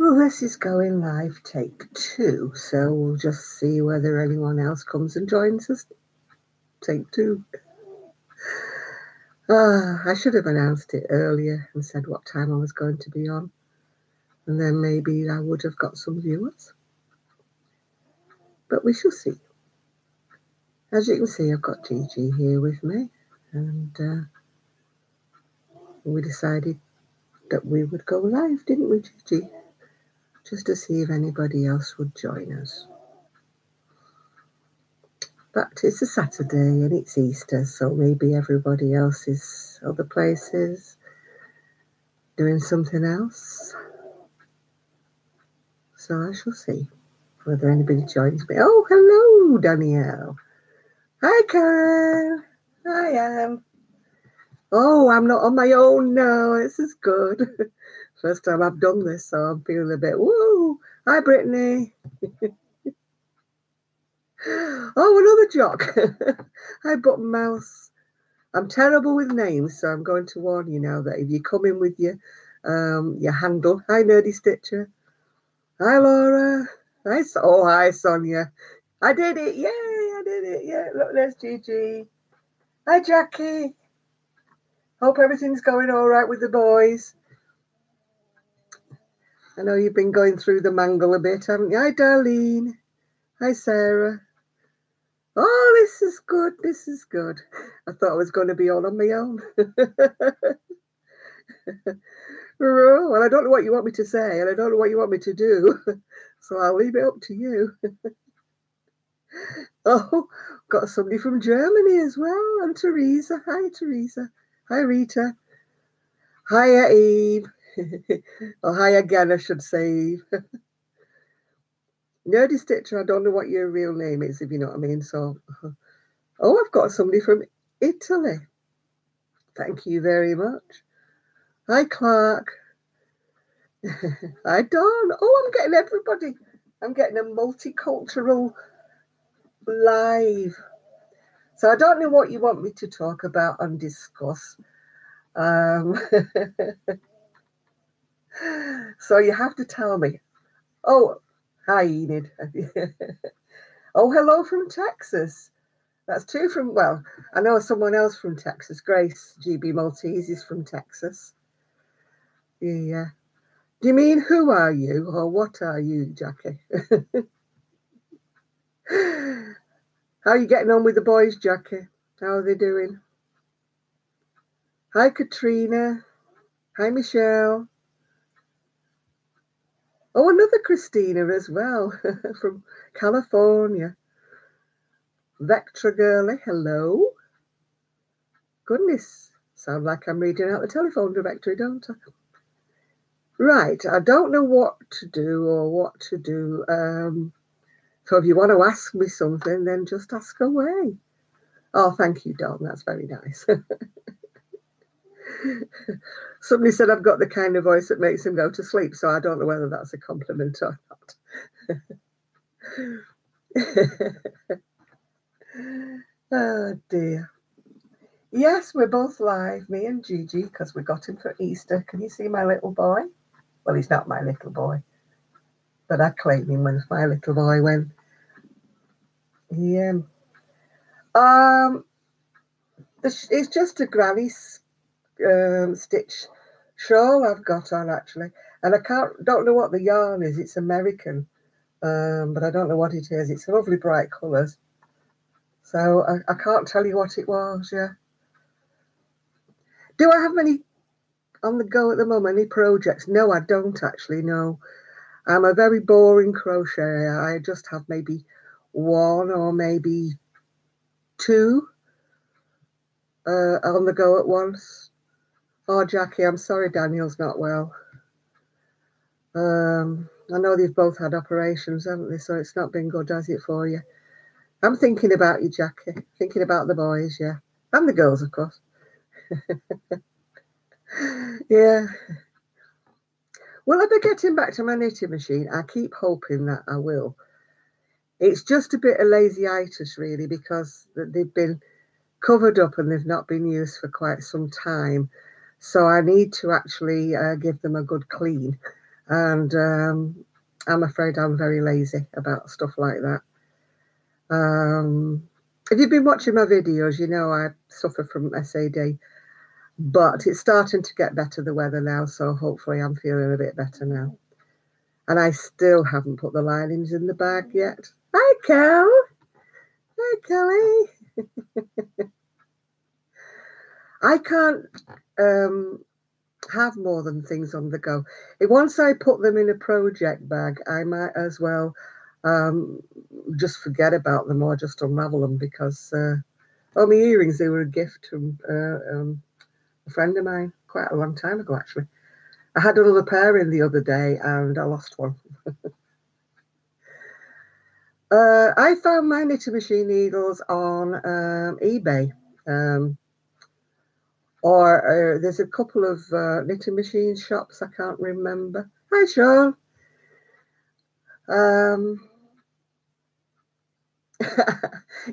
Well, this is going live take 2, so we'll just see whether anyone else comes and joins us. Take 2. I should have announced it earlier and said what time I was going to be on, and then maybe I would have got some viewers. But we shall see. As you can see, I've got Gigi here with me, and we decided that we would go live, didn't we, Gigi? Just to see if anybody else would join us. But it's a Saturday and it's Easter, so maybe everybody else is other places doing something else. So I shall see whether anybody joins me. Oh, hello, Danielle. Hi, Karen. I am. Oh, I'm not on my own now. This is good. First time I've done this, so I'm feeling a bit, woo. Hi, Brittany. Oh, another jock. Hi, Button Mouse. I'm terrible with names, so I'm going to warn you now that if you come in with your handle. Hi, Nerdy Stitcher. Hi, Laura. Hi, Sonia. I did it. Yay, I did it. Yeah, look, there's Gigi. Hi, Jackie. Hope everything's going all right with the boys. I know you've been going through the mangle a bit, haven't you? Hi, Darlene. Hi, Sarah. Oh, this is good. This is good. I thought I was going to be all on my own. Well, I don't know what you want me to say, and I don't know what you want me to do. So I'll leave it up to you. Oh, got somebody from Germany as well. And Teresa. Hi, Teresa. Hi, Rita. Hiya, Eve. Or hi again, I should say, Eve. Nerdy Stitcher, I don't know what your real name is, if you know what I mean. So, oh, I've got somebody from Italy. Thank you very much. Hi, Clark. Hi, Dawn. Oh, I'm getting everybody. I'm getting a multicultural live. So I don't know what you want me to talk about and discuss. So you have to tell me. Oh, hi, Enid. Oh, hello from Texas. That's 2 from, well, I know someone else from Texas. Grace, GB Maltese, is from Texas. Yeah. Do you mean who are you or what are you, Jackie? How are you getting on with the boys, Jackie? How are they doing? Hi, Katrina. Hi, Michelle. Oh, another Christina as well from California. Vectra Girly, hello. Goodness, sound like I'm reading out the telephone directory, don't I? Right, I don't know what to do or what to do. So if you want to ask me something, then just ask away. Oh, thank you, Dawn. That's very nice. Somebody said I've got the kind of voice that makes him go to sleep, so I don't know whether that's a compliment or not. Oh, dear. Yes, we're both live, me and Gigi, because we got him for Easter. Can you see my little boy? Well, he's not my little boy, but I claim him as my little boy when he it's just a granny stitch shawl I've got on, actually, and I don't know what the yarn is. It's American, but I don't know what it is. It's lovely bright colours, so I can't tell you what it was. Yeah. Do I have many on the go at the moment? Any projects? No, I don't actually. No, I'm a very boring crocheter. I just have maybe 1 or maybe 2 on the go at once. Oh, Jackie, I'm sorry Daniel's not well. I know they've both had operations, haven't they? So it's not been good, has it, for you? I'm thinking about you, Jackie. Thinking about the boys, yeah. And the girls, of course. Yeah. Will I be getting back to my knitting machine? I keep hoping that I will. It's just a bit of lazy-itis, really, because they've been covered up and they've not been used for quite some time. So I need to actually give them a good clean. And I'm afraid I'm very lazy about stuff like that. If you've been watching my videos, you know I suffer from SAD, but it's starting to get better, the weather now, so hopefully I'm feeling a bit better now. And I still haven't put the linings in the bag yet. Hi, Kel. Hi, Kelly. I can't have more than things on the go. Once I put them in a project bag, I might as well just forget about them or just unravel them, because my earrings, they were a gift from a friend of mine quite a long time ago, actually. I had another pair in the other day and I lost one. I found my knitting machine needles on eBay. Or there's a couple of knitting machine shops, I can't remember. Hi, Sean.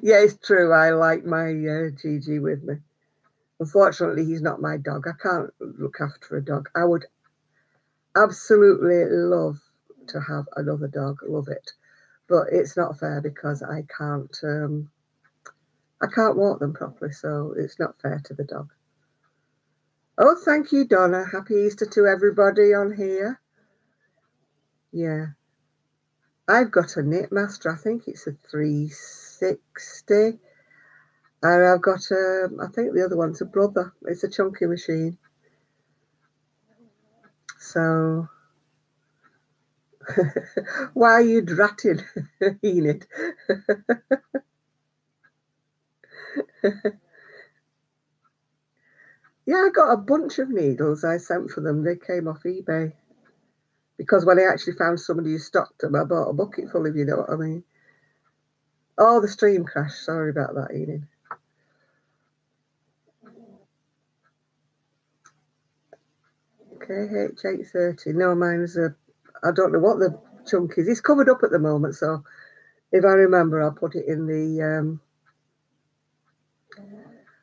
Yeah, it's true. I like my Gigi with me. Unfortunately, he's not my dog. I can't look after a dog. I would absolutely love to have another dog. Love it. But it's not fair because I can't walk them properly, so it's not fair to the dog. Oh, thank you, Donna. Happy Easter to everybody on here. Yeah. I've got a knit master. I think it's a 360. And I've got I think the other one's a brother. It's a chunky machine. So why are you dratting, Enid? Yeah, I got a bunch of needles I sent for them. They came off eBay. Because when I actually found somebody who stocked them, I bought a bucket full, if you know what I mean. Oh, the stream crashed. Sorry about that, Enid. KH830. No, mine's I don't know what the chunk is. It's covered up at the moment, so if I remember, I'll put it in the...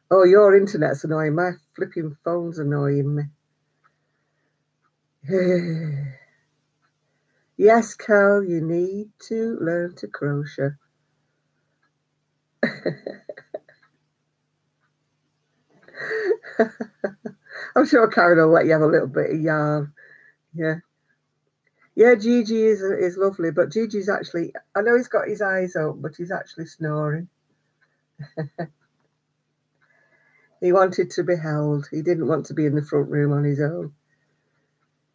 Oh, your internet's annoying. My flipping phone's annoying me. Yes, Cal, you need to learn to crochet. I'm sure Karen will let you have a little bit of yarn. Yeah. Yeah, Gigi is lovely, but Gigi's actually, I know he's got his eyes open, but he's actually snoring. He wanted to be held. He didn't want to be in the front room on his own.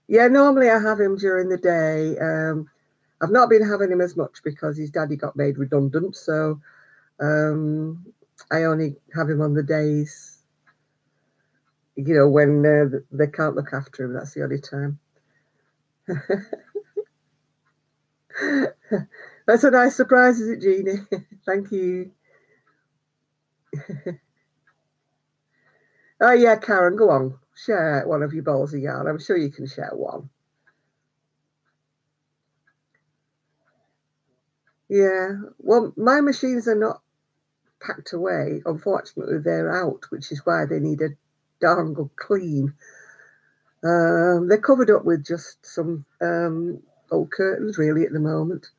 Yeah, normally I have him during the day. I've not been having him as much because his daddy got made redundant, so I only have him on the days, you know, when they can't look after him. That's the only time. That's a nice surprise, is it, Jeannie? Thank you. Oh, yeah, Karen, go on. Share one of your balls of yarn. I'm sure you can share one. Yeah. Well, my machines are not packed away. Unfortunately, they're out, which is why they need a darn good clean. They're covered up with just some old curtains, really, at the moment.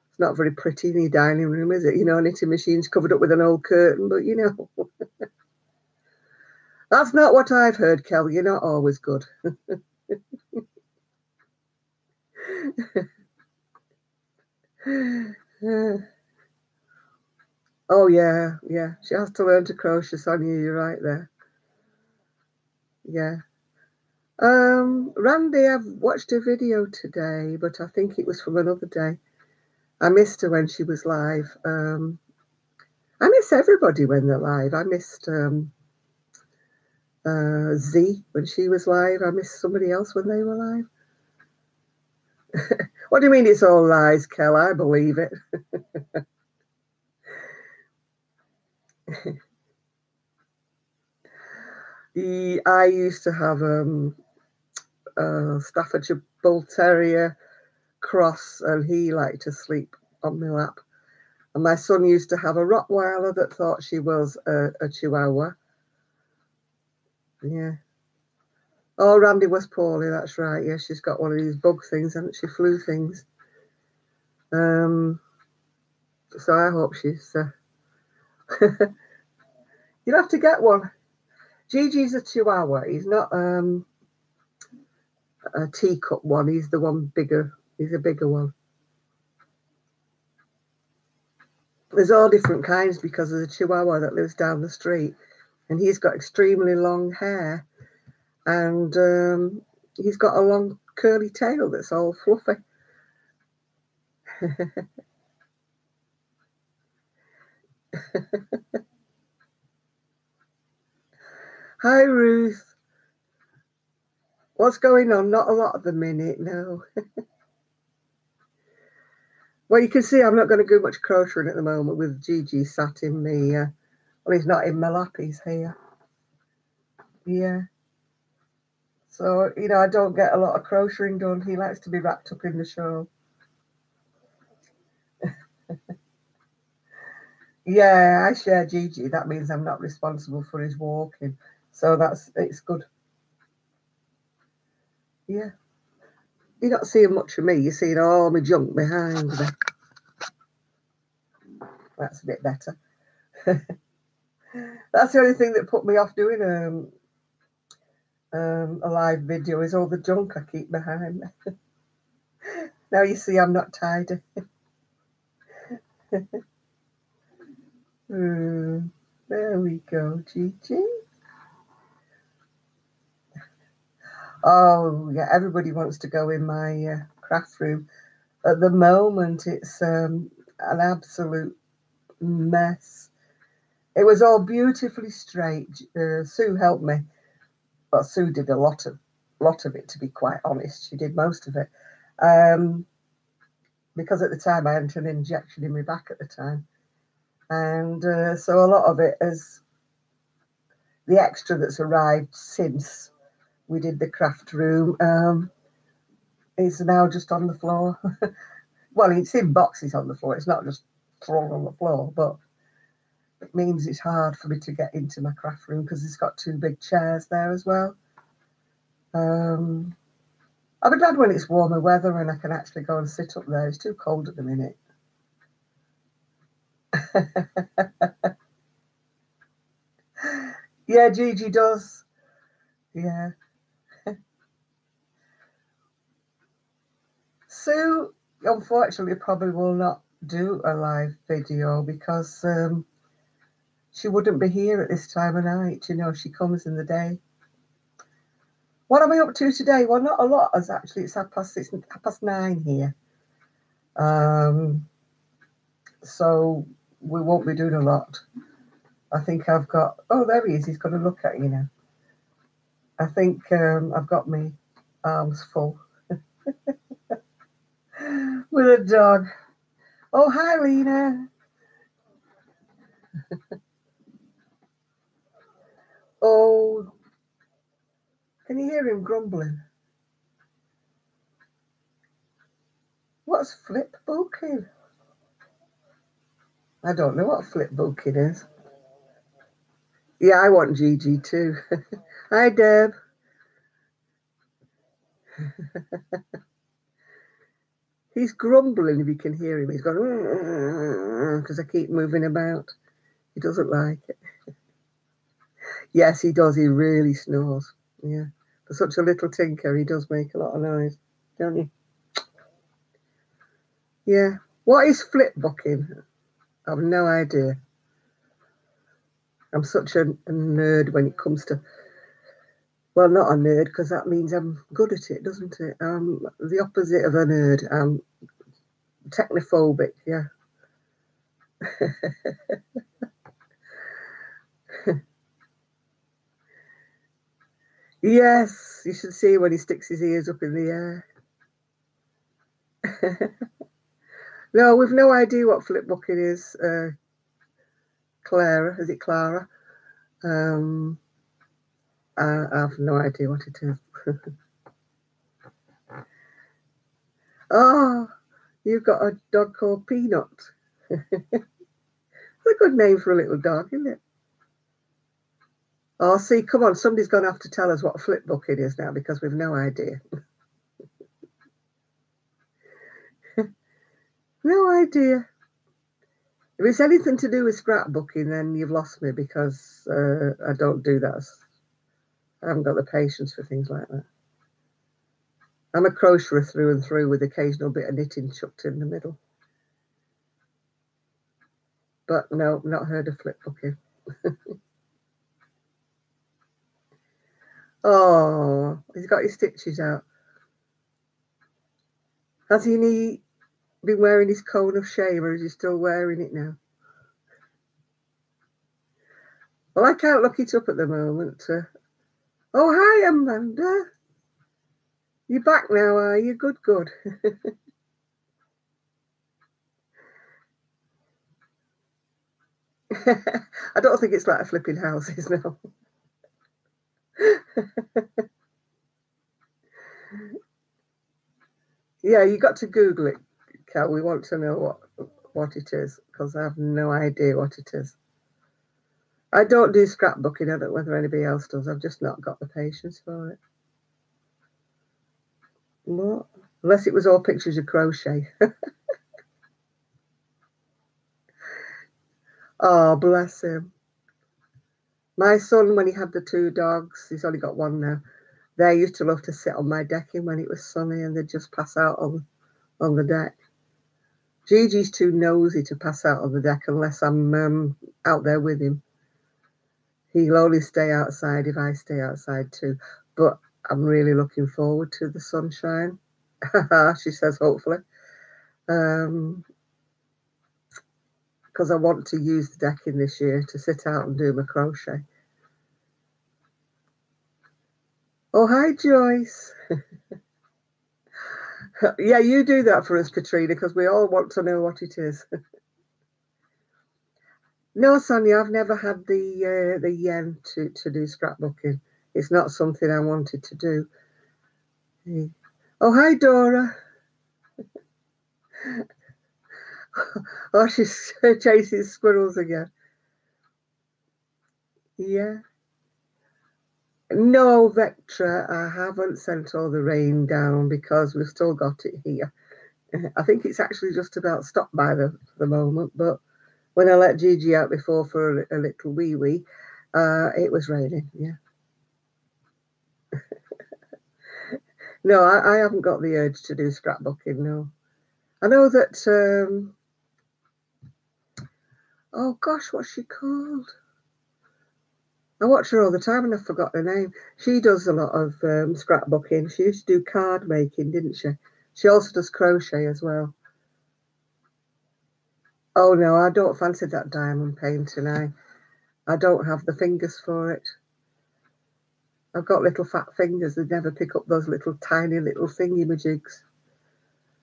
It's not very pretty in your dining room, is it? You know, a knitting machine's covered up with an old curtain, but you know. That's not what I've heard, Kel. You're not always good. Oh, yeah, yeah. She has to learn to crochet, Sonia. You're right there. Yeah. Randy, I've watched a video today, but I think it was from another day. I missed her when she was live. I miss everybody when they're live. I missed Z when she was live. I missed somebody else when they were live. What do you mean it's all lies, Kel? I believe it. I used to have a Staffordshire Bull Terrier cross, and he liked to sleep on my lap. And my son used to have a Rottweiler that thought she was a Chihuahua. Yeah. Oh, Randy was poorly, that's right. Yeah, she's got one of these bug things, hasn't she? Flu things. So I hope she's... You'll have to get one. Gigi's a Chihuahua. He's not a teacup one. He's the one bigger. He's a bigger one. There's all different kinds because there's a Chihuahua that lives down the street, and he's got extremely long hair, and he's got a long curly tail that's all fluffy. Hi, Ruth. What's going on? Not a lot at the minute, no. Well, you can see I'm not going to do much crocheting at the moment with Gigi sat in me. Well, he's not in my lap, he's here. Yeah. So, you know, I don't get a lot of crocheting done. He likes to be wrapped up in the shawl. Yeah, I share Gigi. That means I'm not responsible for his walking. So it's good. Yeah. You're not seeing much of me. You're seeing all my junk behind me. That's a bit better. That's the only thing that put me off doing a live video is all the junk I keep behind me. Now you see I'm not tidy. There we go, Gigi. Oh, yeah, everybody wants to go in my craft room. At the moment, it's an absolute mess. It was all beautifully straight. Sue helped me. Well, Sue did a lot of it, to be quite honest. She did most of it. Because at the time I had an injection in my back at the time. And so a lot of it is the extra that's arrived since we did the craft room is now just on the floor. Well, it's in boxes on the floor. It's not just thrown on the floor, but it means it's hard for me to get into my craft room because it's got 2 big chairs there as well. I'll be glad when it's warmer weather and I can actually go and sit up there. It's too cold at the minute. Yeah, Gigi does. Yeah. Sue, unfortunately, probably will not do a live video because she wouldn't be here at this time of night. You know, she comes in the day. What am I up to today? Well, not a lot, as actually it's 9:30 here. So we won't be doing a lot. I think I've got, oh, there he is. He's going to look at you now. I think I've got my arms full with a dog. Oh, hi, Lena. Oh, can you hear him grumbling? What's flip booking? I don't know what flip booking is. Yeah, I want Gigi too. Hi, Deb. He's grumbling if you can hear him. He's going, because I keep moving about. He doesn't like it. Yes, he does. He really snores. Yeah. For such a little tinker, he does make a lot of noise, don't you? Yeah. What is flip booking? I have no idea. I'm such a nerd when it comes to, well, not a nerd, because that means I'm good at it, doesn't it? The opposite of a nerd. I'm technophobic, yeah. Yes, you should see when he sticks his ears up in the air. No, we've no idea what flip booking is. Clara, is it Clara? I have no idea what it is. Oh, you've got a dog called Peanut. It's a good name for a little dog, isn't it? Oh, see, come on, somebody's going to have to tell us what a flip booking is now because we've no idea. No idea. If it's anything to do with scrapbooking, then you've lost me because I don't do that. I haven't got the patience for things like that. I'm a crocheter through and through with occasional bit of knitting chucked in the middle. But no, not heard of flip booking. Oh, he's got his stitches out. Has he been wearing his cone of shame, or is he still wearing it now? Well, I can't look it up at the moment. Oh, hi, Amanda. You're back now, are you? Good, good. I don't think it's like a flipping houses now. Yeah, you got to Google it, Cal. We want to know what it is because I have no idea what it is. I don't do scrapbooking. I don't know whether anybody else does. I've just not got the patience for it. What? Unless it was all pictures of crochet. Oh, bless him. My son, when he had the 2 dogs, he's only got 1 now. They used to love to sit on my decking when it was sunny and they'd just pass out on the deck. Gigi's too nosy to pass out on the deck unless I'm out there with him. He'll only stay outside if I stay outside too. But I'm really looking forward to the sunshine. She says, hopefully. Because I want to use the decking this year to sit out and do my crochet. Oh, hi, Joyce. Yeah, you do that for us, Katrina, because we all want to know what it is. No, Sonia, I've never had the yen to do scrapbooking. It's not something I wanted to do. Oh, hi, Dora. Oh, she's chasing squirrels again. Yeah. No, Vectra, I haven't sent all the rain down because we've still got it here. I think it's actually just about stopped by for the moment, but when I let Gigi out before for a little wee, it was raining, yeah. No, I haven't got the urge to do scrapbooking, no. I know that, oh gosh, what's she called? I watch her all the time and I forgot her name. She does a lot of scrapbooking. She used to do card making, didn't she? She also does crochet as well. Oh no, I don't fancy that diamond painting. I don't have the fingers for it. I've got little fat fingers that never pick up those little tiny little thingy-majigs.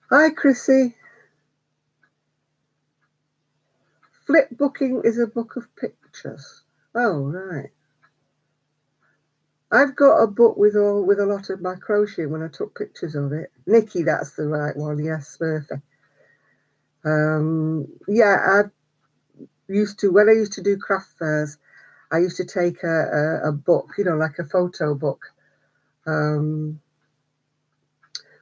Hi, Chrissy. Flip booking is a book of pictures. Oh, right. I've got a book with a lot of my crochet when I took pictures of it. Nikki, that's the right one. Yes, Smurfy. Yeah, when I used to do craft fairs, I used to take a book, like a photo book,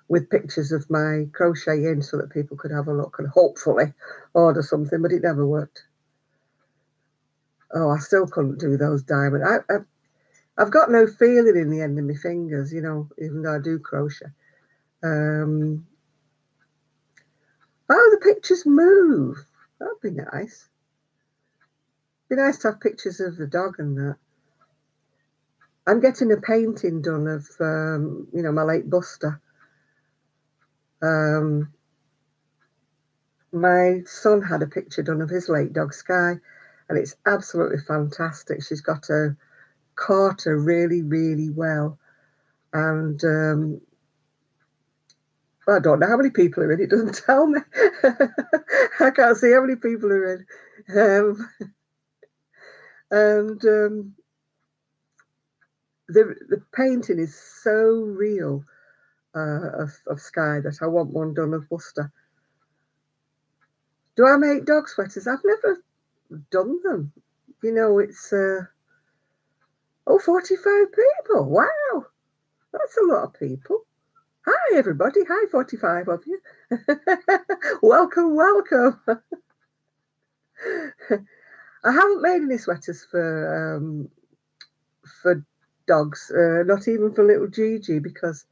with pictures of my crochet in so that people could have a look and hopefully order something, but it never worked. Oh, I still couldn't do those diamond. I've got no feeling in the end of my fingers, even though I do crochet. Oh, the pictures move. That'd be nice. Be nice to have pictures of the dog and that. I'm getting a painting done of, my late Buster. My son had a picture done of his late dog Sky, and it's absolutely fantastic. She's got caught her really, really well, and I don't know how many people are in. It doesn't tell me. I can't see how many people are in, and the painting is so real of Sky that I want one done of Buster. Do I make dog sweaters? I've never done them. It's Oh, 45 people. Wow. That's a lot of people. Hi, everybody. Hi, 45 of you. Welcome, welcome. I haven't made any sweaters for dogs, not even for little Gigi, because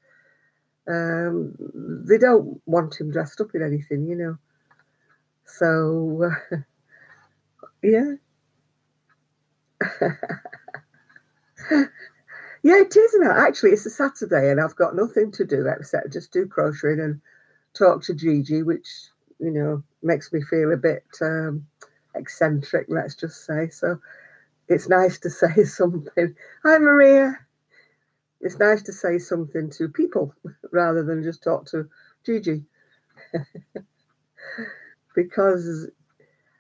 they don't want him dressed up in anything, you know. So, yeah. Yeah, it is now. Actually, it's a Saturday and I've got nothing to do except just do crocheting and talk to Gigi, which, you know, makes me feel a bit eccentric, let's just say. So it's nice to say something. Hi, Maria. It's nice to say something to people rather than just talk to Gigi, because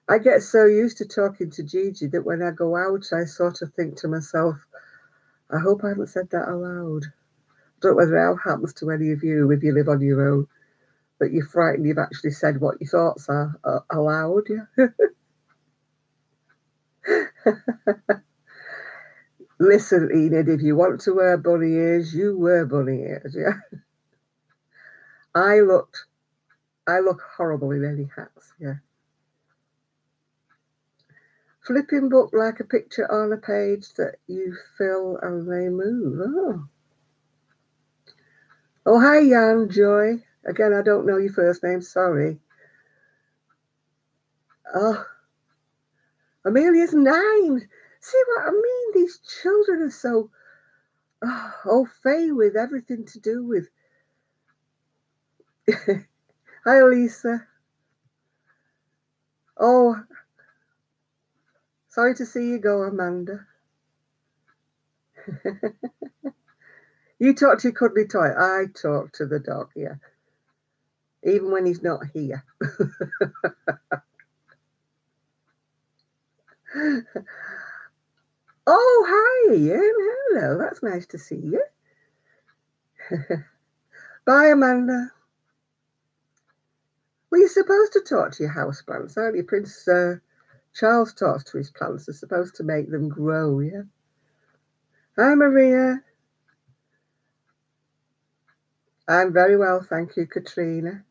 I get so used to talking to Gigi that when I go out, I sort of think to myself, I hope I haven't said that aloud. I don't know whether it happens to any of you if you live on your own, that you're frightened you've actually said what your thoughts are aloud. Yeah. Listen, Enid, if you want to wear bunny ears, you wear bunny ears. Yeah. I look horrible in any hats. Yeah. Flipping book like a picture on a page that you fill and they move. Oh. Oh, hi, Jan, Joy. Again, I don't know your first name. Sorry. Oh, Amelia's 9. See what I mean? These children are so au fait with everything to do with. Hi, Lisa. Oh, sorry to see you go, Amanda. You talk to your cuddly toy. I talk to the dog, yeah. Even when he's not here. Oh, hi, Ian. Hello. That's nice to see you. Bye, Amanda. Well, you're supposed to talk to your houseplants, aren't you? Prince Charles talks to his plants. They're supposed to make them grow, yeah? Hi, Maria. I'm very well, thank you, Katrina.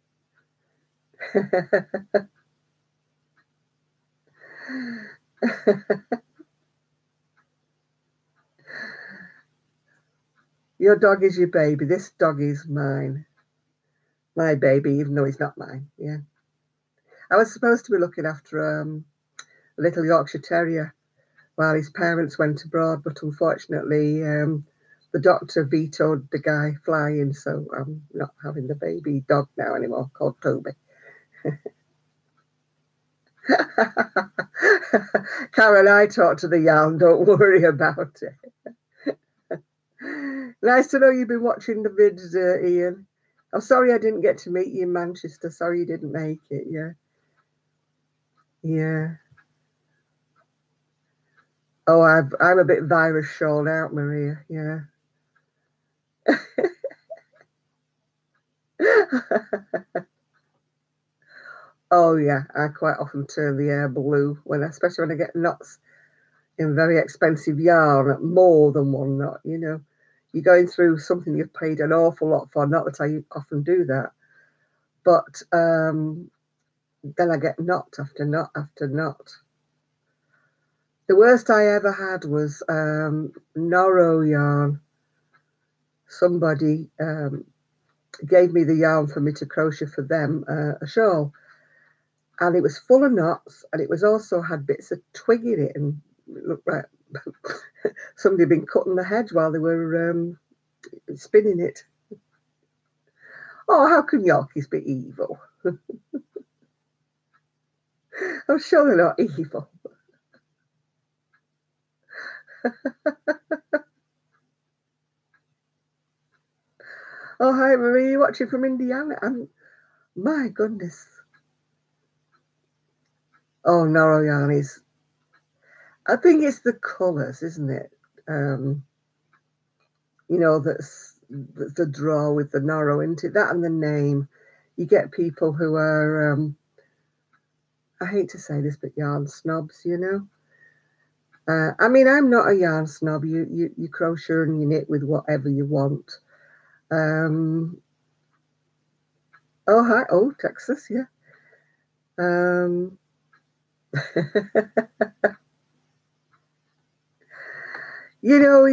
Your dog is your baby. This dog is mine. My baby, even though he's not mine, yeah. I was supposed to be looking after a little Yorkshire Terrier while his parents went abroad, but unfortunately, the doctor vetoed the guy flying, so I'm not having the baby dog now anymore, called Toby. Karen, I talked to the yarn, don't worry about it. Nice to know you've been watching the vids, Ian. I'm sorry I didn't get to meet you in Manchester. Sorry you didn't make it, yeah. Yeah. Oh, I'm a bit virus shawled out, Maria, yeah. Oh yeah, I quite often turn the air blue especially when I get knots in very expensive yarn, more than one knot. You know, you're going through something you've paid an awful lot for. Not that I often do that, but then I get knot after knot after knot. The worst I ever had was Noro yarn. Somebody gave me the yarn for me to crochet for them a shawl, and it was full of knots, and it was also had bits of twig in it, and it looked like somebody had been cutting the hedge while they were spinning it. Oh, how can Yorkies be evil? I'm sure they're not evil. Oh, hi, Marie, watching from Indiana. And my goodness. Oh, Noro yarn is, I think it's the colours, isn't it? You know, that's the draw with the Noro into that, and the name. You get people who are, I hate to say this, but yarn snobs, you know. I mean, I'm not a yarn snob. You crochet and you knit with whatever you want. Oh, hi. Oh, Texas, yeah. You know,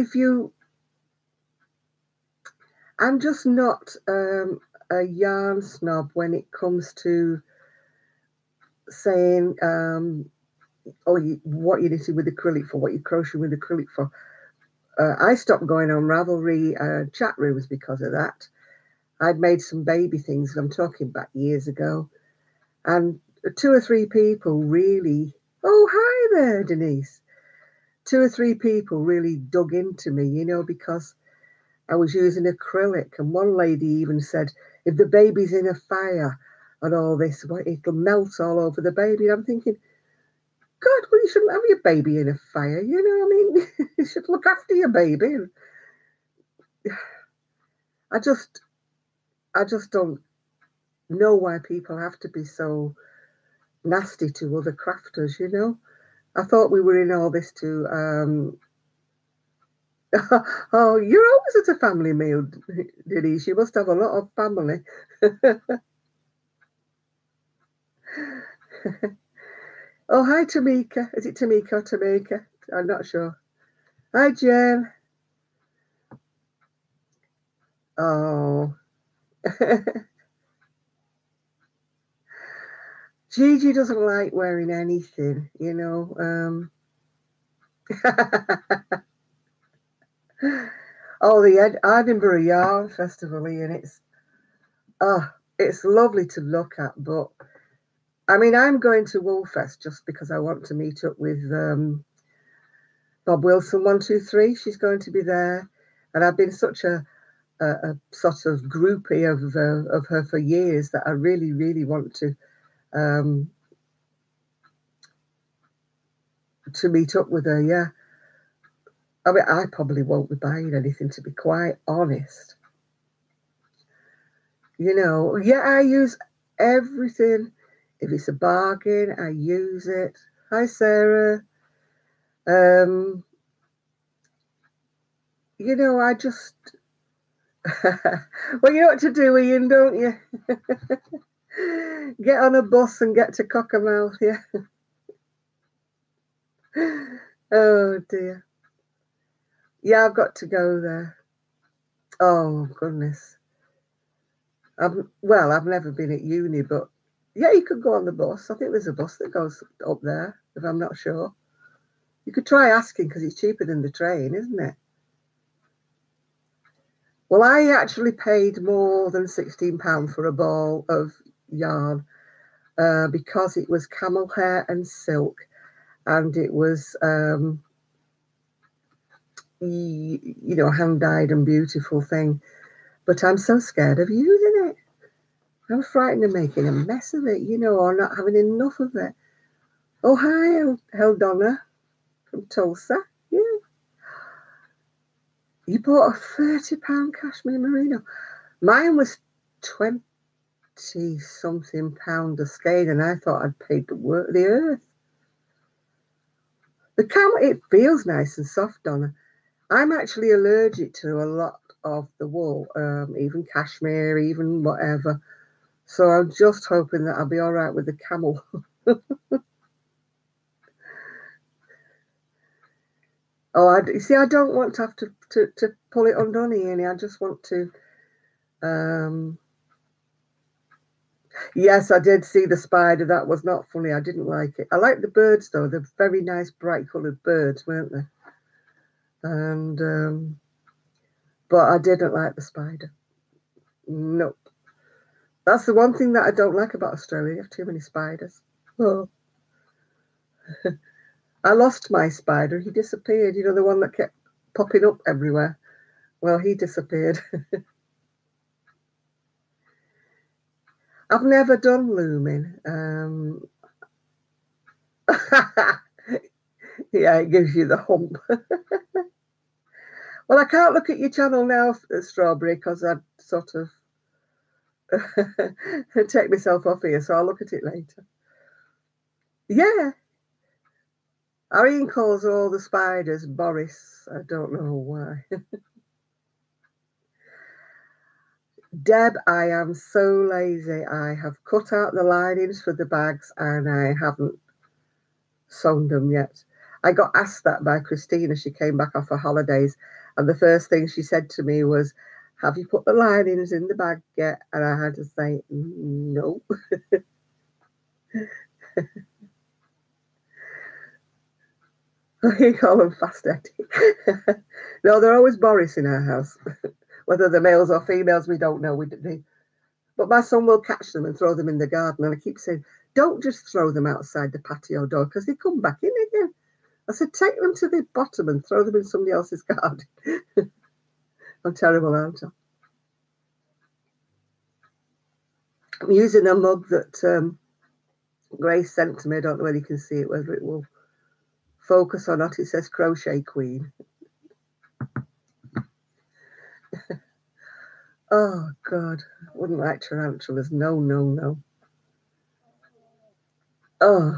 I'm just not a yarn snob when it comes to saying, oh, what you're knitting with acrylic for, what you're crocheting with acrylic for. I stopped going on Ravelry chat rooms because of that. I'd made some baby things, I'm talking back years ago, and two or three people really, oh, hi there, Denise. Two or three people really dug into me, you know, because I was using acrylic. And one lady even said, if the baby's in a fire and all this, well, it'll melt all over the baby. And I'm thinking, God, well, you shouldn't have your baby in a fire, you know what I mean? You should look after your baby. And I just don't know why people have to be so nasty to other crafters, you know. I thought we were in all this to oh, you're always at a family meal, Denise. You must have a lot of family. Oh, hi, Tamika. Is it Tamika or Tamika? I'm not sure. Hi, Jen. Oh. Gigi doesn't like wearing anything, you know. Oh, the Edinburgh Yarn Festival, Ian. It's lovely to look at, but I mean, I'm going to Woolfest just because I want to meet up with Bob Wilson 123. She's going to be there, and I've been such a sort of groupie of her for years that I really, really want to meet up with her. Yeah, I mean, I probably won't be buying anything, to be quite honest. You know, yeah, I use everything. If it's a bargain, I use it. Hi, Sarah. Um, you know, I just well, you know what to do, Ian, don't you? Get on a bus and get to Cockermouth, yeah. Oh dear. Yeah, I've got to go there. Oh goodness. I've never been at uni, but yeah, you could go on the bus. I think there's a bus that goes up there, if I'm not sure. You could try asking because it's cheaper than the train, isn't it? Well, I actually paid more than £16 for a ball of yarn because it was camel hair and silk, and it was, you know, hand dyed and beautiful thing. But I'm so scared of using it. I'm frightened of making a mess of it, you know, or not having enough of it. Oh, hi, Heldonna from Tulsa. Yeah. You bought a £30 cashmere merino. Mine was 20 something pound a skein, and I thought I'd paid the earth. The camel, it feels nice and soft, Donna. I'm actually allergic to a lot of the wool, even cashmere, even whatever. So I'm just hoping that I'll be all right with the camel. Oh, you see, I don't want to have to pull it undone, Ian. I just want to. Um, yes, I did see the spider. That was not funny. I didn't like it. I like the birds, though. They're very nice, bright coloured birds, weren't they? And but I didn't like the spider. Nope. That's the one thing that I don't like about Australia. You have too many spiders. Oh, I lost my spider. He disappeared. You know, the one that kept popping up everywhere. Well, he disappeared. I've never done looming. Yeah, it gives you the hump. Well, I can't look at your channel now, Strawberry, because I'd sort of take myself off here, so I'll look at it later. Yeah, Irene calls all the spiders Boris. I don't know why. Deb, I am so lazy. I have cut out the linings for the bags and I haven't sewn them yet. I got asked that by Christina. She came back off her holidays, and the first thing she said to me was, "Have you put the linings in the bag yet?" And I had to say, "No." You call them fast Eddie. No, they're always Boris in our house. Whether they're males or females, we don't know. But my son will catch them and throw them in the garden. And I keep saying, don't just throw them outside the patio door because they come back in again. I said, take them to the bottom and throw them in somebody else's garden. I'm terrible, aren't I? I'm using a mug that Grace sent to me. I don't know whether you can see it, whether it will focus or not. It says Crochet Queen. Oh, God. Wouldn't like tarantulas. No, no, no. Oh.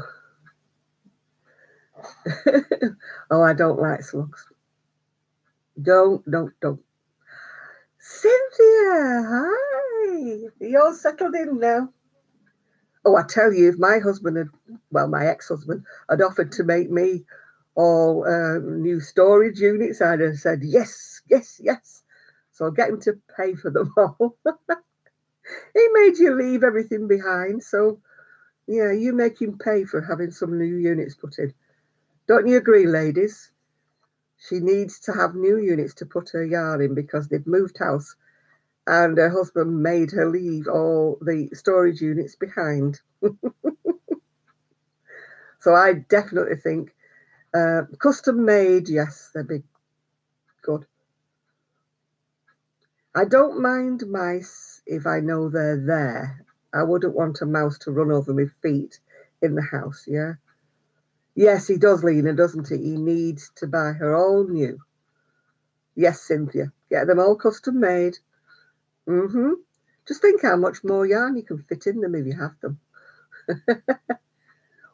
Oh, I don't like slugs. Don't. Cynthia, hi. You're all settled in now. Oh, I tell you, if my husband had, well, my ex-husband had offered to make me all new storage units, I'd have said yes, yes, yes. So I'll get him to pay for them all. He made you leave everything behind. So, yeah, you make him pay for having some new units put in. Don't you agree, ladies? She needs to have new units to put her yarn in because they've moved house and her husband made her leave all the storage units behind. So I definitely think custom made, yes, they'd be good. I don't mind mice if I know they're there. I wouldn't want a mouse to run over my feet in the house, yeah? Yes, he does, Lena, doesn't he? He needs to buy her all new. Yes, Cynthia. Get them all custom made. Mm-hmm. Just think how much more yarn you can fit in them if you have them.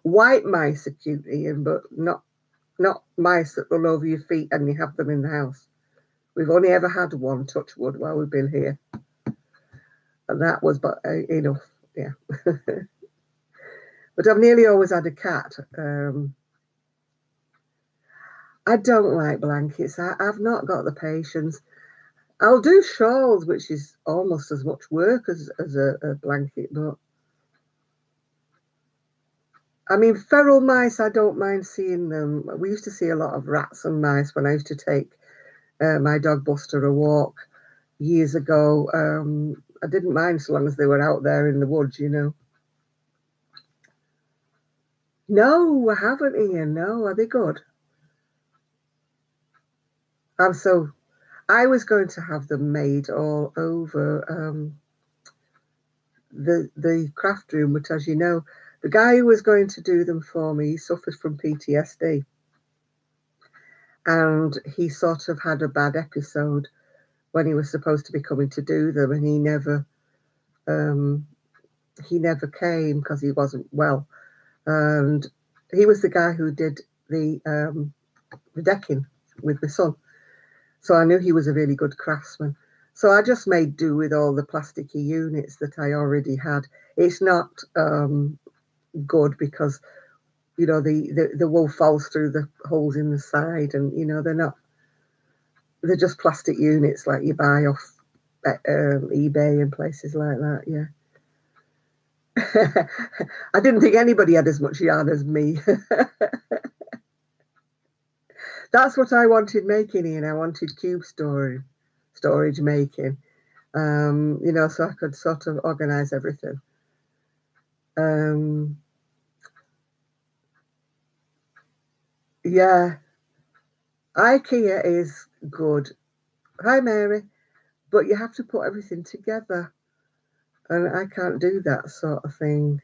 White mice are cute, Ian, but not mice that run over your feet and you have them in the house. We've only ever had one, touch wood, while we've been here. And that was but enough, yeah. But I've nearly always had a cat. I don't like blankets. I've not got the patience. I'll do shawls, which is almost as much work as a blanket, but I mean, feral mice, I don't mind seeing them. We used to see a lot of rats and mice when I used to take my dog Buster a walk years ago. I didn't mind so long as they were out there in the woods, you know. No, I haven't, Ian. No, are they good? I was going to have them made all over the craft room, but as you know, the guy who was going to do them for me, he suffers from PTSD. And he sort of had a bad episode when he was supposed to be coming to do them, and um, he never came because he wasn't well. And he was the guy who did the decking with my son. So I knew he was a really good craftsman. So I just made do with all the plasticky units that I already had. It's not good because, you know, the wool falls through the holes in the side and, you know, they're just plastic units like you buy off eBay and places like that, yeah. I didn't think anybody had as much yarn as me. That's what I wanted making, Ian. I wanted cube storage making, you know, so I could sort of organize everything. Yeah, IKEA is good. Hi, Mary. But you have to put everything together, and I can't do that sort of thing.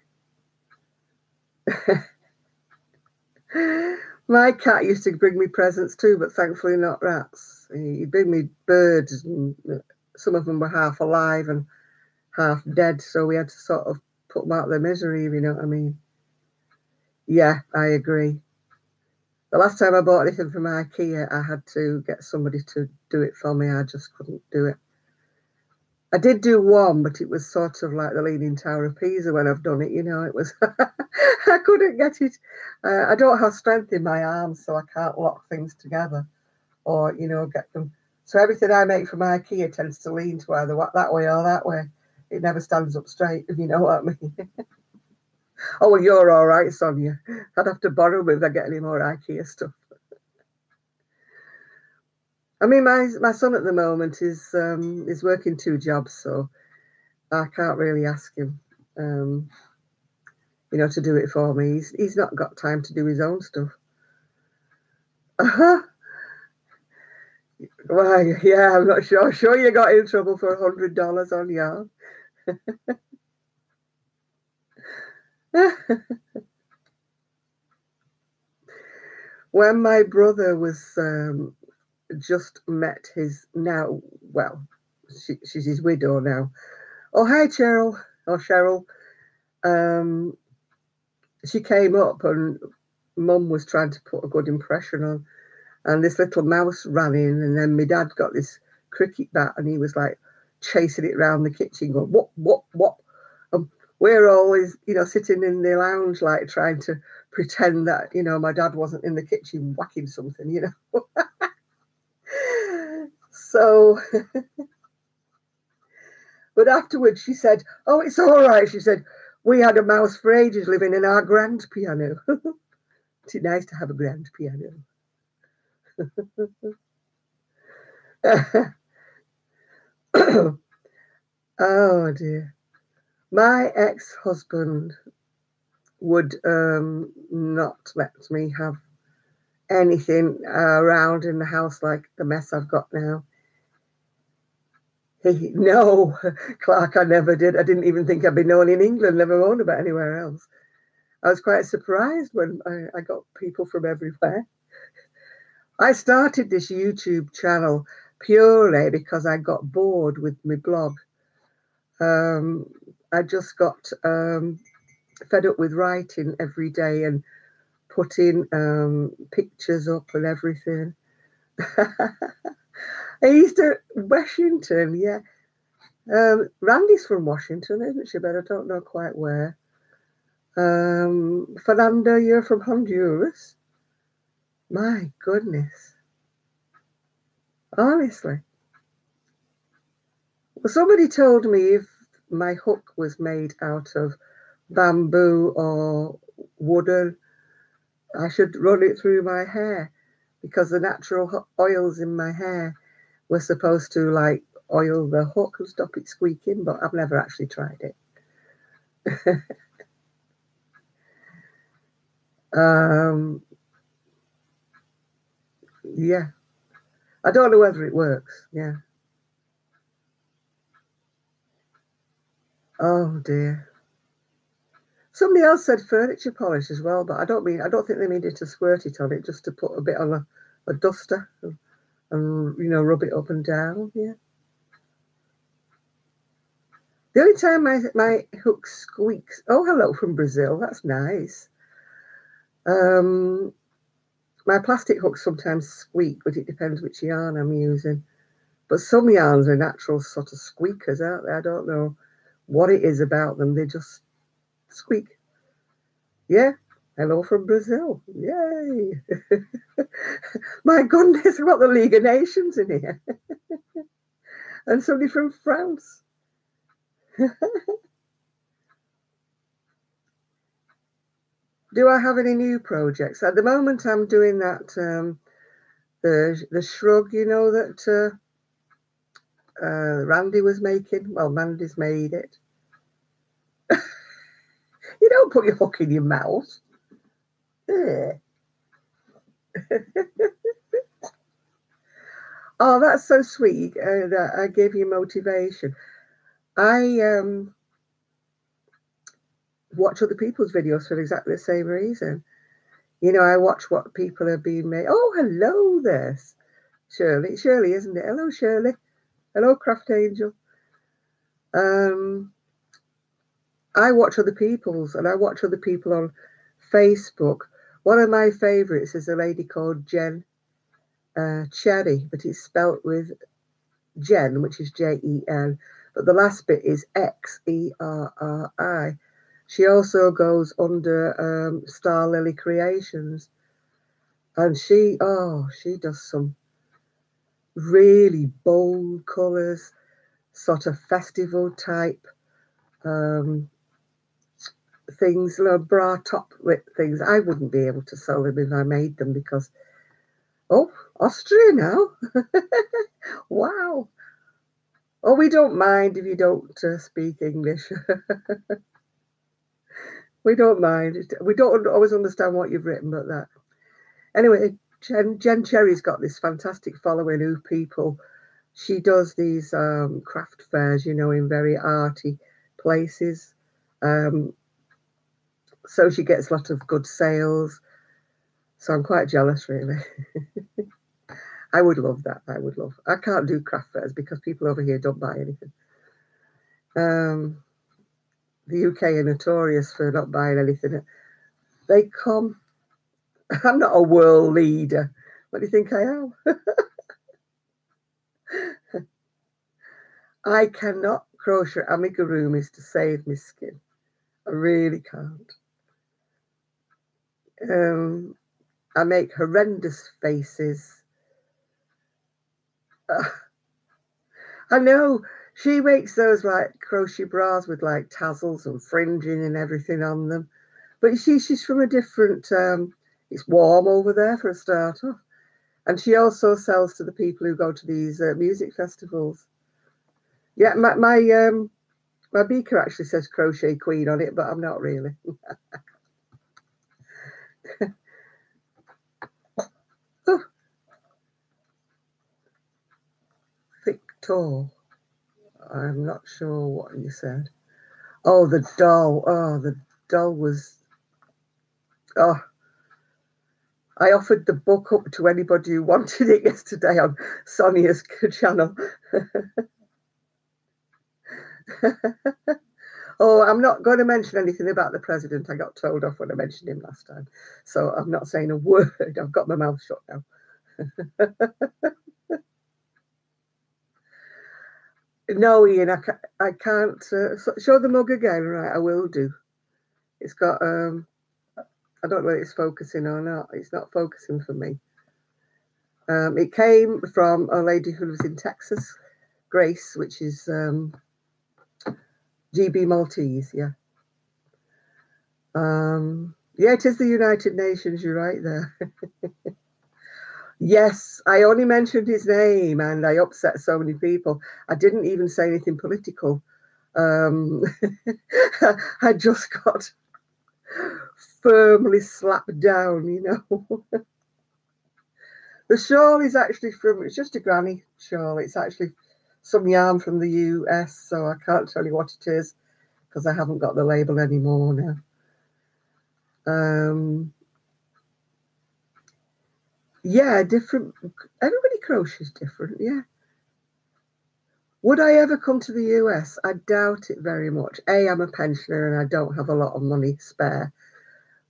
My cat used to bring me presents too, but thankfully not rats. He'd bring me birds, and some of them were half alive and half dead, so we had to sort of put them out of their misery, if you know what I mean. Yeah, I agree. The last time I bought anything from IKEA, I had to get somebody to do it for me. I just couldn't do it. I did do one, but it was sort of like the Leaning Tower of Pisa when I've done it. You know, it was, I couldn't get it. I don't have strength in my arms, so I can't lock things together or, you know, get them. So everything I make from IKEA tends to lean to either that way or that way. It never stands up straight, if you know what I mean. Oh, well, you're all right, Sonia. I'd have to borrow if I get any more IKEA stuff. I mean, my son at the moment is working 2 jobs, so I can't really ask him, you know, to do it for me. He's not got time to do his own stuff. Well, yeah, I'm not sure. Sure, you got in trouble for $100 on yarn. When my brother was just met his now, well, she's his widow now. Oh, hi, Cheryl. Or Cheryl. She came up and Mum was trying to put a good impression on. And this little mouse ran in, and then my dad got this cricket bat, and he was like chasing it around the kitchen, going, what? And we're always, you know, sitting in the lounge, like trying to pretend that, you know, my dad wasn't in the kitchen whacking something, you know. So, but afterwards she said, oh, it's all right. She said, we had a mouse for ages living in our grand piano. It's nice to have a grand piano. Oh dear. My ex-husband would not let me have anything around in the house like the mess I've got now. No, Clark, I never did. I didn't even think I'd be known in England, never known about anywhere else. I was quite surprised when I got people from everywhere. I started this YouTube channel purely because I got bored with my blog. I just got fed up with writing every day and putting pictures up and everything. I used to Washington, yeah. Randy's from Washington, isn't she? But I don't know quite where. Fernando, you're from Honduras. My goodness. Honestly. Well, somebody told me if my hook was made out of bamboo or wooden, I should run it through my hair because the natural oils in my hair were supposed to like oil the hook and stop it squeaking, but I've never actually tried it. Yeah, I don't know whether it works. Yeah. Oh dear. Somebody else said furniture polish as well, but I don't think they needed to squirt it on it, just to put a bit on a duster and you know, rub it up and down. Yeah. The only time my hook squeaks, oh, hello from Brazil, that's nice. My plastic hooks sometimes squeak, but it depends which yarn I'm using. But some yarns are natural sort of squeakers, aren't they? I don't know what it is about them. They just squeak. Yeah. Hello from Brazil. Yay. My goodness, we've got the League of Nations in here. And somebody from France. Do I have any new projects? At the moment, I'm doing that, the shrug, you know, that Randy was making. Well, Randy's made it. You don't put your hook in your mouth. Yeah. Oh, that's so sweet that I gave you motivation. I watch other people's videos for exactly the same reason. You know, I watch what people are being made. Oh, hello there, Shirley. Shirley, isn't it? Hello, Shirley. Hello, Craft Angel. I watch other people's, and I watch other people on Facebook One of my favourites is a lady called Jen Cherry, but it's spelt with Jen, which is Jen, but the last bit is Xerri. She also goes under Star Lily Creations, and she does some really bold colours, sort of festival type things, bra top things. I wouldn't be able to sell them if I made them because, Austria now. Wow. Oh, we don't mind if you don't speak English. We don't mind. We don't always understand what you've written, but that. Anyway, Jen Cherry's got this fantastic following of people. She does these craft fairs, in very arty places. So she gets a lot of good sales. So I'm quite jealous, really. I would love that. I can't do craft fairs because people over here don't buy anything. The UK are notorious for not buying anything. They come. I'm not a world leader. What do you think I am? I cannot crochet amigurumis to save my skin. I really can't. I make horrendous faces. I know she makes those like crochet bras with like tassels and fringing and everything on them. But she's from a different, it's warm over there for a start off. And she also sells to the people who go to these music festivals. Yeah, my beaker actually says Crochet Queen on it, but I'm not really. Oh, Victor. I'm not sure what you said. Oh, the doll. Oh, the doll was. Oh, I offered the book up to anybody who wanted it yesterday on Sonia's channel. Oh, I'm not going to mention anything about the president. I got told off when I mentioned him last time. So I'm not saying a word. I've got my mouth shut now. No, Ian, I can't. Show the mug again. Right, I will do. It's got, I don't know if it's focusing or not. It's not focusing for me. It came from a lady who lives in Texas, Grace, which is GB Maltese, yeah. Yeah, it is the United Nations, you're right there. Yes, I only mentioned his name and I upset so many people. I didn't even say anything political. I just got firmly slapped down, The shawl is actually it's just a granny shawl. It's actually some yarn from the US, so I can't tell you what it is because I haven't got the label anymore now. Yeah, different. Everybody crochets different, yeah. Would I ever come to the US? I doubt it very much. I'm a pensioner and I don't have a lot of money spare.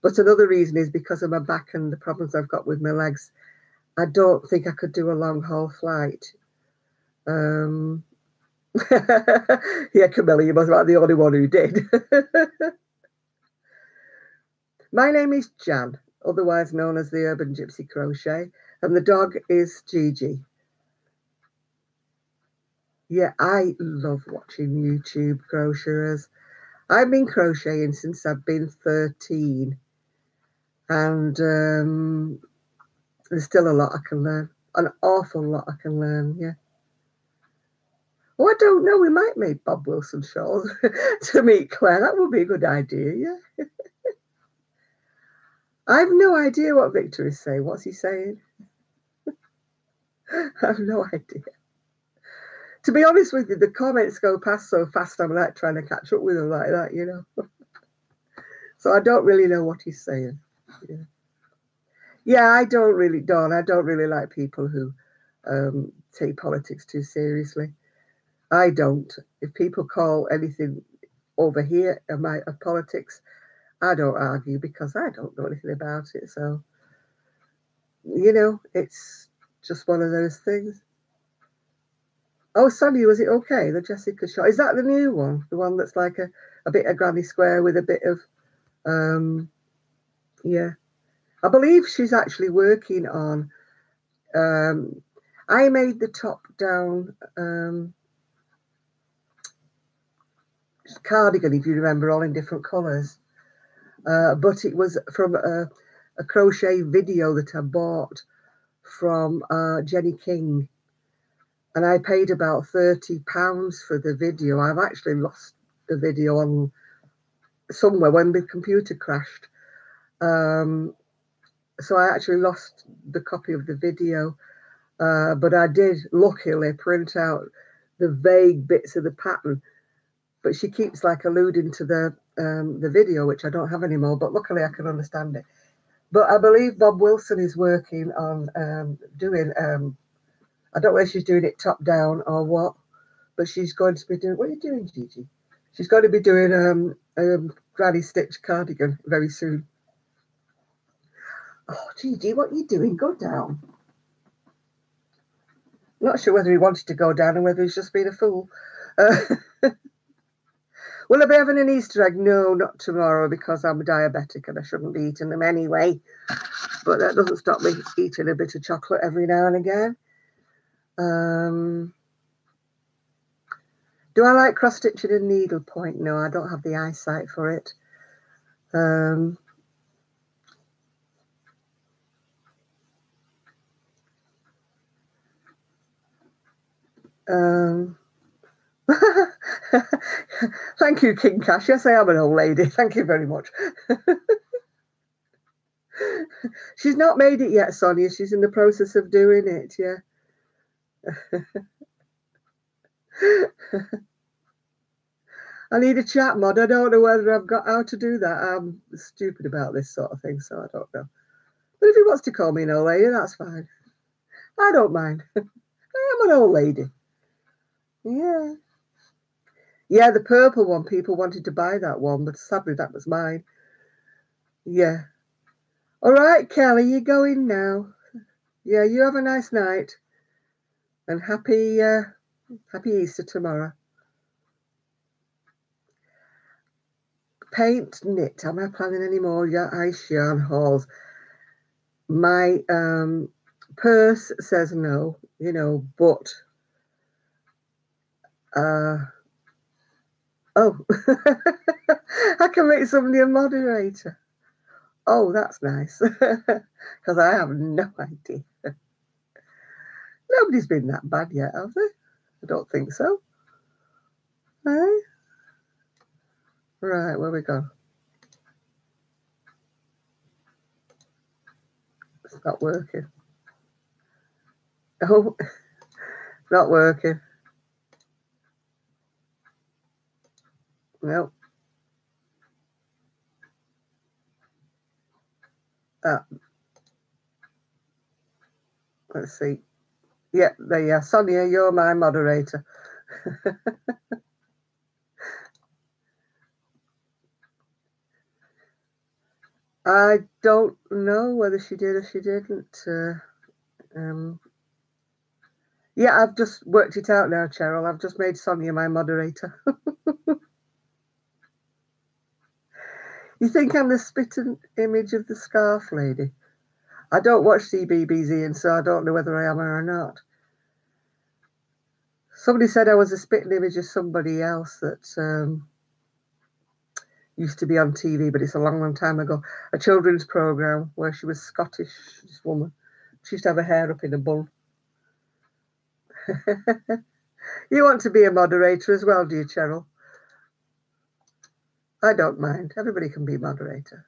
But another reason is because of my back and the problems I've got with my legs. I don't think I could do a long haul flight. Yeah, Camilla, you must be the only one who did. My name is Jan, otherwise known as the Urban Gypsy Crochet, and the dog is Gigi. Yeah, I love watching YouTube crocheters. I've been crocheting since I've been 13, and there's still a lot I can learn. An awful lot I can learn, yeah. Oh, I don't know. We might make Bob Wilson shawls to meet Claire. That would be a good idea, yeah. I have no idea what Victor is saying. What's he saying? I have no idea. To be honest with you, the comments go past so fast, I'm like trying to catch up with them like that, So I don't really know what he's saying. Yeah, I don't really like people who take politics too seriously. I don't. If people call anything over here of politics, I don't argue because I don't know anything about it. So, you know, it's just one of those things. Oh, Sonia, was it okay? The Jessica shot. Is that the new one? The one that's like a bit of granny square with a bit of, yeah. I believe she's actually working on, I made the top down cardigan, if you remember, all in different colours. But it was from a crochet video that I bought from Jenny King. And I paid about £30 for the video. I've actually lost the video on somewhere when the computer crashed. So I actually lost the copy of the video. But I did luckily print out the vague bits of the pattern. But she keeps like alluding to the video, which I don't have anymore. But luckily I can understand it. But I believe Bob Wilson is working on doing. I don't know if she's doing it top down or what, but she's going to be doing. What are you doing, Gigi? She's going to be doing a granny stitch cardigan very soon. Oh, Gigi, what are you doing? Go down. Not sure whether he wanted to go down or whether he's just been a fool. Will I be having an Easter egg? No, not tomorrow because I'm diabetic and I shouldn't be eating them anyway. But that doesn't stop me eating a bit of chocolate every now and again. Do I like cross stitching and needlepoint? No, I don't have the eyesight for it. Thank you, King Cash. Yes, I am an old lady. Thank you very much. She's not made it yet, Sonia. She's in the process of doing it, yeah. I need a chat mod. I don't know whether I've got how to do that. I'm stupid about this sort of thing, so I don't know. But if he wants to call me an old lady, that's fine. I don't mind. I am an old lady. Yeah. Yeah, the purple one, people wanted to buy that one, but sadly that was mine. Yeah. All right, Kelly, you're going now. Yeah, you have a nice night. And happy Easter tomorrow. Paint, knit. Am I planning any more ice yarn hauls? My purse says no, you know, but oh, I can make somebody a moderator. Oh, that's nice because I have no idea. Nobody's been that bad yet, have they? I don't think so. Hey? Right, where we go? It's not working. Oh, not working. No. Let's see. Yeah, there you are. Sonia, you're my moderator. I don't know whether she did or she didn't. Yeah, I've just worked it out now, Cheryl. I've just made Sonia my moderator. You think I'm the spitting image of the scarf lady? I don't watch CBBZ, and so I don't know whether I am or not. Somebody said I was a spitting image of somebody else that used to be on TV, but it's a long, long time ago. A children's programme where she was Scottish, this woman. She used to have her hair up in a bun. You want to be a moderator as well, do you, Cheryl? I don't mind. Everybody can be moderator.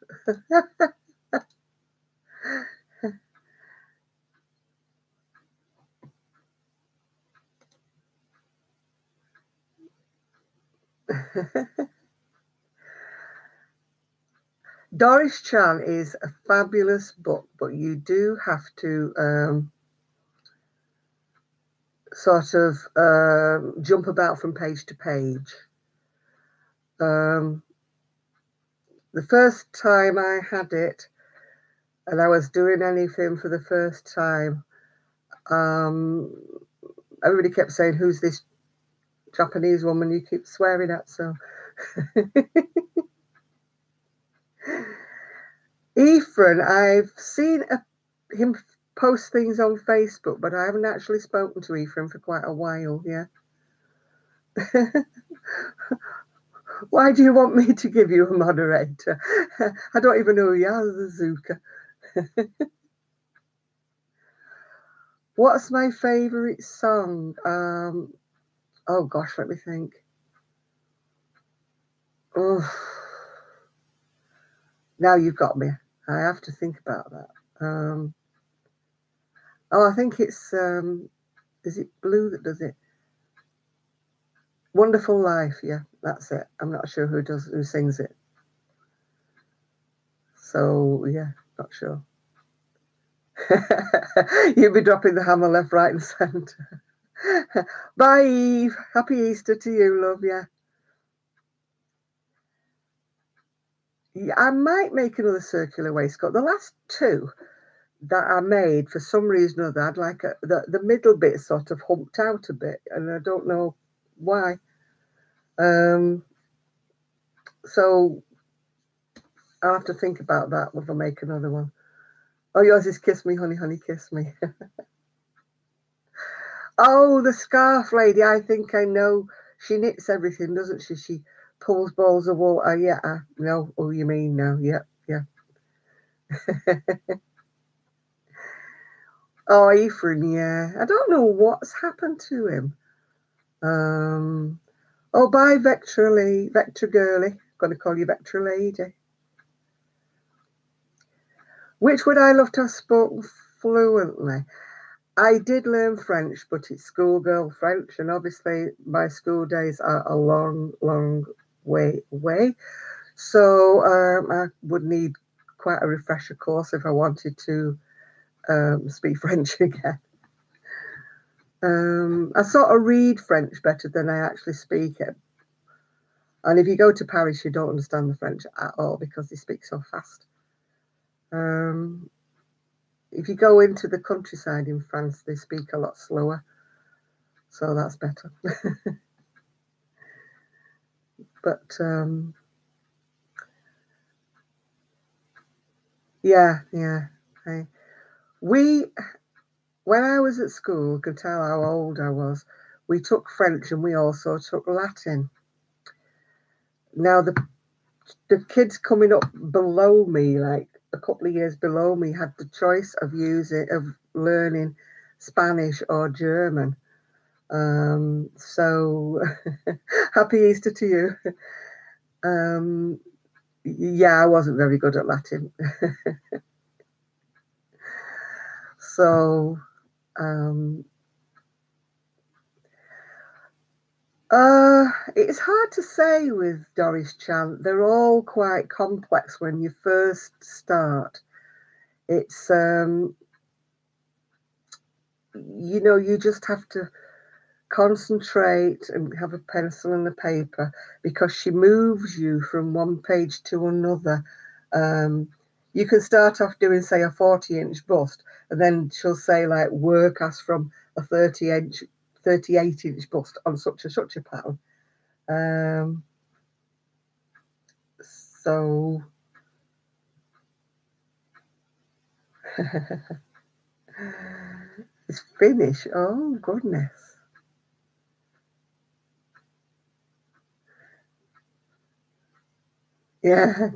Doris Chan is a fabulous book, but you do have to sort of jump about from page to page. The first time I had it, and I was doing anything for the first time, everybody kept saying, "Who's this Japanese woman you keep swearing at?" So Ephraim, I've seen him post things on Facebook, but I haven't actually spoken to Ephraim for quite a while. Yeah. Why do you want me to give you a moderator? I don't even know who you are, Zuka. What's my favorite song? Oh gosh, let me think. Oh, now you've got me. I have to think about that. Oh, I think it's is it Blue that does it? Wonderful Life, yeah, that's it. I'm not sure who sings it. So yeah, not sure. You'll be dropping the hammer left, right, and centre. Bye, Eve. Happy Easter to you, love. Yeah. I might make another circular waistcoat. The last two that I made, for some reason or other, I'd like the middle bit sort of humped out a bit, and I don't know why. So I'll have to think about that if I make another one. Oh, yours is Kiss Me, Honey, Honey, Kiss Me. Oh, the scarf lady. I think I know. She knits everything, doesn't she? She pulls balls of wool. Yeah, I know who you mean now. Yeah, yeah. Oh, Ephraim, yeah. I don't know what's happened to him. Oh, bye, Vector Girly. Got to call you Vector Lady. Which would I love to have spoken fluently? I did learn French, but it's schoolgirl French, and obviously my school days are a long, long way away. So I would need quite a refresher course if I wanted to speak French again. I sort of read French better than I actually speak it. And if you go to Paris, you don't understand the French at all because they speak so fast. If you go into the countryside in France, they speak a lot slower. So that's better. But yeah. When I was at school, could tell how old I was. We took French and we also took Latin. Now the kids coming up below me, like a couple of years below me, had the choice of learning Spanish or German. So happy Easter to you. Yeah, I wasn't very good at Latin. So it's hard to say with Doris Chant. They're all quite complex when you first start. It's you just have to concentrate and have a pencil and a paper because she moves you from one page to another. You can start off doing, say, a 40-inch bust, and then she'll say, like, work us from a 38-inch bust on such a pattern. So it's finished. Oh, goodness. Yeah,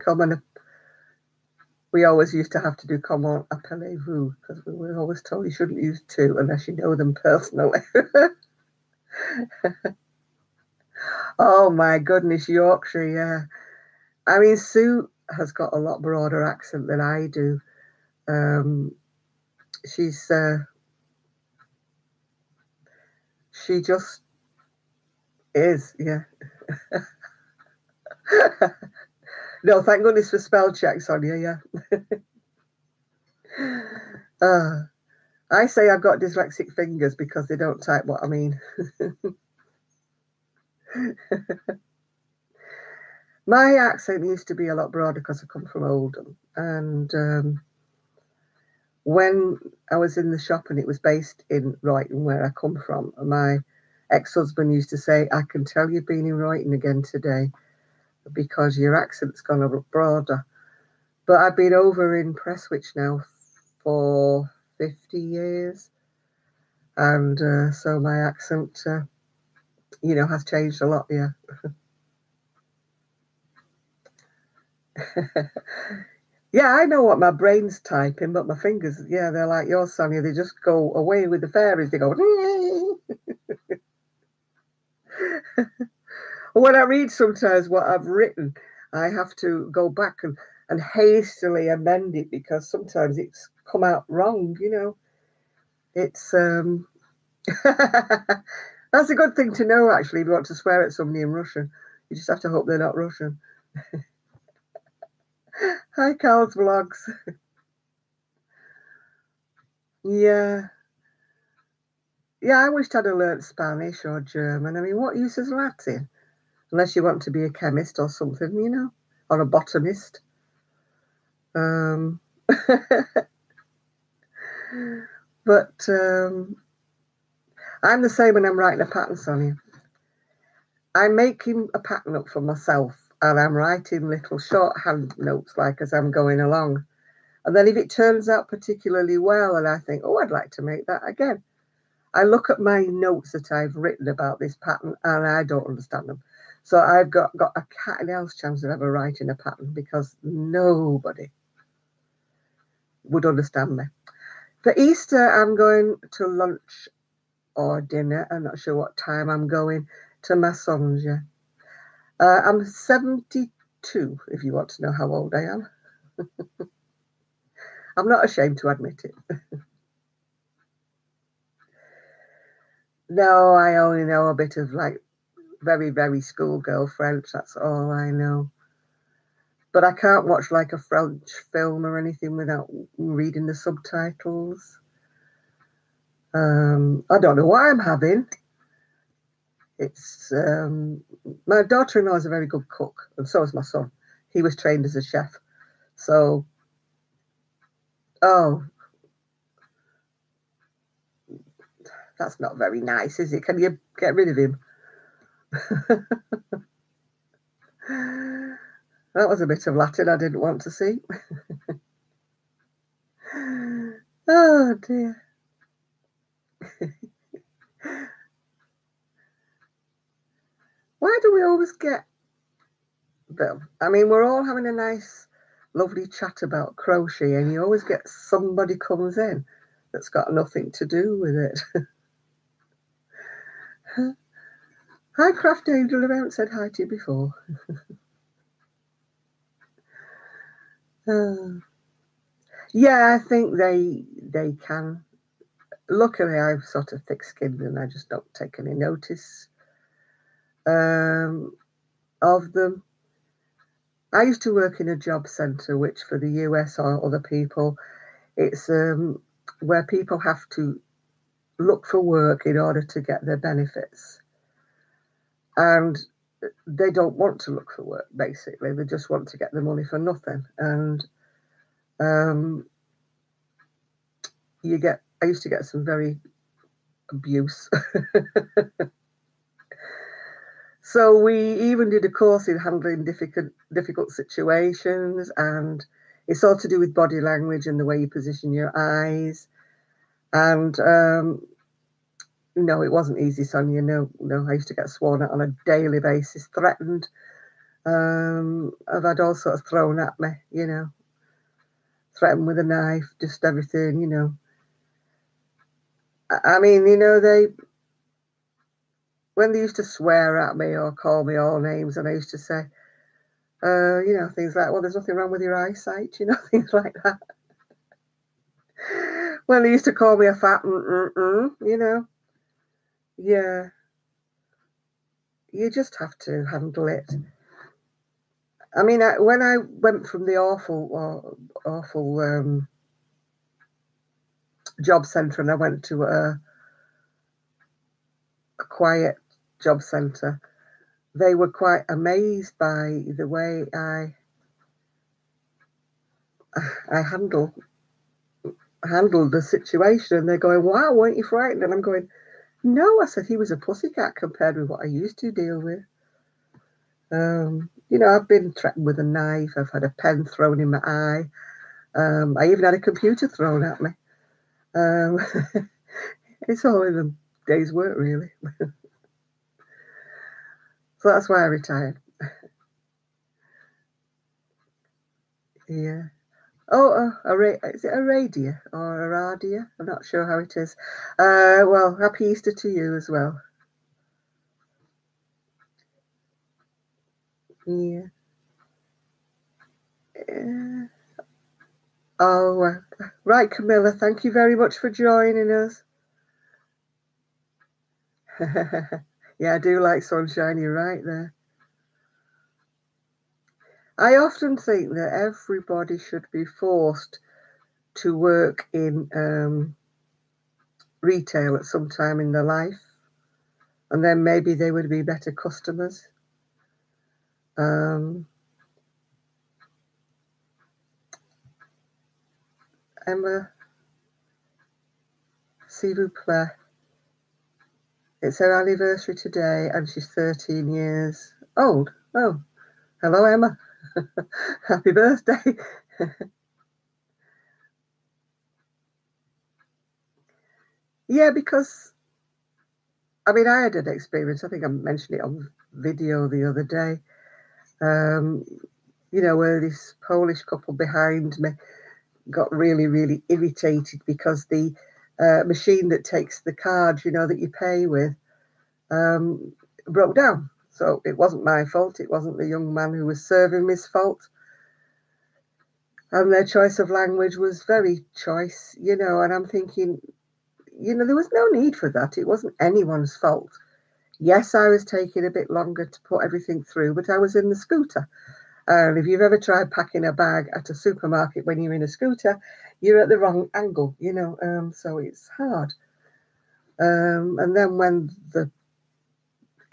we always used to have to do comment appelez-vous because we were always told you shouldn't use two unless you know them personally. Oh my goodness, Yorkshire, yeah. I mean, Sue has got a lot broader accent than I do. She just is, yeah. No, thank goodness for spell checks on you, yeah. I say I've got dyslexic fingers because they don't type what I mean. My accent used to be a lot broader because I come from Oldham. And when I was in the shop and it was based in Royton, where I come from, my ex-husband used to say, I can tell you've been in Royton again today because your accent's gone a lot broader. But I've been over in Prestwich now for 50 years. And so my accent, you know, has changed a lot, yeah. Yeah, I know what my brain's typing, but my fingers, yeah, they're like yours, Sonia. They just go away with the fairies. They go. When I read sometimes what I've written, I have to go back and hastily amend it because sometimes it's come out wrong, you know. It's that's a good thing to know actually if you want to swear at somebody in Russian. You just have to hope they're not Russian. Hi, Carl's Vlogs. Yeah. Yeah, I wished I'd have learnt Spanish or German. I mean, what use is Latin? Unless you want to be a chemist or something, you know, or a botanist. Um, but I'm the same when I'm writing a pattern, Sonia. I'm making a pattern up for myself and I'm writing little shorthand notes like as I'm going along. And then if it turns out particularly well and I think, oh, I'd like to make that again, I look at my notes that I've written about this pattern and I don't understand them. So I've got a cat and else chance of ever writing a pattern because nobody would understand me. For Easter, I'm going to lunch or dinner. I'm not sure what time I'm going to Masonja. I'm 72, if you want to know how old I am. I'm not ashamed to admit it. No, I only know a bit of like very, very schoolgirl French. That's all I know. But I can't watch like a French film or anything without reading the subtitles. I don't know what I'm having. It's my daughter-in-law is a very good cook, and so is my son. He was trained as a chef. So, oh, that's not very nice, is it? Can you get rid of him? That was a bit of Latin I didn't want to see. Oh dear. Why do we always get them? I mean, we're all having a nice, lovely chat about crochet, and you always get somebody comes in that's got nothing to do with it. Hi, Craft Angel. I haven't said hi to you before. Yeah, I think they can. Luckily, I'm sort of thick-skinned and I just don't take any notice of them. I used to work in a job centre, which for the US or other people, it's where people have to look for work in order to get their benefits. And they don't want to look for work, basically. They just want to get the money for nothing. And I used to get some very abuse. So we even did a course in handling difficult situations, and it's all to do with body language and the way you position your eyes. And no, it wasn't easy, Sonia. No, I used to get sworn at on a daily basis, threatened. I've had all sorts thrown at me, you know, threatened with a knife, just everything, you know. I mean, you know, when they used to swear at me or call me all names, and I used to say, you know, things like, well, there's nothing wrong with your eyesight, you know, things like that. When they used to call me a fat, you know, yeah, you just have to handle it. I mean, when I went from the awful job centre and I went to a quiet job centre, they were quite amazed by the way I handled the situation. And they're going, wow, weren't you frightened? And I'm going, no, I said, he was a pussycat compared with what I used to deal with. You know, I've been threatened with a knife. I've had a pen thrown in my eye. I even had a computer thrown at me. It's all in a day's work, really. So that's why I retired. Yeah. Oh, is it Aradia or Aradia? I'm not sure how it is. Well, happy Easter to you as well. Yeah. Oh, right, Camilla. Thank you very much for joining us. Yeah, I do like sunshine. You're right there. I often think that everybody should be forced to work in retail at some time in their life, and then maybe they would be better customers. Emma, s'il vous plaît. It's her anniversary today, and she's 13 years old. Oh, hello, Emma. Happy birthday. Yeah, because, I mean, I had an experience. I think I mentioned it on video the other day. You know, where this Polish couple behind me got really, really irritated because the machine that takes the card, you know, that you pay with, broke down. So it wasn't my fault. It wasn't the young man who was serving me's fault. And their choice of language was very choice, you know, and I'm thinking, you know, there was no need for that. It wasn't anyone's fault. Yes, I was taking a bit longer to put everything through, but I was in the scooter. And if you've ever tried packing a bag at a supermarket when you're in a scooter, you're at the wrong angle, you know, so it's hard. And then when the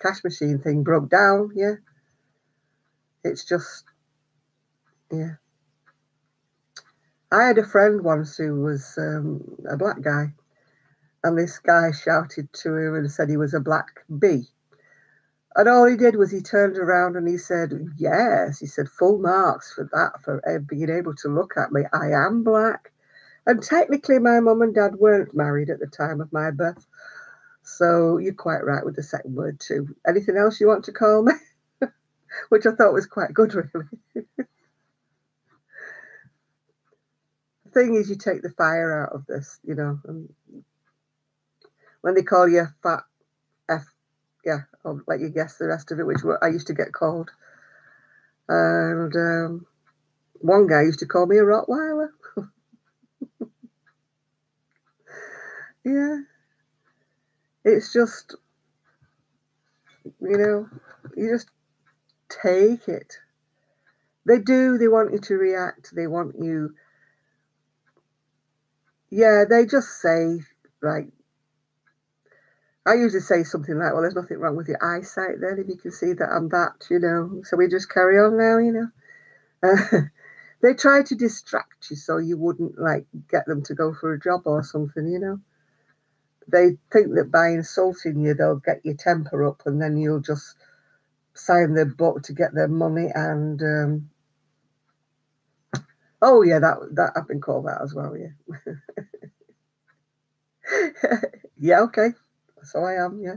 cash machine thing broke down, yeah, it's just, yeah. I had a friend once who was a black guy, and this guy shouted to him and said he was a black bee. And all he did was he turned around and he said, yes, he said, full marks for that, for being able to look at me. I am black. And technically, my mum and dad weren't married at the time of my birth. So you're quite right with the second word, too. Anything else you want to call me? Which I thought was quite good, really. The thing is, you take the fire out of this, you know. And when they call you fat F, yeah, I'll let you guess the rest of it, which I used to get called. And one guy used to call me a Rottweiler. Yeah, it's just, you know, you just take it. They do, they want you to react, they want you, yeah, they just say, like, I usually say something like, well, there's nothing wrong with your eyesight then, if you can see that I'm that, you know, so we just carry on now, you know. They try to distract you so you wouldn't, like, get them to go for a job or something, you know. They think that by insulting you, they'll get your temper up and then you'll just sign their book to get their money. And oh yeah, that I've been called that as well. Yeah. Yeah, okay, so I am. Yeah.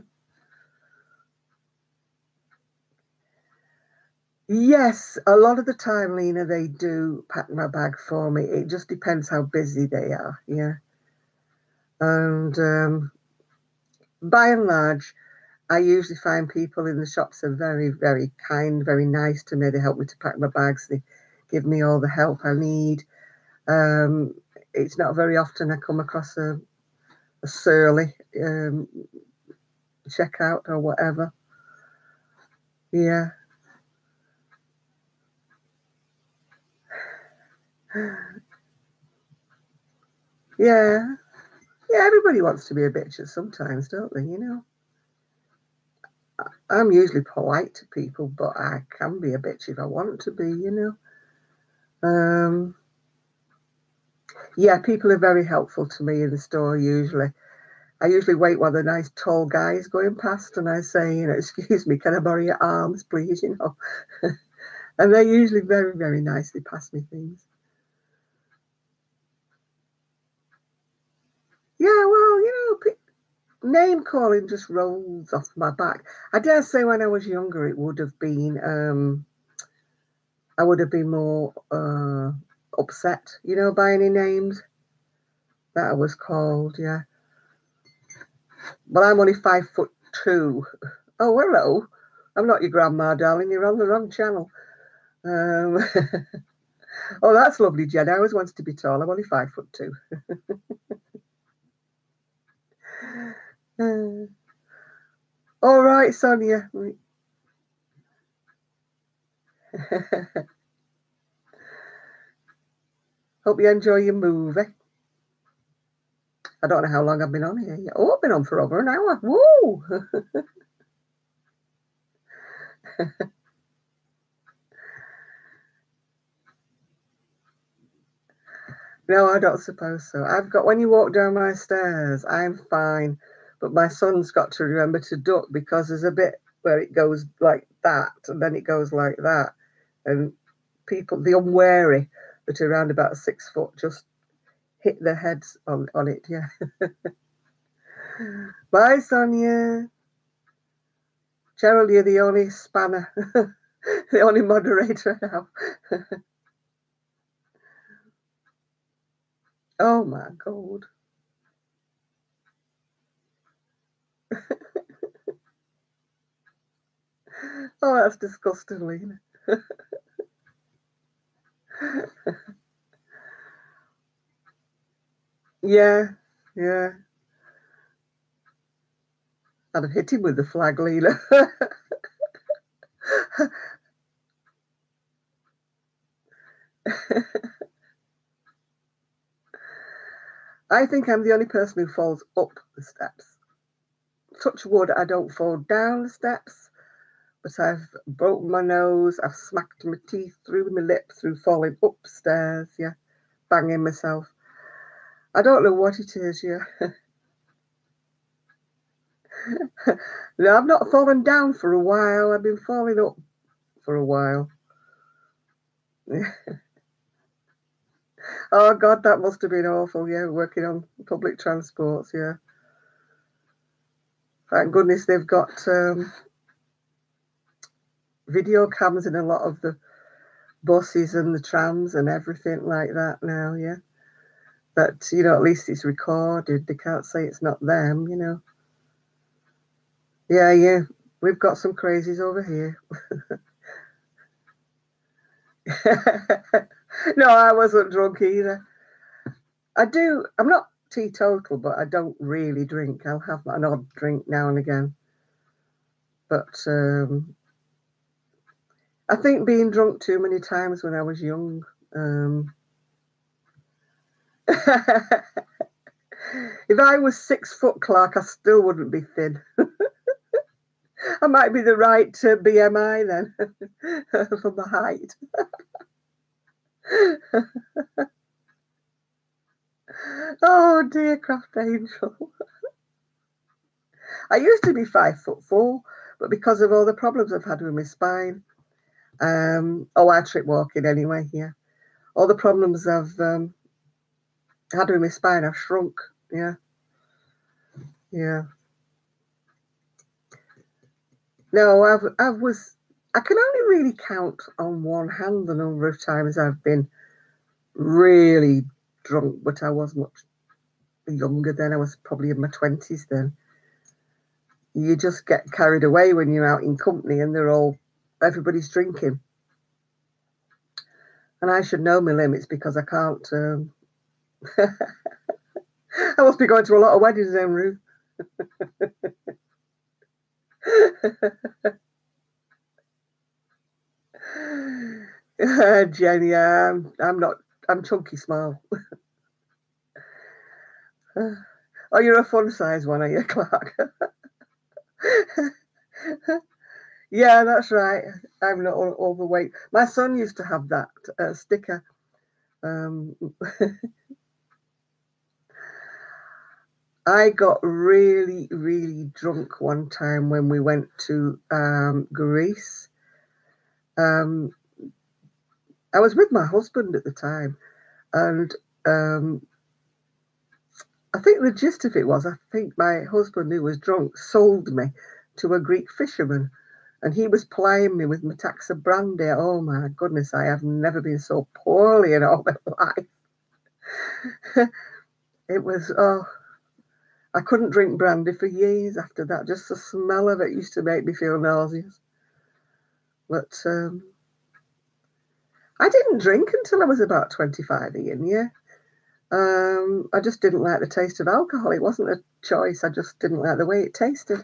Yes, a lot of the time, Lena, they do pack my bag for me. It just depends how busy they are. Yeah. And by and large, I usually find people in the shops are very, very kind, very nice to me. They help me to pack my bags. They give me all the help I need. Um, it's not very often I come across a surly checkout or whatever. Yeah. Yeah. Yeah, everybody wants to be a bitch at sometimes, don't they, you know? I'm usually polite to people, but I can be a bitch if I want to be, you know. Yeah, people are very helpful to me in the store usually. I usually wait while the nice tall guy is going past and I say, you know, excuse me, can I borrow your arms, please, you know. And they usually very, very nicely pass me things. Yeah, well, you know, name calling just rolls off my back. I dare say when I was younger, it would have been, I would have been more upset, you know, by any names that I was called, yeah. But I'm only 5'2". Oh, hello. I'm not your grandma, darling. You're on the wrong channel. Um, oh, that's lovely, Jen. I always wanted to be tall. I'm only 5'2". All right, Sonia. Hope you enjoy your movie. I don't know how long I've been on here. Oh, I've been on for over an hour. Woo! No, I don't suppose so. I've got, when you walk down my stairs, I'm fine. But my son's got to remember to duck because there's a bit where it goes like that and then it goes like that. And people, the unwary that are around about 6 foot, just hit their heads on it. Yeah. Bye, Sonia. Cheryl, you're the only spanner, the only moderator now. Oh my God. Oh, that's disgusting, Lena. Yeah, yeah. I'd have hit him with the flag, Lena. I think I'm the only person who falls up the steps. Touch wood, I don't fall down the steps, but I've broken my nose, I've smacked my teeth through my lip through falling upstairs, yeah, banging myself. I don't know what it is, yeah. No, I've not fallen down for a while. I've been falling up for a while. Oh God, that must have been awful. Yeah, working on public transports. Yeah, thank goodness they've got video cams in a lot of the buses and the trams and everything like that now. Yeah, but you know, at least it's recorded. They can't say it's not them. You know. Yeah, yeah. We've got some crazies over here. No, I wasn't drunk either. I'm not teetotal, but I don't really drink. I'll have an odd drink now and again. But I think being drunk too many times when I was young. If I was 6 foot, Clark, I still wouldn't be thin. I might be the right BMI then for my height. Oh dear, Craft Angel. I used to be 5'4", but because of all the problems I've had with my spine, I trip walking anyway. Yeah, all the problems I've had with my spine, I've shrunk. Yeah, yeah. No, I can only really count on one hand the number of times I've been really drunk, but I was much younger then. I was probably in my 20s then. You just get carried away when you're out in company and everybody's drinking. And I should know my limits because I can't. I must be going to a lot of weddings then, Ruth. Jenny, I'm not. I'm chunky small. Oh, you're a fun size one, are you, Clark? Yeah, that's right. I'm not overweight. My son used to have that sticker. Um, I got really, really drunk one time when we went to Greece. Um, I was with my husband at the time, and um, I think the gist of it was I think my husband, who was drunk, sold me to a Greek fisherman, and he was plying me with my tax of brandy. Oh my goodness, I have never been so poorly in all my life. It was, oh, I couldn't drink brandy for years after that. Just the smell of it used to make me feel nauseous. But I didn't drink until I was about 25, Ian, yeah. I just didn't like the taste of alcohol. It wasn't a choice. I just didn't like the way it tasted.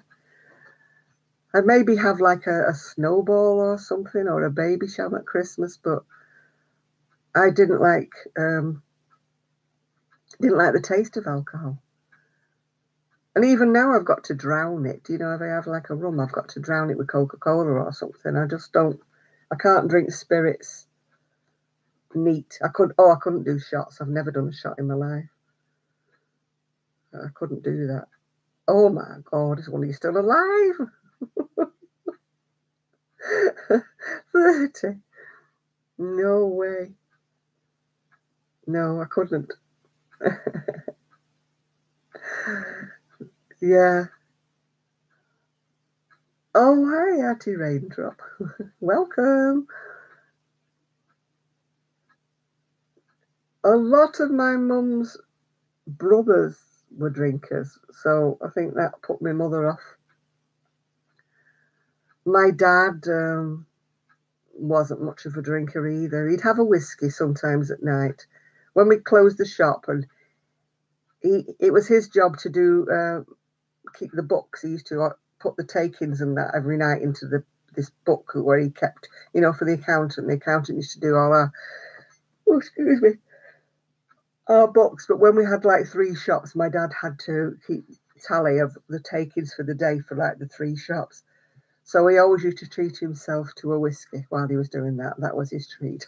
I'd maybe have like a snowball or something or a baby sham at Christmas, but I didn't like the taste of alcohol. And even now I've got to drown it. You know, if I have like a rum, I've got to drown it with Coca-Cola or something. I can't drink spirits neat. I couldn't do shots. I've never done a shot in my life. I couldn't do that. Oh my God, is one of you still alive? 30. No way. No, I couldn't. Yeah. Oh, hi, Auntie Raindrop. Welcome. A lot of my mum's brothers were drinkers, so I think that put my mother off. My dad wasn't much of a drinker either. He'd have a whiskey sometimes at night when we closed the shop, and it was his job to do keep the books. He used to put the takings and that every night into this book where he kept, you know, for the accountant. The accountant used to do all excuse me, our books. But when we had like 3 shops, my dad had to keep tally of the takings for the day for like the 3 shops. So he always used to treat himself to a whiskey while he was doing that. That was his treat.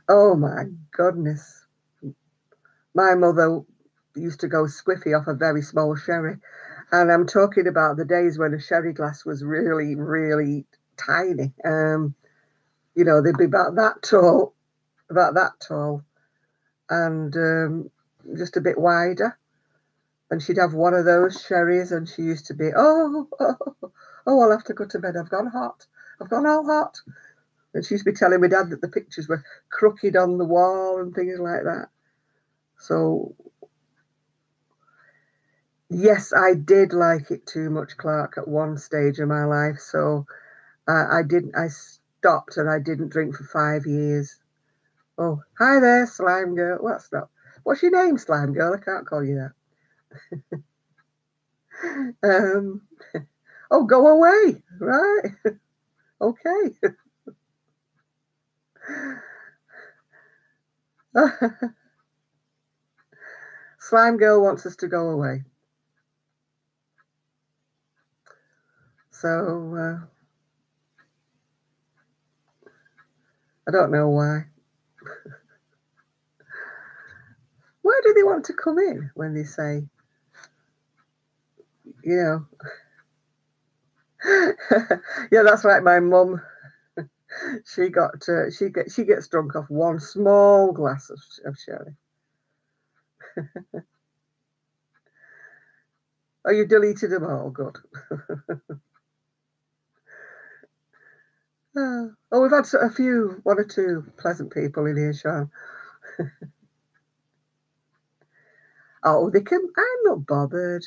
Oh my goodness. My mother used to go squiffy off a very small sherry. And I'm talking about the days when a sherry glass was really, really tiny. You know, they'd be about that tall, and just a bit wider. And she'd have one of those sherries, and she used to be, I'll have to go to bed. I've gone hot. I've gone all hot. And she used to be telling my dad that the pictures were crooked on the wall and things like that. So, yes, I did like it too much, Clark, at one stage of my life. So I stopped and I didn't drink for 5 years. Oh, hi there, Slime Girl. What's your name, Slime Girl? I can't call you that. Um, oh, go away. Right. Okay. Slime Girl wants us to go away. So I don't know why. Why do they want to come in when they say, you know? Yeah, that's right. My mum, she gets drunk off one small glass of sherry. Oh, you deleted them all. Good. Oh, we've had one or two pleasant people in here, Sean. Oh, I'm not bothered.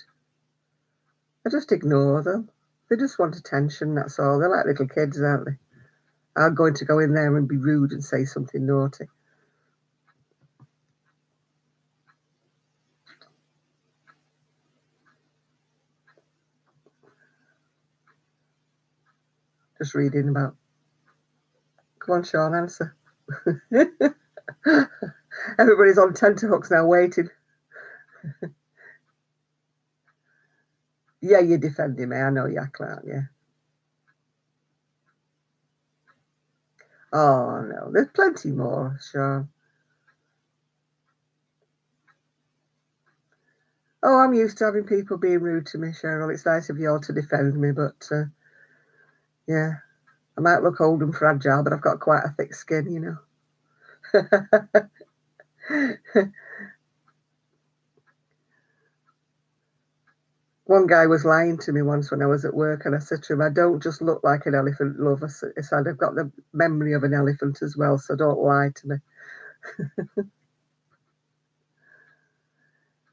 I just ignore them. They just want attention, that's all. They're like little kids, aren't they? I'm going to go in there and be rude and say something naughty. Just reading about. Come on, Sean, answer. Everybody's on tenterhooks now waiting. Yeah, you're defending me. I know you act like, yeah. Oh, no, there's plenty more, sure. Oh, I'm used to having people being rude to me, Cheryl. It's nice of you all to defend me, but yeah, I might look old and fragile, but I've got quite a thick skin, you know. One guy was lying to me once when I was at work, and I said to him, I don't just look like an elephant, love. I said, I've got the memory of an elephant as well, so don't lie to me.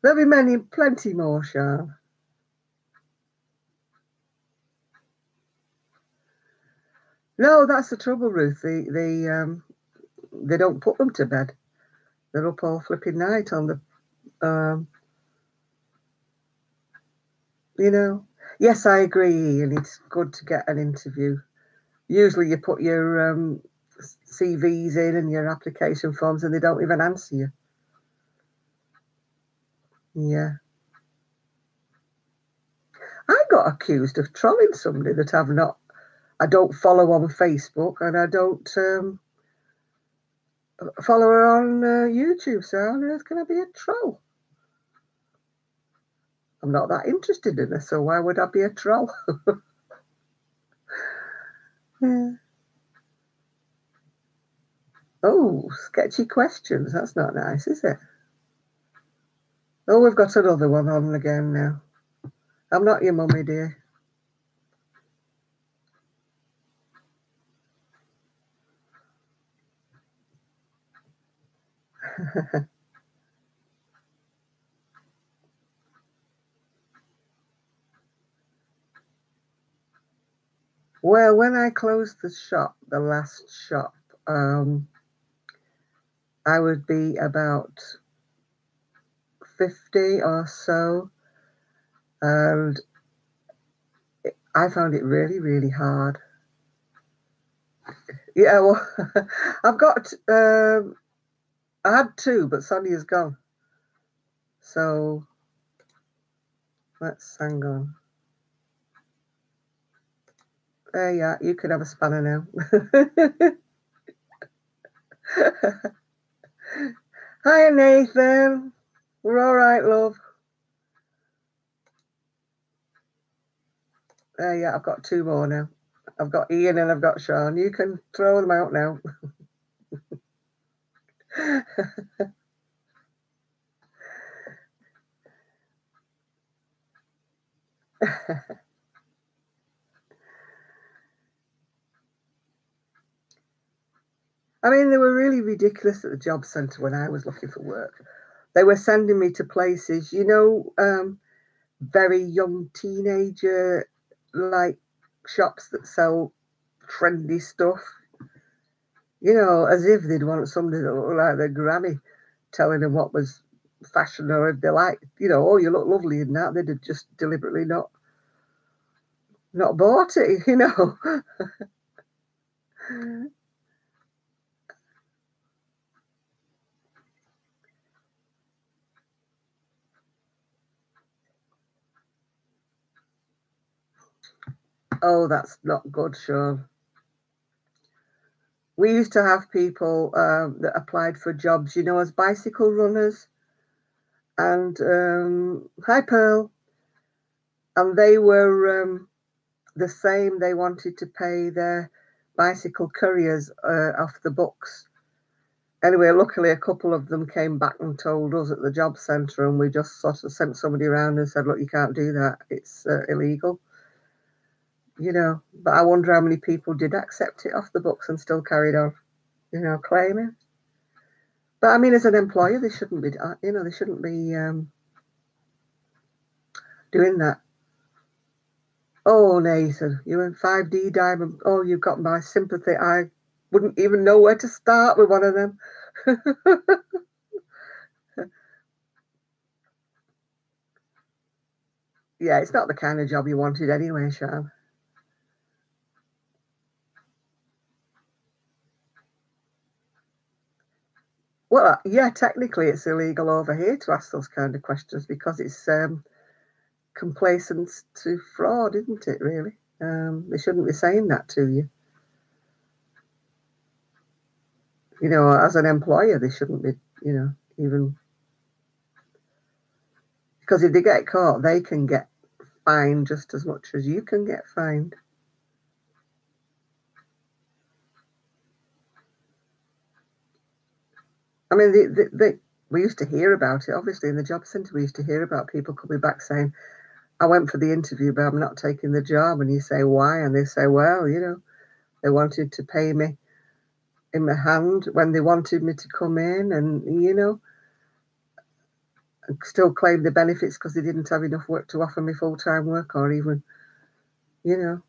There'll be plenty more, Sean. No, that's the trouble, Ruth. They don't put them to bed. They're up all flipping night on the, you know. Yes, I agree, and it's good to get an interview. Usually, you put your CVs in and your application forms, and they don't even answer you. Yeah. I got accused of trolling somebody that I don't follow on Facebook, and I don't follow her on YouTube. So how on earth can I be a troll? I'm not that interested in her, so why would I be a troll? Yeah. Oh, sketchy questions. That's not nice, is it? Oh, we've got another one on again now. I'm not your mummy, dear. Well, when I closed the shop, the last shop, I would be about 50 or so, and I found it really, really hard. Yeah, well, I've got, I had two, but Sonia's gone. So let's hang on. There you are. You can have a spanner now. Hi, Nathan. We're all right, love. There you are. I've got two more now. I've got Ian and I've got Sean. You can throw them out now. I mean, they were really ridiculous at the job centre when I was looking for work. They were sending me to places, very young teenager like shops that sell trendy stuff. As if they'd want somebody that looked like their granny telling them what was fashion, or if they like, oh, you look lovely in that, they'd have just deliberately not bought it. Oh, that's not good, Sean. We used to have people that applied for jobs, as bicycle runners. And hi, Pearl. And they were the same. They wanted to pay their bicycle couriers off the books. Anyway, luckily, a couple of them came back and told us at the job centre, and we just sort of sent somebody around and said, look, you can't do that. It's illegal. But I wonder how many people did accept it off the books and still carried on, claiming. But I mean, as an employer, they shouldn't be, they shouldn't be doing that. Oh, Nathan, you're in 5D diamond. Oh, you've got my sympathy. I wouldn't even know where to start with one of them. Yeah, it's not the kind of job you wanted anyway, Sean. Well, yeah, technically it's illegal over here to ask those kind of questions because it's complacence to fraud, isn't it, really? They shouldn't be saying that to you. You know, as an employer, they shouldn't be, you know, even... Because if they get caught, they can get fined just as much as you can get fined. I mean, we used to hear about it, obviously, in the job centre. We used to hear about people coming back saying, I went for the interview, but I'm not taking the job. And you say, why? And they say, well, you know, they wanted to pay me in my hand when they wanted me to come in, and, you know, and still claim the benefits because they didn't have enough work to offer me full-time work, or even, you know.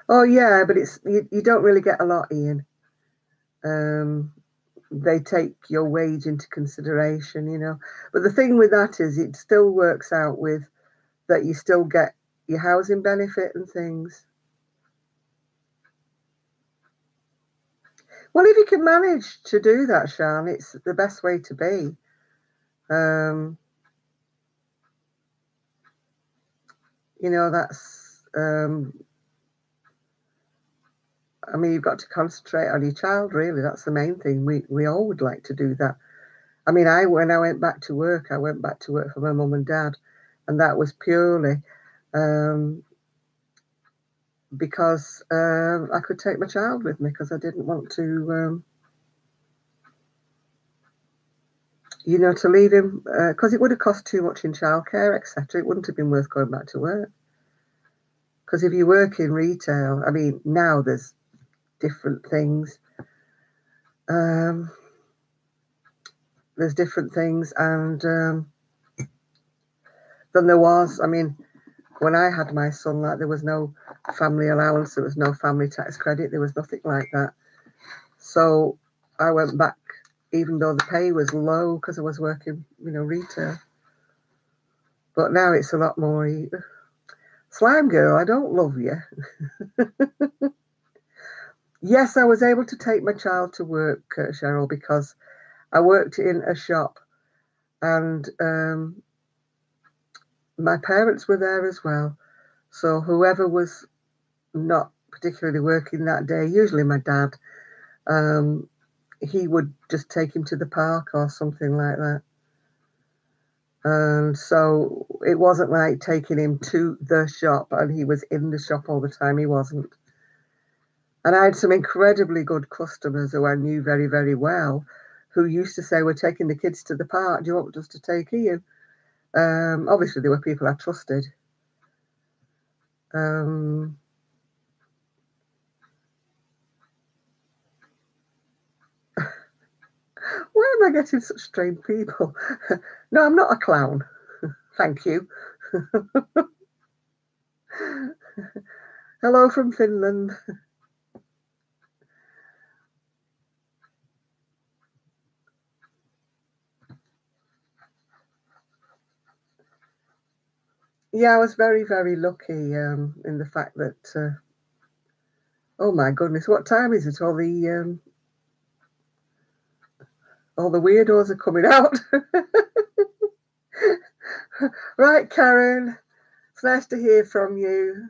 Oh, yeah, but it's you don't really get a lot, Ian. They take your wage into consideration, you know. But the thing with that is it still works out with that you still get your housing benefit and things. Well, if you can manage to do that, Sian, it's the best way to be. You know, that's... I mean, you've got to concentrate on your child, really. That's the main thing. We all would like to do that. I mean, when I went back to work, I went back to work for my mum and dad, and that was purely because I could take my child with me, because I didn't want to, you know, to leave him, because it would have cost too much in childcare, etc. It wouldn't have been worth going back to work. Because if you work in retail, I mean, now there's different things. There's different things, and than there was. I mean, when I had my son, like, there was no family allowance, there was no family tax credit, there was nothing like that. So I went back, even though the pay was low, because I was working, you know, retail. But now it's a lot more. Slime girl, I don't love you. Yes, I was able to take my child to work, Cheryl, because I worked in a shop, and my parents were there as well. So whoever was not particularly working that day, usually my dad, he would just take him to the park or something like that. And so it wasn't like taking him to the shop and he was in the shop all the time. He wasn't. And I had some incredibly good customers who I knew very, very well, who used to say, we're taking the kids to the park. Do you want us to take you? Obviously, there were people I trusted. Why am I getting such strange people? No, I'm not a clown. Thank you. Hello from Finland. Yeah, I was very, very lucky in the fact that, oh my goodness, what time is it? All the weirdos are coming out. Right, Karen, it's nice to hear from you.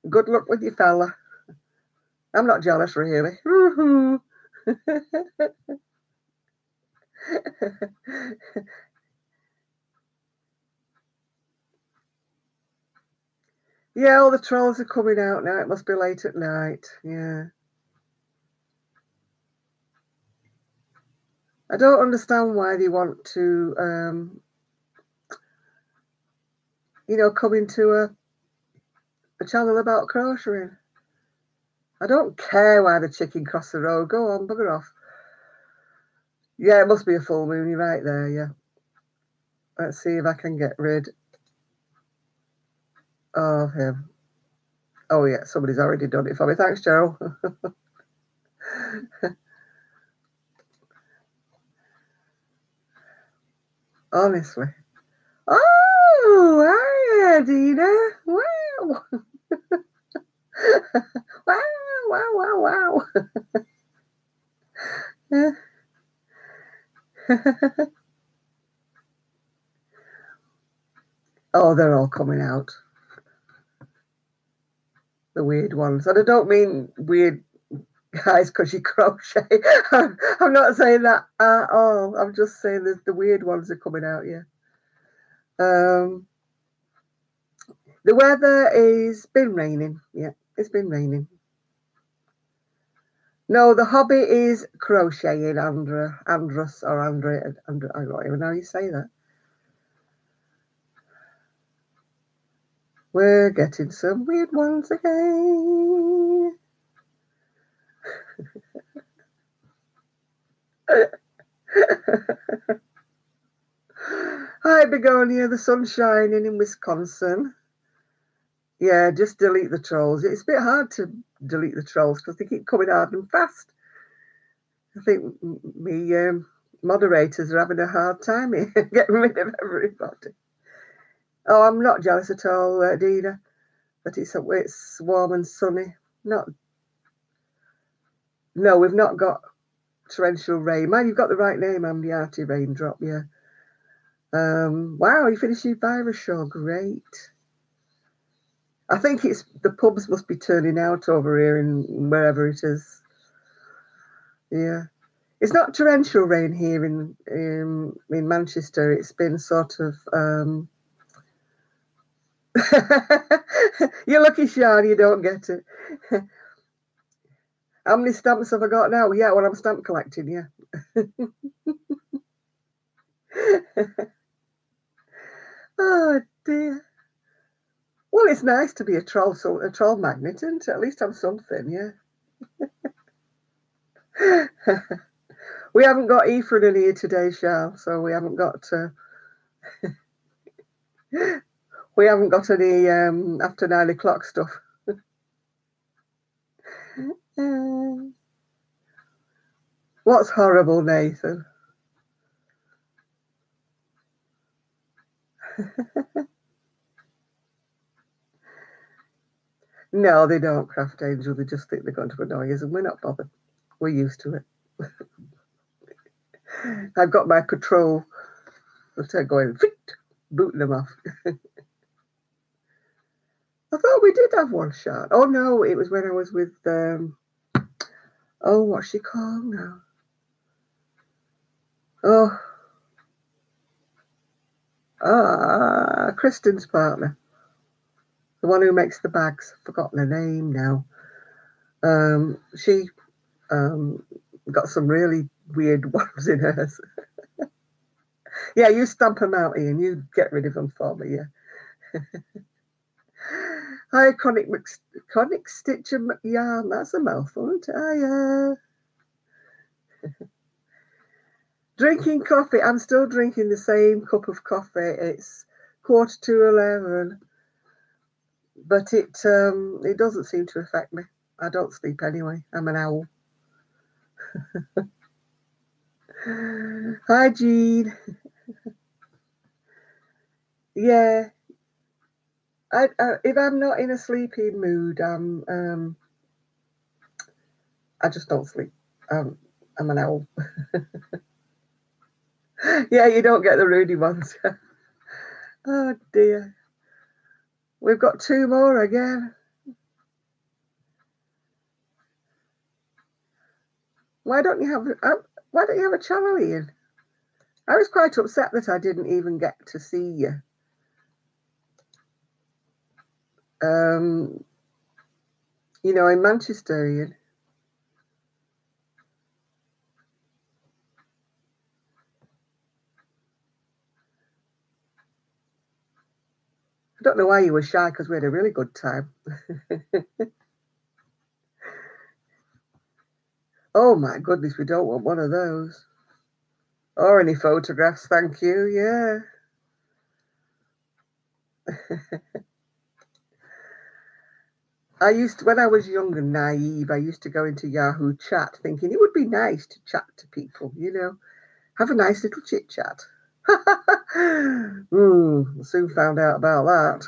Good luck with your fella. I'm not jealous, really. Yeah, all the trolls are coming out now. It must be late at night. Yeah. I don't understand why they want to, you know, come into a channel about crocheting. I don't care why the chicken crossed the road. Go on, bugger off. Yeah, it must be a full moon. You're right there, yeah. Let's see if I can get rid of him. Oh, yeah, somebody's already done it for me. Thanks, Cheryl. Honestly. Oh, hi, Dina. Wow. Wow, wow, wow, wow. Oh, they're all coming out. The weird ones. And I don't mean weird guys because you crochet. I'm not saying that at all. I'm just saying that the weird ones are coming out, yeah. The weather is been raining. Yeah, it's been raining. No, the hobby is crocheting, Andrus, or Andrea. I don't even know how you say that. We're getting some weird ones again. Hi, Begonia. The sun's shining in Wisconsin. Yeah, just delete the trolls. It's a bit hard to delete the trolls because they keep coming hard and fast. I think me moderators are having a hard time here getting rid of everybody. Oh, I'm not jealous at all, Dina. But it's warm and sunny. No, we've not got torrential rain. Man, you've got the right name, Ambiati Raindrop. Yeah. Wow, you finished your virus show. Great. I think it's the pubs must be turning out over here in wherever it is. Yeah. It's not torrential rain here in Manchester. It's been sort of you're lucky, Sean, you don't get it. How many stamps have I got now? Yeah, well, I'm stamp collecting, yeah. Oh dear. Well, it's nice to be a troll magnet, isn't it? At least I'm something, yeah. We haven't got Ephraim in here today, Charles, so we haven't got any after 9 o'clock stuff. What's horrible, Nathan? No, they don't, Craft Angel. They just think they're going to annoy us, and we're not bothered. We're used to it. I've got my patrol going, booting them off. I thought we did have one shot. Oh, no, it was when I was with, what's she called now? Kristen's partner. The one who makes the bags. I've forgotten her name now. She got some really weird ones in hers. Yeah, you stamp them out, Ian. You get rid of them for me, yeah. Hi, Conic Stitcher Yarn. That's a mouthful, isn't it? Hiya. Drinking coffee. I'm still drinking the same cup of coffee. It's 11:15. But it doesn't seem to affect me. I don't sleep anyway. I'm an owl. Hi, Jean. Yeah. If I'm not in a sleepy mood, I just don't sleep. I'm an owl. Yeah, you don't get the Rudy ones. Oh dear. We've got 2 more again. Why don't you have a channel, Ian? I was quite upset that I didn't even get to see you. In Manchester, Ian. I don't know why you were shy, because we had a really good time. Oh my goodness, we don't want one of those. Or any photographs, thank you, yeah. When I was young and naive, I used to go into Yahoo chat thinking it would be nice to chat to people, have a nice little chit chat. Soon found out about that.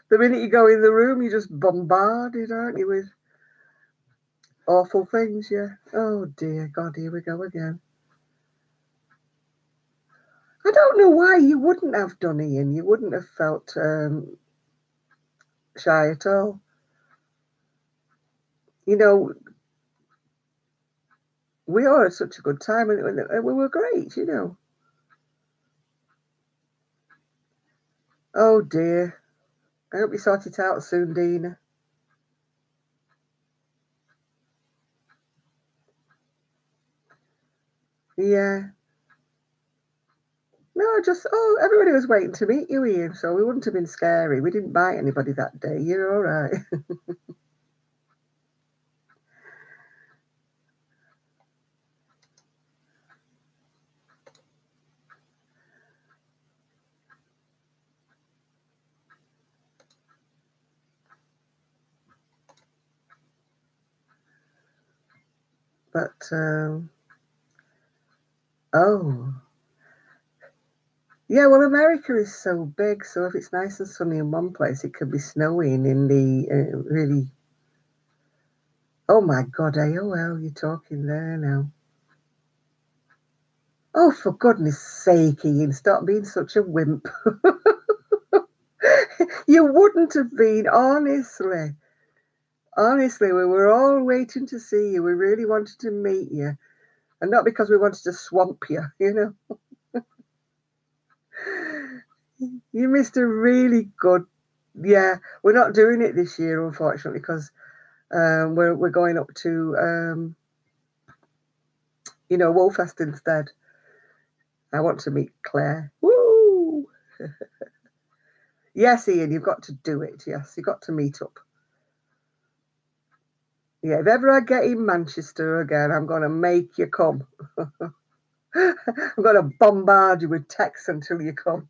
The minute you go in the room, you're just bombarded, aren't you, with awful things, yeah. Oh dear God, here we go again. I don't know why you wouldn't have done, Ian. You wouldn't have felt shy at all. You know, we all had such a good time, and we were great, you know. Oh dear. I hope you sort it out soon, Dina. Yeah. No, just, everybody was waiting to meet you, Ian, so we wouldn't have been scary. We didn't bite anybody that day. You're all right. But, oh. Yeah, well, America is so big, so if it's nice and sunny in one place, it could be snowing in the really. Oh my God, AOL, you're talking there now. Oh, for goodness sake, Ian, stop being such a wimp. You wouldn't have been, honestly. Honestly, we were all waiting to see you. We really wanted to meet you. And not because we wanted to swamp you, you know. You missed a really good. Yeah, we're not doing it this year, unfortunately, because we're going up to Woolfest instead. I want to meet Claire. Woo! Yes, Ian, you've got to do it. Yes, you've got to meet up. Yeah, if ever I get in Manchester again, I'm going to make you come. I'm going to bombard you with texts until you come.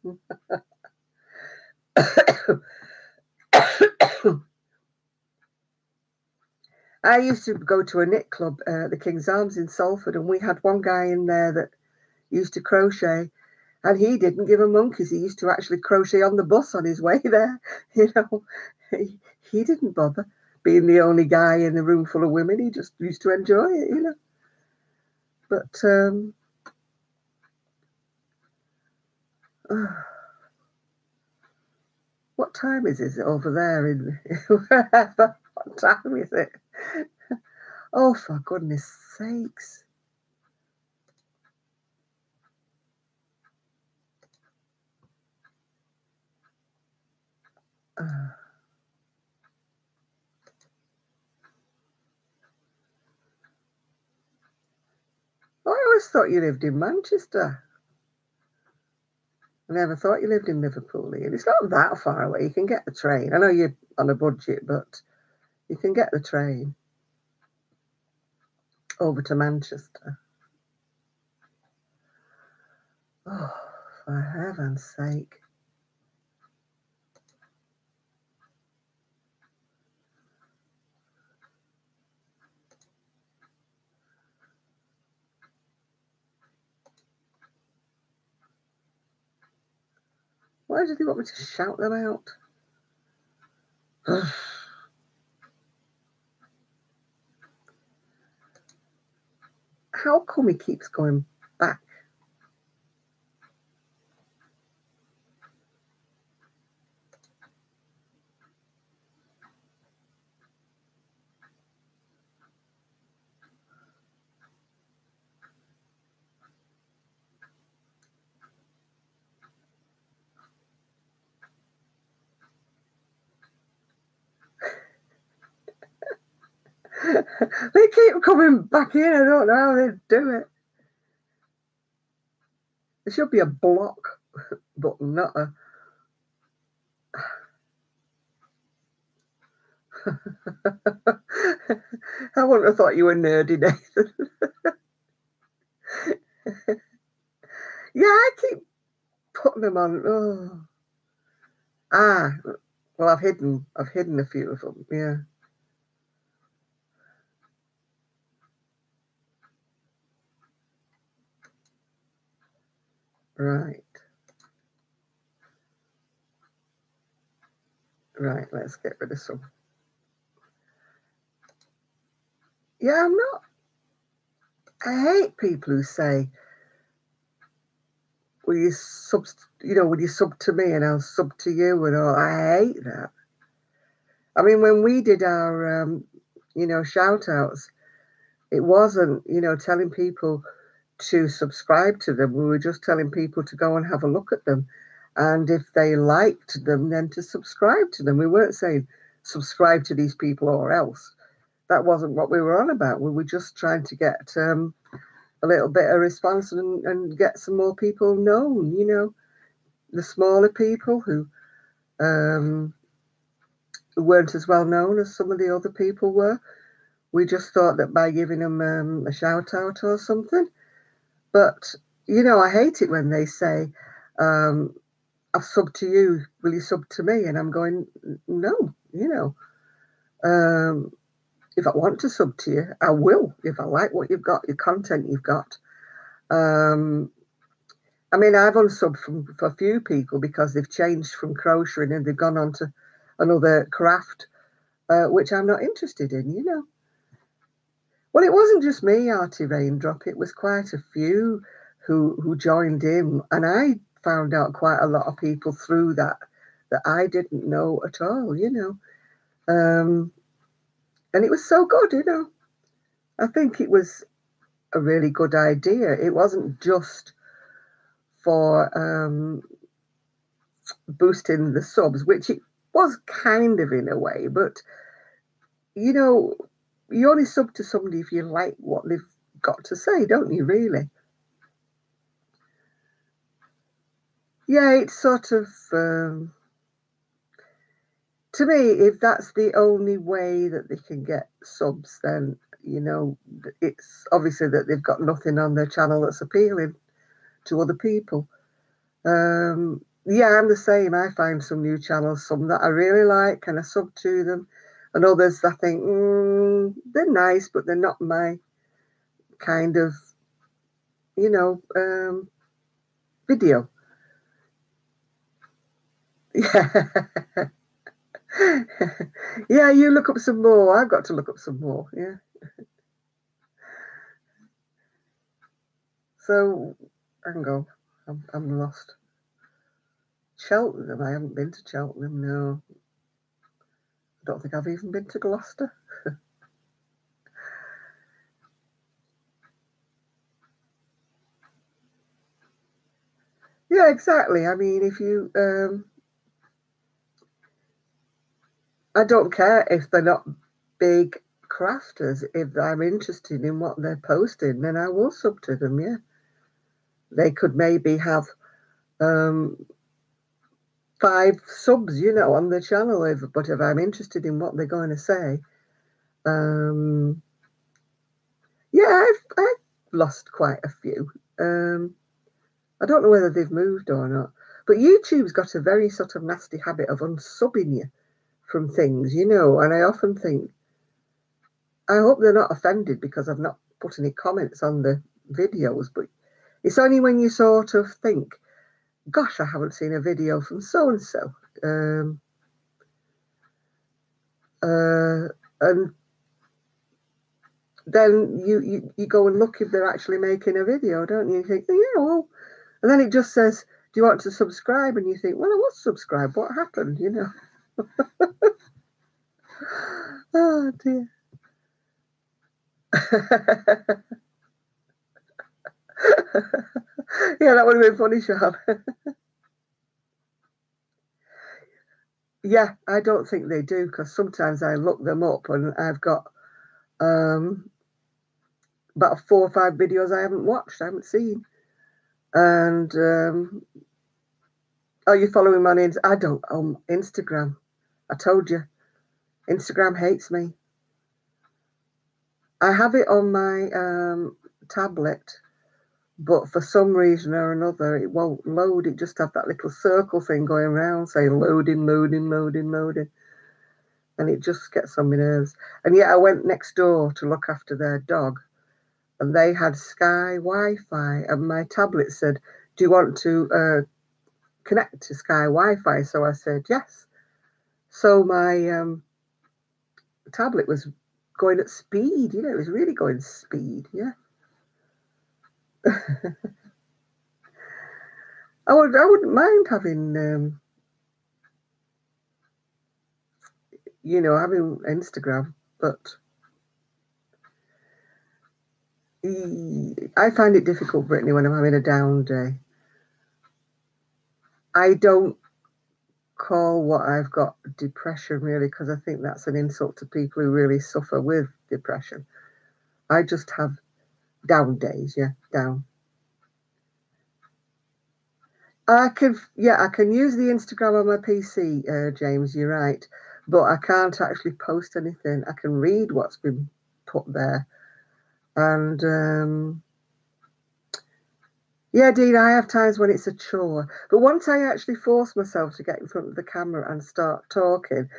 I used to go to a knit club, the King's Arms in Salford, and we had one guy in there that used to crochet, and he didn't give a monkeys. He used to actually crochet on the bus on his way there. You know, he didn't bother being the only guy in a room full of women. He just used to enjoy it, you know. But what time is it over there in wherever? What time is it? Oh, for goodness sakes. I always thought you lived in Manchester. I never thought you lived in Liverpool, Ian. It's not that far away. You can get the train. I know you're on a budget, but you can get the train over to Manchester. Oh, for heaven's sake. Why did he want me to shout them out? How come he keeps going back? They keep coming back in. I don't know how they do it. There should be a block button, not a. I wouldn't have thought you were nerdy, Nathan. Yeah, I keep putting them on. Oh. Ah, well, I've hidden a few of them. Yeah. Right. Right. Let's get rid of some. Yeah, I'm not. I hate people who say, will you sub, will you sub to me and I'll sub to you and all. I hate that. I mean, when we did our, shout outs, it wasn't, telling people to subscribe to them. We were just telling people to go and have a look at them. And if they liked them, then to subscribe to them. We weren't saying subscribe to these people or else. That wasn't what we were on about. We were just trying to get a little bit of response and get some more people known, the smaller people who weren't as well known as some of the other people were. We just thought that by giving them a shout out or something. But, I hate it when they say, I've subbed to you, will you sub to me? And I'm going, no, if I want to sub to you, I will, if I like what you've got, your content you've got. I mean, I've unsubbed for a few people because they've changed from crocheting and they've gone on to another craft, which I'm not interested in, Well, it wasn't just me, Artie Raindrop. It was quite a few who joined in, and I found out quite a lot of people through that I didn't know at all, and it was so good, I think it was a really good idea. It wasn't just for boosting the subs, which it was kind of in a way, but you only sub to somebody if you like what they've got to say, don't you, really? Yeah, it's sort of, to me, if that's the only way that they can get subs, then, it's obviously that they've got nothing on their channel that's appealing to other people. Yeah, I'm the same. I find some new channels, some that I really like, and I sub to them, and others I think, they're nice, but they're not my kind of, video. Yeah. Yeah, you look up some more. I've got to look up some more. Yeah. So, hang on. I'm lost. Cheltenham. I haven't been to Cheltenham. No. I don't think I've even been to Gloucester. Yeah, exactly. I mean, if you, I don't care if they're not big crafters. If I'm interested in what they're posting, then I will sub to them. Yeah, they could maybe have 5 subs, on the channel. But if I'm interested in what they're going to say, yeah, I've lost quite a few. I don't know whether they've moved or not. But YouTube's got a very sort of nasty habit of unsubbing you from things, and I often think, I hope they're not offended because I've not put any comments on the videos, but it's only when you sort of think, gosh, I haven't seen a video from so-and-so. And then you go and look if they're actually making a video, don't you? You think, yeah, well, and then it just says, do you want to subscribe? And you think, well, I was subscribed. What happened, Oh, dear. Yeah, that would have been funny, Sean. Yeah, I don't think they do, because sometimes I look them up and I've got about 4 or 5 videos I haven't watched, I haven't seen. And are you following me on I don't on Instagram. I told you, Instagram hates me. I have it on my tablet, but for some reason or another, it won't load. It just have that little circle thing going around saying loading, loading, loading, loading. And it just gets on my nerves. And yet I went next door to look after their dog, and they had Sky Wi-Fi, and my tablet said, do you want to connect to Sky Wi-Fi? So I said, yes. So my tablet was going at speed, it was really going speed, yeah. I wouldn't mind having, you know, having Instagram, but I find it difficult, Brittany, when I'm having a down day. I don't call what I've got depression, really, because I think that's an insult to people who really suffer with depression. I just have down days, yeah, down. I can use the Instagram on my PC, James, you're right, but I can't actually post anything. I can read what's been put there. And yeah, Dean, I have times when it's a chore. But once I actually force myself to get in front of the camera and start talking,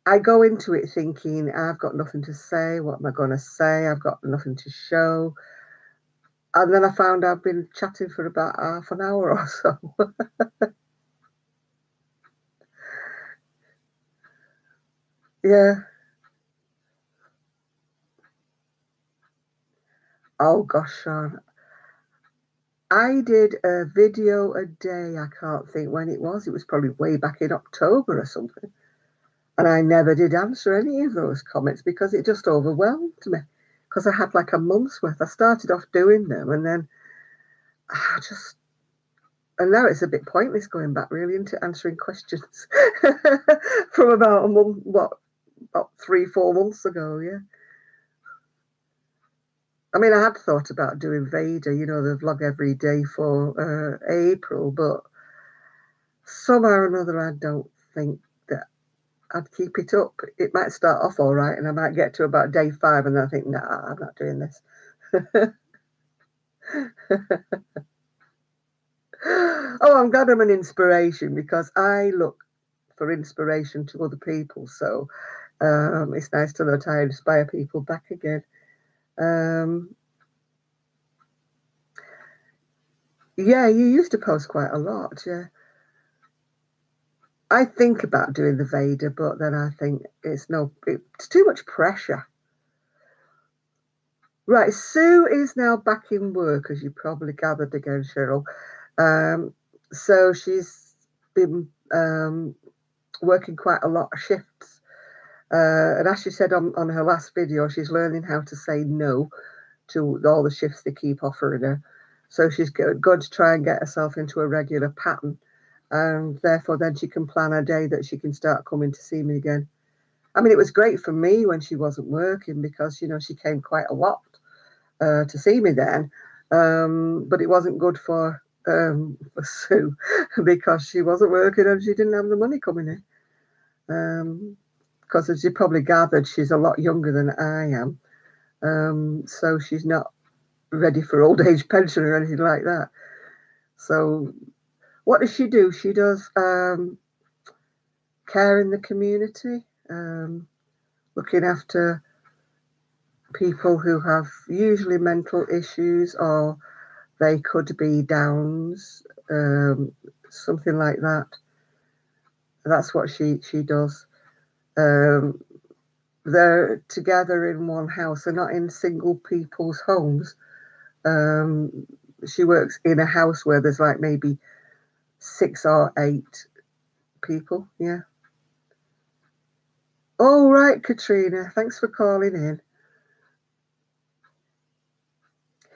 I go into it thinking, I've got nothing to say. What am I going to say? I've got nothing to show. And then I found I've been chatting for about half an hour or so. Yeah. Oh, gosh, Sean. I did a video a day. I can't think when it was. It was probably way back in October or something. And I never did answer any of those comments because it just overwhelmed me. Because I had like a month's worth. I started off doing them and then I just, and now it's a bit pointless going back really into answering questions from about a month, about 3, 4 months ago. Yeah. I mean, I had thought about doing Vader, you know, the vlog every day for April, but somehow or another, I don't think that I'd keep it up. It might start off all right, and I might get to about day 5, and then I think, nah, I'm not doing this. Oh, I'm glad I'm an inspiration because I look for inspiration to other people. So it's nice to know that I inspire people back again. Um, yeah, you used to post quite a lot. Yeah, I think about doing the Vader, but then I think it's too much pressure. Right, Sue is now back in work, as you probably gathered again, Cheryl. Um, so she's been working quite a lot of shifts. And as she said on her last video, she's learning how to say no to all the shifts they keep offering her. So she's going to try and get herself into a regular pattern. And therefore, then she can plan a day that she can start coming to see me again. I mean, it was great for me when she wasn't working because, you know, she came quite a lot to see me then. But it wasn't good for Sue because she wasn't working and she didn't have the money coming in. Because as you probably gathered, she's a lot younger than I am. So she's not ready for old age pension or anything like that. So what does she do? She does care in the community, looking after people who have usually mental issues or they could be Downs, something like that. That's what she does. Um, they're together in one house. They're not in single people's homes. Um, she works in a house where there's like maybe 6 or 8 people. Yeah. All right, Katrina. Thanks for calling in.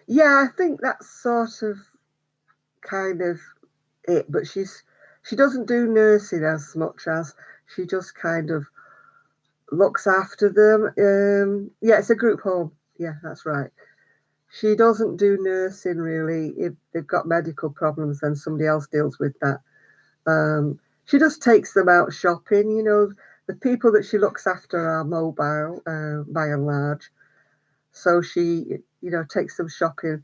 Yeah, I think that's sort of kind of it. But she doesn't do nursing as much as she just kind of looks after them. Yeah, it's a group home. Yeah, that's right. She doesn't do nursing really. If they've got medical problems, then somebody else deals with that. She just takes them out shopping. You know, the people that she looks after are mobile by and large. So she, you know, takes them shopping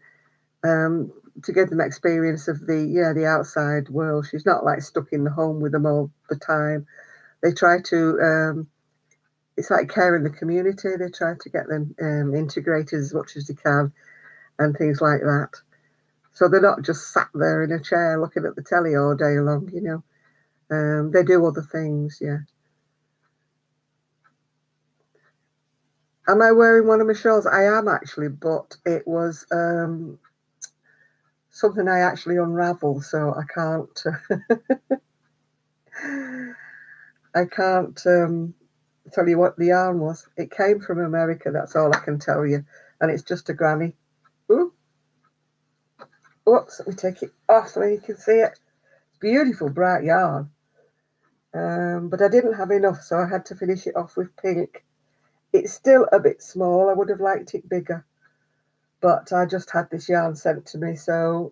to give them experience of the outside world. She's not like stuck in the home with them all the time. They try to it's like care in the community. They try to get them integrated as much as they can and things like that. So they're not just sat there in a chair looking at the telly all day long, you know. They do other things, yeah. Am I wearing one of my shawls? I am actually, but it was something I actually unravel, so I can't I can't tell you what the yarn was. It came from America, that's all I can tell you, and it's just a granny. Ooh. Whoops, let me take it off so you can see it. It's beautiful bright yarn, but I didn't have enough, so I had to finish it off with pink. It's still a bit small. I would have liked it bigger, but I just had this yarn sent to me, so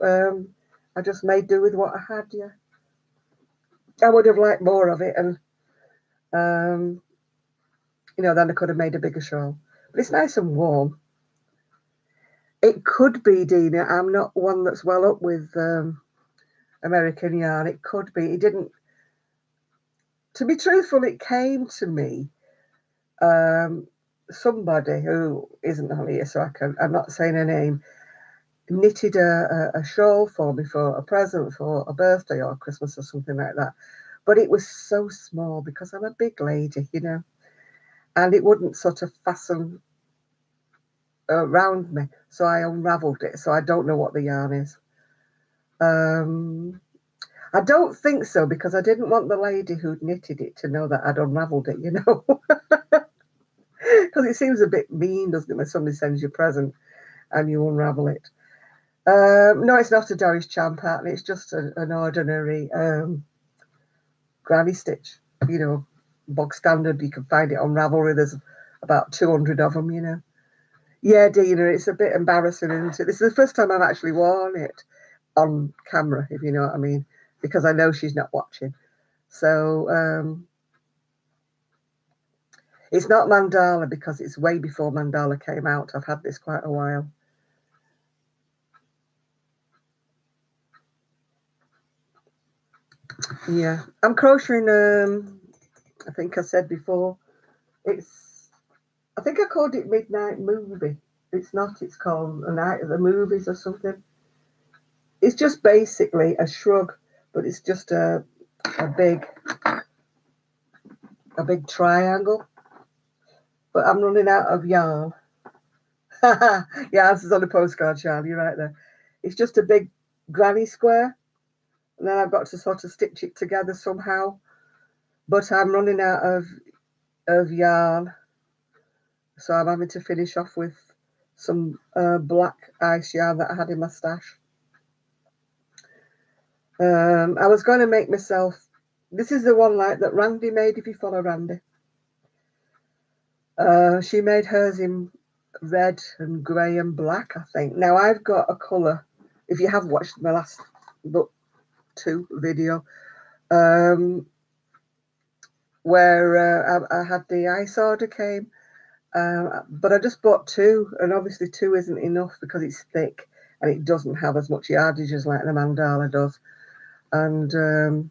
I just made do with what I had. Yeah, I would have liked more of it, and you know, then I could have made a bigger shawl. But it's nice and warm. It could be, Dina. I'm not one that's well up with American yarn. It could be. It didn't. To be truthful, it came to me. Somebody who isn't on here, so I'm not saying her name, knitted a shawl for me for a present for a birthday or Christmas or something like that. But it was so small because I'm a big lady, you know, and it wouldn't sort of fasten around me. So I unravelled it. So I don't know what the yarn is. I don't think so, because I didn't want the lady who'd knitted it to know that I'd unravelled it, you know. Because it seems a bit mean, doesn't it, when somebody sends you a present and you unravel it. No, it's not a Doris Chan pattern. It's just an ordinary granny stitch, you know, bog standard. You can find it on Ravelry. There's about 200 of them, you know. Yeah, Dina, it's a bit embarrassing, isn't it? This is the first time I've actually worn it on camera, if you know what I mean, because I know she's not watching. So it's not mandala because it's way before mandala came out. I've had this quite a while. Yeah, I'm crocheting. I think I said before, I think I called it Midnight Movie. It's not. It's called A Night of the Movies or something. It's just basically a shrug, but it's just a big triangle. But I'm running out of yarn. Yeah, this is on a postcard, Charlie. You're right there. It's just a big granny square, and then I've got to sort of stitch it together somehow. But I'm running out of yarn, so I'm having to finish off with some black ice yarn that I had in my stash. I was going to make myself. This is the one like that Randy made. If you follow Randy, she made hers in red and grey and black, I think. Now I've got a colour. If you have watched my last book 2 video, where I had the ice order came, but I just bought 2, and obviously 2 isn't enough because it's thick and it doesn't have as much yardage as like the mandala does. And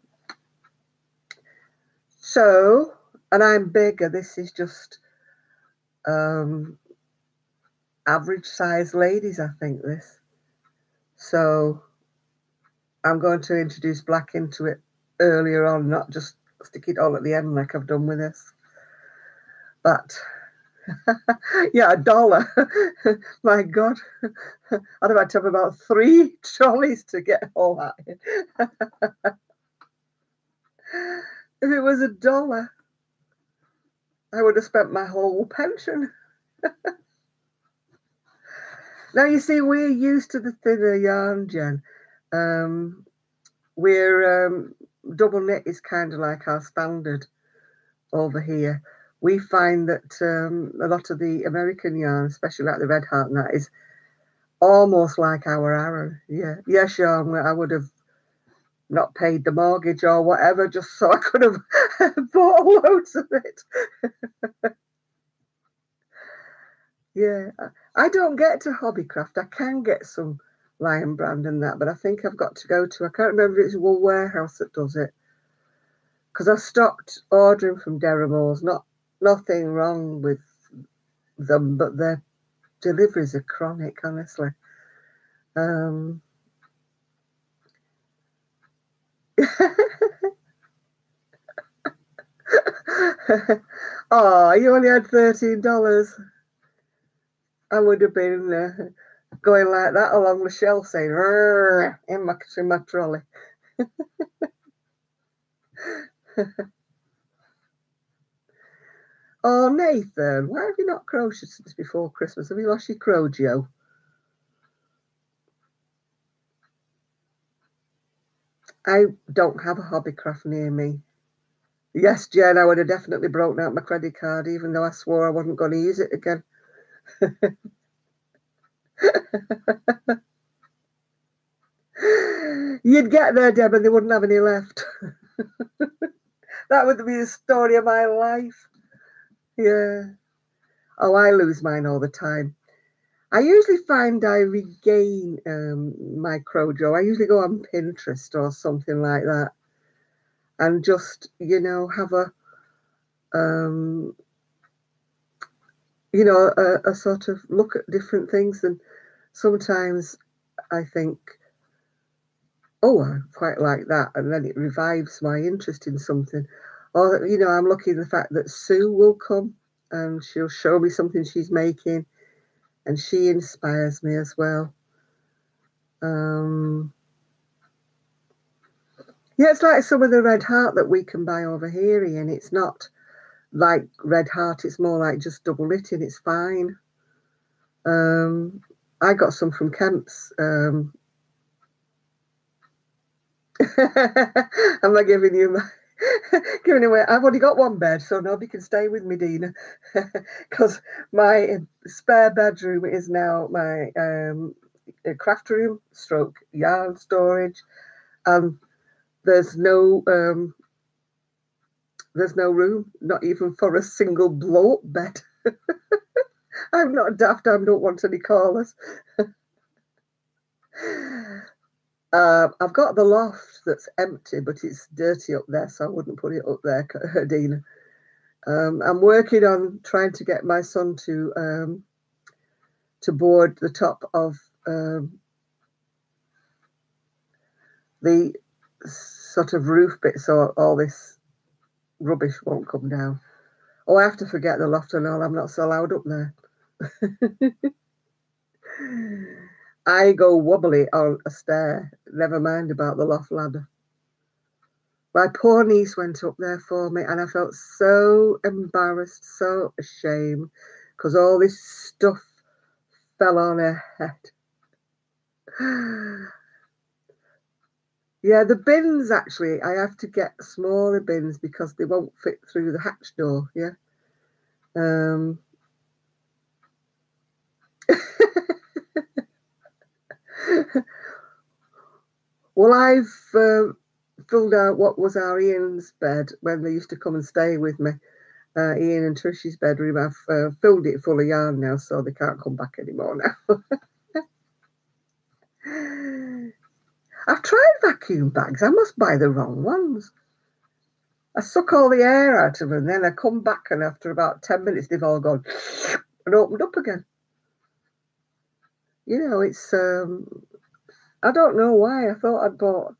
so, and I'm bigger. This is just average size ladies, I think, this. So I'm going to introduce black into it earlier on, not just stick it all at the end like I've done with this. But yeah, $1. My God, I'd have had to have about 3 trolleys to get all that in. If it was $1, I would have spent my whole pension. Now, you see, we're used to the thinner yarn, Jen. We're double knit is kind of like our standard over here. We find that a lot of the American yarn, especially like the Red Heart and that, is almost like our Aran. Yeah, yeah, Sean, I would have not paid the mortgage or whatever just so I could have bought loads of it. Yeah, I don't get to Hobbycraft. I can get some Lion Brand and that, but I think I've got to go to, I can't remember if it's Wool Warehouse that does it, because I stopped ordering from Deramores. Nothing wrong with them, but their deliveries are chronic, honestly. Oh, you only had $13. I would have been going like that along the shelf saying, in my trolley. Oh, Nathan, why have you not crocheted since before Christmas? Have you lost your crojo? I don't have a hobbycraft near me. Yes, Jen, I would have definitely broken out my credit card, even though I swore I wasn't going to use it again. You'd get there, Deb, and they wouldn't have any left. That would be the story of my life. Yeah. Oh, I lose mine all the time. I usually find I regain my crojo. I usually go on Pinterest or something like that and just, have a sort of look at different things. And sometimes I think, oh, I quite like that. And then it revives my interest in something. Or, I'm lucky in the fact that Sue will come and she'll show me something she's making, and she inspires me as well. Yeah, it's like some of the red heart that we can buy over here, and it's not like red heart, it's more like just double knitting. It's fine. I got some from Kemp's. Am I giving you my giving away? I've only got one bed, so nobody can stay with me, Dina, because my spare bedroom is now my craft room, stroke yarn storage, and there's no room, not even for a single blow-up bed. I'm not daft. I don't want any callers. I've got the loft that's empty, but it's dirty up there, so I wouldn't put it up there, Dina. I'm working on trying to get my son to board the top of the sort of roof bit, so all this rubbish won't come down. Oh, I have to forget the loft and all. I'm not so loud up there. I go wobbly on a stair, never mind about the loft ladder. My poor niece went up there for me, and I felt so embarrassed, so ashamed, because all this stuff fell on her head. Yeah, the bins, actually, I have to get smaller bins because they won't fit through the hatch door, yeah. Well, I've filled out what was our Ian's bed when they used to come and stay with me. Ian and Trish's bedroom. I've filled it full of yarn now, so they can't come back anymore now. I've tried vacuum bags. I must buy the wrong ones. I suck all the air out of them, then I come back, and after about 10 minutes, they've all gone and opened up again. It's I don't know why. I thought I'd bought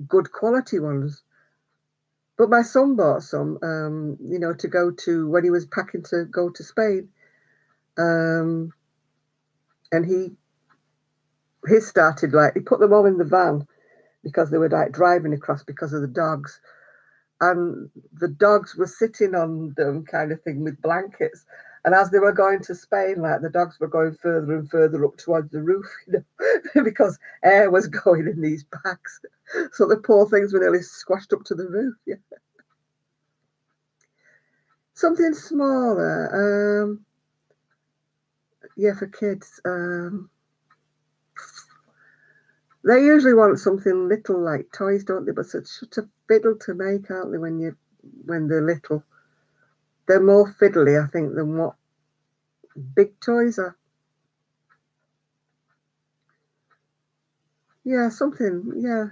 good quality ones. But my son bought some, to go to when he was packing to go to Spain. And he started he put them all in the van because they were driving across because of the dogs. And the dogs were sitting on them kind of thing with blankets. And as they were going to Spain, the dogs were going further and further up towards the roof, because air was going in these bags. So the poor things were nearly squashed up to the roof. Yeah. Something smaller. Yeah, for kids. They usually want something little like toys, don't they? But it's such a fiddle to make, aren't they, when they're little? They're more fiddly, I think, than what big toys are. Yeah, something, yeah.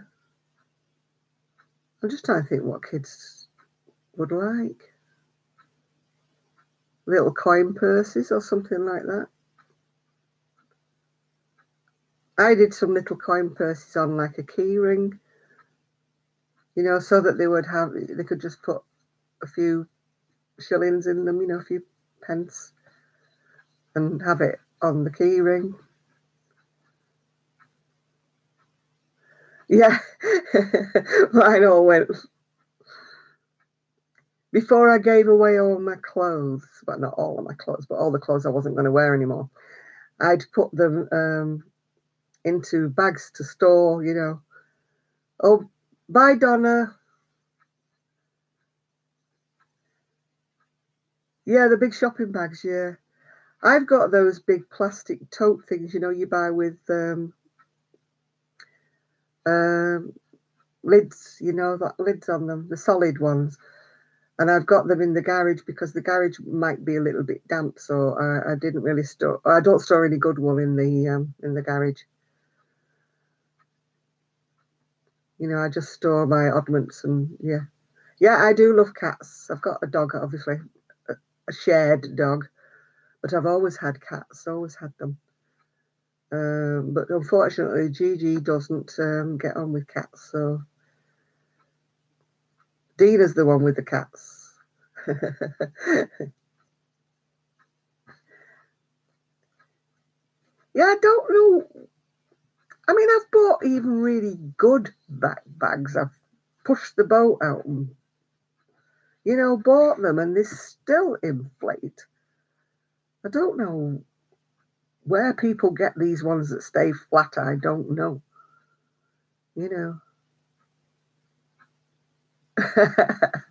I'm just trying to think what kids would like. Little coin purses or something like that. I did some little coin purses on like a key ring, so that they could just put a few shillings in them, a few pence, and have it on the key ring. Yeah. Mine all went. Before I gave away all my clothes, well, not all of my clothes, but all the clothes I wasn't going to wear anymore, I'd put them into bags to store, you know. Oh, bye, Donna. Yeah, the big shopping bags, yeah. I've got those big plastic tote things, you know, you buy with um, lids, you know, that lids on them, the solid ones. And I've got them in the garage because the garage might be a little bit damp, so I didn't really store. I don't store any good wool in the garage. You know, I just store my oddments and yeah, yeah. I do love cats. I've got a dog, obviously, a shared dog, but I've always had cats. Always had them. But unfortunately, Gigi doesn't get on with cats, so Dina's the one with the cats. Yeah, I don't know. I mean, I've bought even really good bags. I've pushed the boat out and, you know, bought them and they still inflate. I don't know where people get these ones that stay flat. I don't know, you know.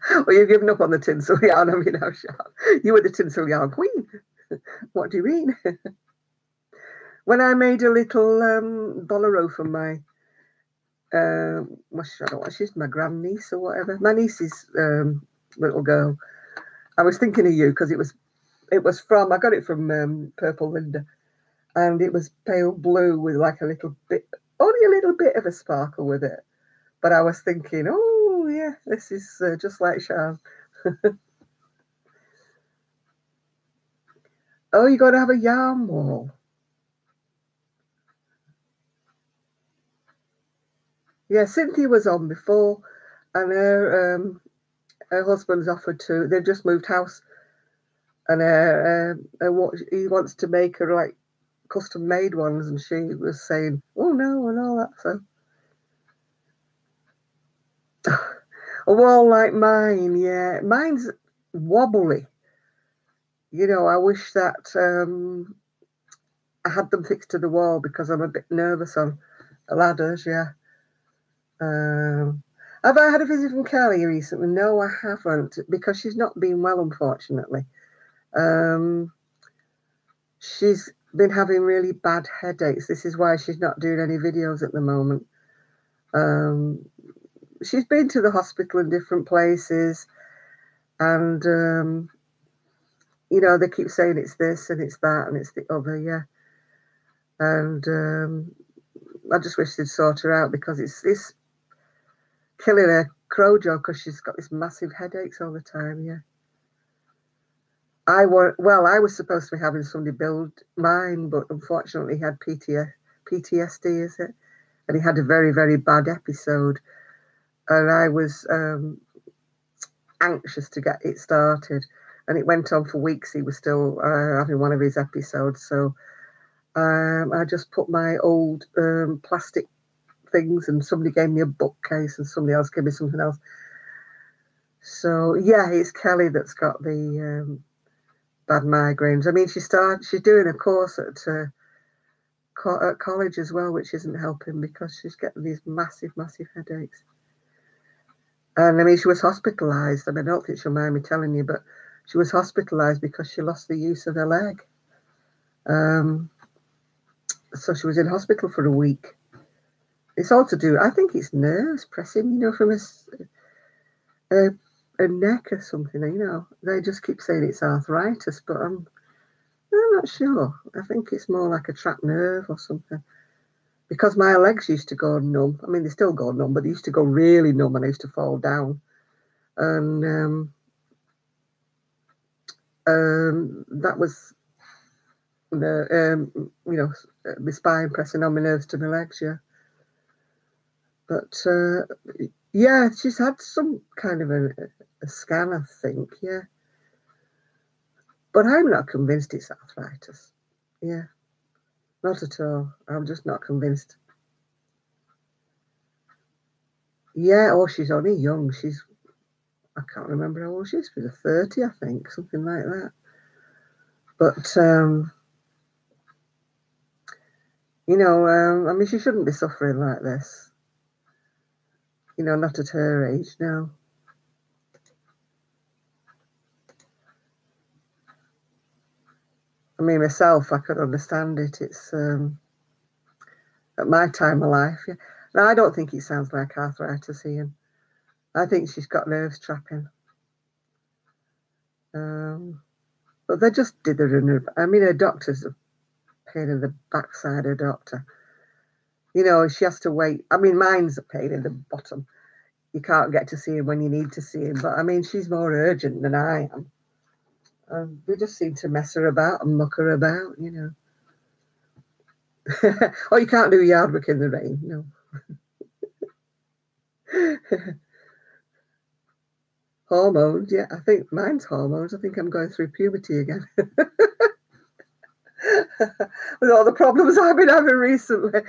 Well, you've given up on the tinsel yarn, have you now, Sean? You were the tinsel yarn queen. What do you mean? When I made a little bolero for my I don't know, she's my grandniece or whatever. My niece's little girl. I was thinking of you because it was from I got it from Purple Linda, and it was pale blue with like a little bit, only a little bit of a sparkle with it. But I was thinking, oh yeah, this is just like Sean. Oh, you're going to have a yarn wall. Yeah, Cynthia was on before, and her husband's offered to. They've just moved house, and what he wants to make her like custom made ones, and she was saying, "Oh no," and all that. So a wall like mine, yeah, mine's wobbly. You know, I wish that I had them fixed to the wall because I'm a bit nervous on ladders. Yeah. Um, have I had a visit from Kelly recently? No, I haven't because she's not been well, unfortunately. Um, she's been having really bad headaches. This is why she's not doing any videos at the moment. Um, she's been to the hospital in different places, and you know they keep saying it's this and it's that and it's the other, yeah. And I just wish they'd sort her out because it's killing her crow jaw because she's got this massive headaches all the time, yeah. I was supposed to be having somebody build mine, but unfortunately he had PTSD, is it? And he had a very, very bad episode. And I was anxious to get it started. And it went on for weeks. He was still having one of his episodes. So I just put my old plastic things, and somebody gave me a bookcase, and somebody else gave me something else. So yeah, it's Kelly that's got the bad migraines. I mean, she's doing a course at college as well, which isn't helping because she's getting these massive, massive headaches. And I mean, she was hospitalised, and I don't think she'll mind me telling you, but she was hospitalised because she lost the use of her leg. Um, so she was in hospital for a week. It's all to do, I think it's nerves pressing, you know, from a, a neck or something, you know. They just keep saying it's arthritis, but I'm not sure. I think it's more like a trapped nerve or something. Because my legs used to go numb. I mean, they still go numb, but they used to go really numb and I used to fall down. And that was the spine pressing on my nerves to my legs, yeah. But yeah, she's had some kind of a scan, I think, yeah. But I'm not convinced it's arthritis. Yeah, not at all. I'm just not convinced. Yeah, oh, she's only young. I can't remember how old she is. She's 30, I think, something like that. But, you know, I mean, she shouldn't be suffering like this. You know, not at her age, no. I mean, myself, I could understand it. It's at my time of life. Yeah. No, I don't think it sounds like arthritis, Ian. I think she's got nerves trapping. But they just did her. I mean, her doctor's a pain in the backside, her doctor. You know, she has to wait. I mean, mine's a pain in the bottom. You can't get to see him when you need to see him. But I mean, she's more urgent than I am. They just seem to mess her about and muck her about, you know. Oh, you can't do yard work in the rain, no. Hormones, yeah. I think mine's hormones. I think I'm going through puberty again. With all the problems I've been having recently.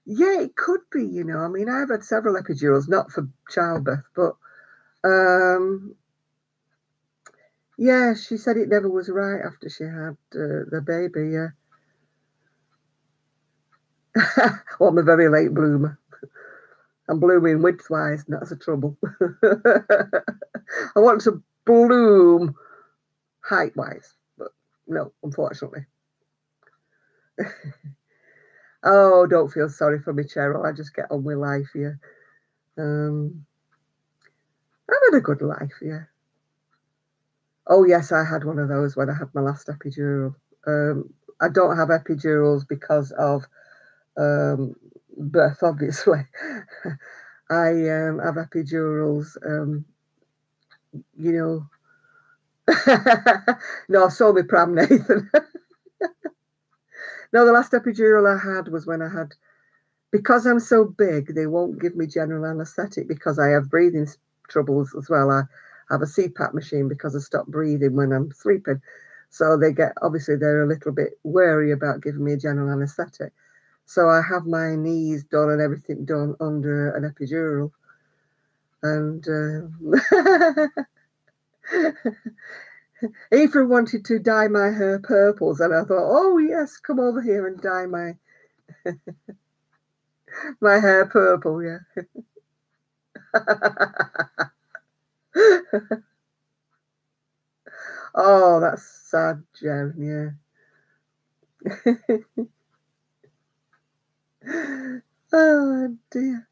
Yeah, it could be, you know. I mean, I've had several epidurals, not for childbirth, but yeah, she said it never was right after she had the baby, yeah. Well, I'm a very late bloomer. I'm blooming widthwise, and that's the trouble. I want to bloom height-wise, but no, unfortunately. Oh, don't feel sorry for me, Cheryl. I just get on with life, yeah. I've had a good life, yeah. Oh, yes, I had one of those when I had my last epidural. I don't have epidurals because of birth, obviously. I have epidurals, you know. No, saw me pram, Nathan. No, the last epidural I had was when I had, because I'm so big, they won't give me general anaesthetic because I have breathing troubles as well. I have a CPAP machine because I stop breathing when I'm sleeping. So obviously they're a little bit wary about giving me a general anaesthetic. So I have my knees done and everything done under an epidural. And Aoife wanted to dye my hair purples, and I thought, oh yes, come over here and dye my hair purple, yeah. Oh, that's sad, Jen, yeah. Oh dear.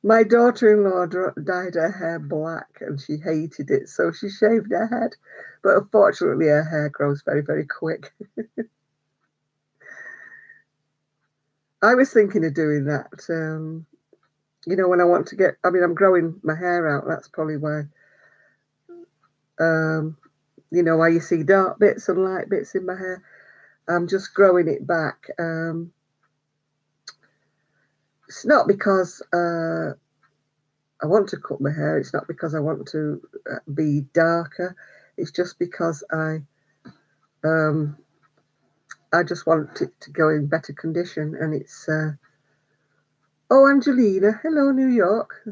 My daughter-in-law dyed her hair black and she hated it, so she shaved her head. But unfortunately, her hair grows very, very quick. I was thinking of doing that. You know, when I want to I'm growing my hair out. That's probably why. You know, why you see dark bits and light bits in my hair. I'm just growing it back. It's not because I want to cut my hair. It's not because I want to be darker. It's just because I just want it to go in better condition. And it's oh, Angelina, hello, New York.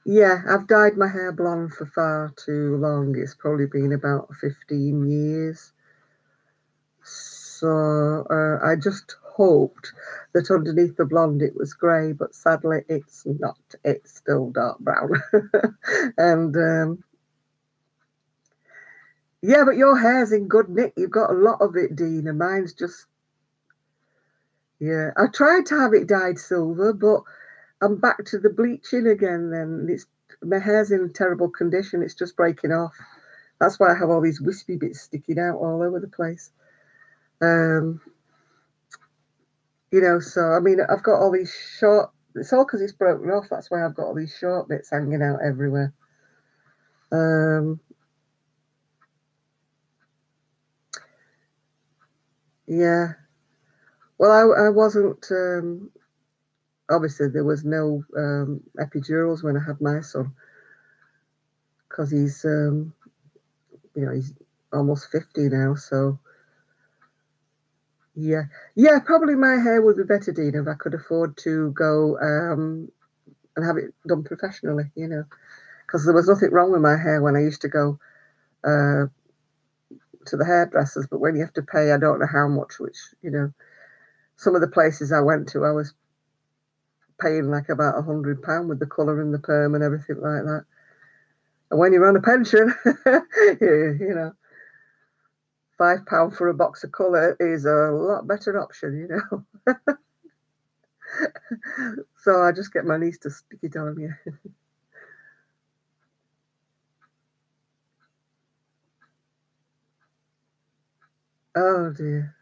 Yeah, I've dyed my hair blonde for far too long. It's probably been about 15 years. So I just hoped that underneath the blonde it was grey, but sadly it's not. It's still dark brown. And yeah, but your hair's in good nick. You've got a lot of it, Dina. Mine's just, yeah. I tried to have it dyed silver, but I'm back to the bleaching again then. My hair's in terrible condition. It's just breaking off. That's why I have all these wispy bits sticking out all over the place. You know, so I mean, I've got all these short. It's all because it's broken off. That's why I've got all these short bits hanging out everywhere. Yeah. Well, I wasn't. Obviously, there was no epidurals when I had my son because he's you know, he's almost 50 now, so yeah. Probably my hair would be better, Dean, if I could afford to go and have it done professionally, you know, because there was nothing wrong with my hair when I used to go to the hairdressers, but when you have to pay, I don't know how much, which, you know, some of the places I went to, I was paying like about £100 with the colour and the perm and everything like that. And when you're on a pension, you know, £5 for a box of colour is a lot better option, you know. So I just get my niece to stick it on, yeah. Oh dear.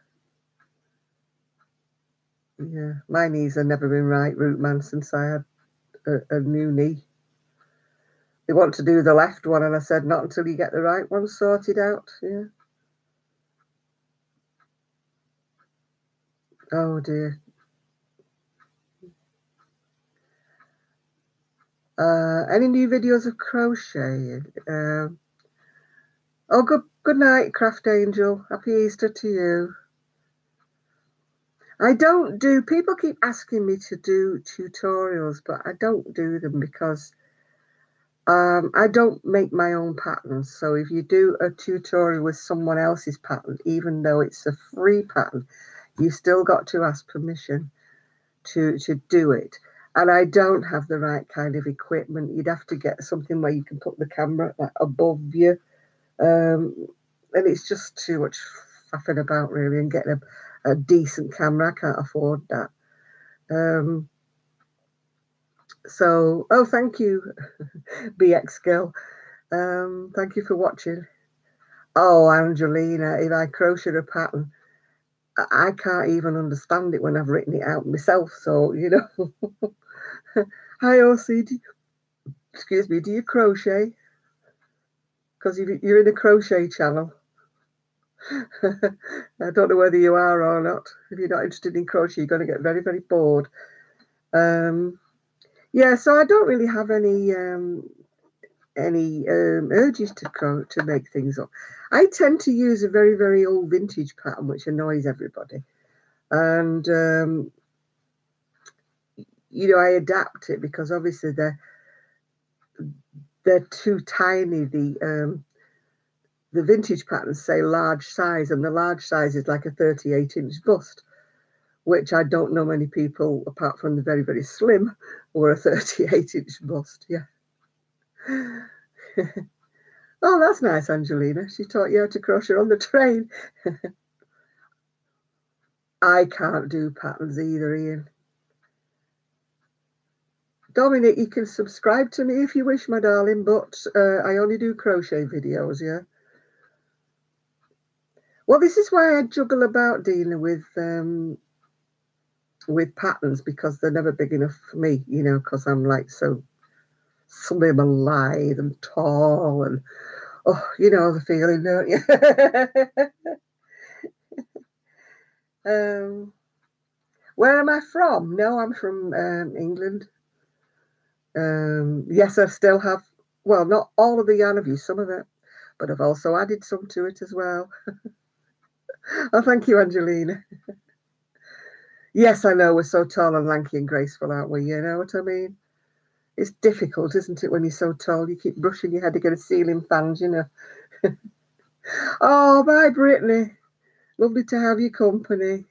Yeah, my knees have never been right, root man, since I had a new knee. They want to do the left one, and I said, not until you get the right one sorted out. Yeah. Oh dear. Any new videos of crocheting? Oh, good night, Craft Angel. Happy Easter to you. I don't do. People keep asking me to do tutorials, but I don't do them because I don't make my own patterns. So if you do a tutorial with someone else's pattern, even though it's a free pattern, you still got to ask permission to do it. And I don't have the right kind of equipment. You'd have to get something where you can put the camera like above you. And it's just too much faffing about, really, and getting a decent camera. I can't afford that. So, oh, thank you, BX Girl. Thank you for watching. Oh, Angelina, if I crochet a pattern, I can't even understand it when I've written it out myself. So, you know. Hi, OC. Excuse me, do you crochet? Because you're in a crochet channel. I don't know whether you are or not. If you're not interested in crochet, you're going to get very, very bored. Yeah, so I don't really have any urges to make things up. I tend to use a very, very old vintage pattern, which annoys everybody. And, you know, I adapt it because obviously they're too tiny. The vintage patterns say large size, and the large size is like a 38-inch bust, which I don't know many people, apart from the very, very slim, were a 38-inch bust. Yeah. Oh, that's nice, Angelina. She taught you how to crochet on the train. I can't do patterns either, Ian. Dominic, you can subscribe to me if you wish, my darling, but I only do crochet videos, yeah? Well, this is why I juggle about dealing with patterns, because they're never big enough for me, you know, because I'm like so slim and lithe and tall and, oh, you know the feeling, don't you? Where am I from? No, I'm from England. Yes, I still have, well, not all of the yarn I've used, some of it, but I've also added some to it as well. Oh, thank you, Angelina. Yes, I know, we're so tall and lanky and graceful, aren't we? You know what I mean? It's difficult, isn't it, when you're so tall? You keep brushing your head against ceiling fans, you know. Oh, bye, Brittany. Lovely to have your company.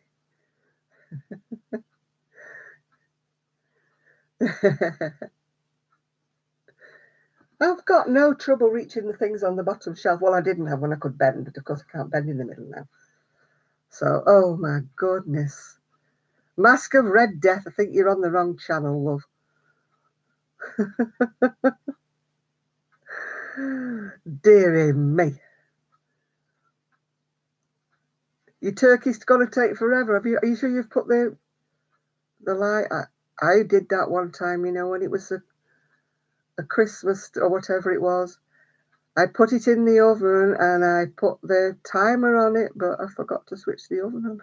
I've got no trouble reaching the things on the bottom shelf. Well, I didn't have when I could bend, but of course I can't bend in the middle now. So, oh my goodness. Mask of Red Death. I think you're on the wrong channel, love. Dearie me. Your turkey's going to take forever. Are you sure you've put the light? I did that one time, you know, when it was a Christmas or whatever it was. I put it in the oven and I put the timer on it, but I forgot to switch the oven on.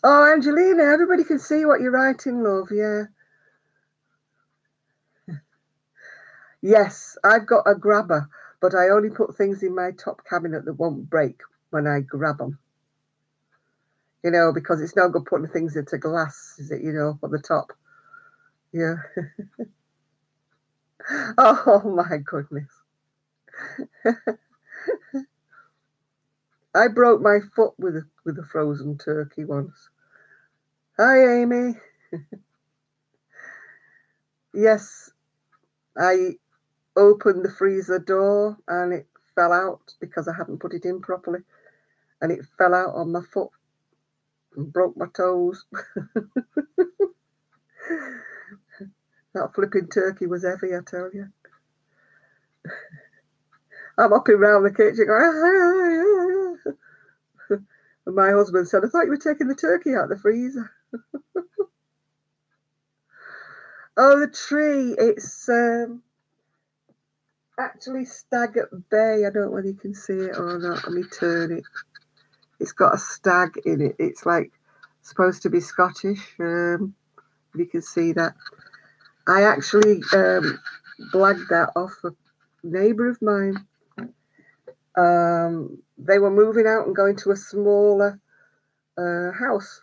Oh, Angelina, everybody can see what you're writing, love. Yeah. Yes, I've got a grabber, but I only put things in my top cabinet that won't break when I grab them. You know, because it's no good putting things into glass, is it, you know, on the top. Yeah. Oh my goodness. I broke my foot with a frozen turkey once. Hi, Amy. Yes, I opened the freezer door and it fell out because I hadn't put it in properly, and it fell out on my foot and broke my toes. That flipping turkey was heavy, I tell you. I'm hopping around the kitchen going, and my husband said, I thought you were taking the turkey out of the freezer. Oh, the tree. It's actually Stag at Bay. I don't know whether you can see it or not. Let me turn it. It's got a stag in it. It's like supposed to be Scottish. You can see that. I actually blagged that off a neighbour of mine. They were moving out and going to a smaller house.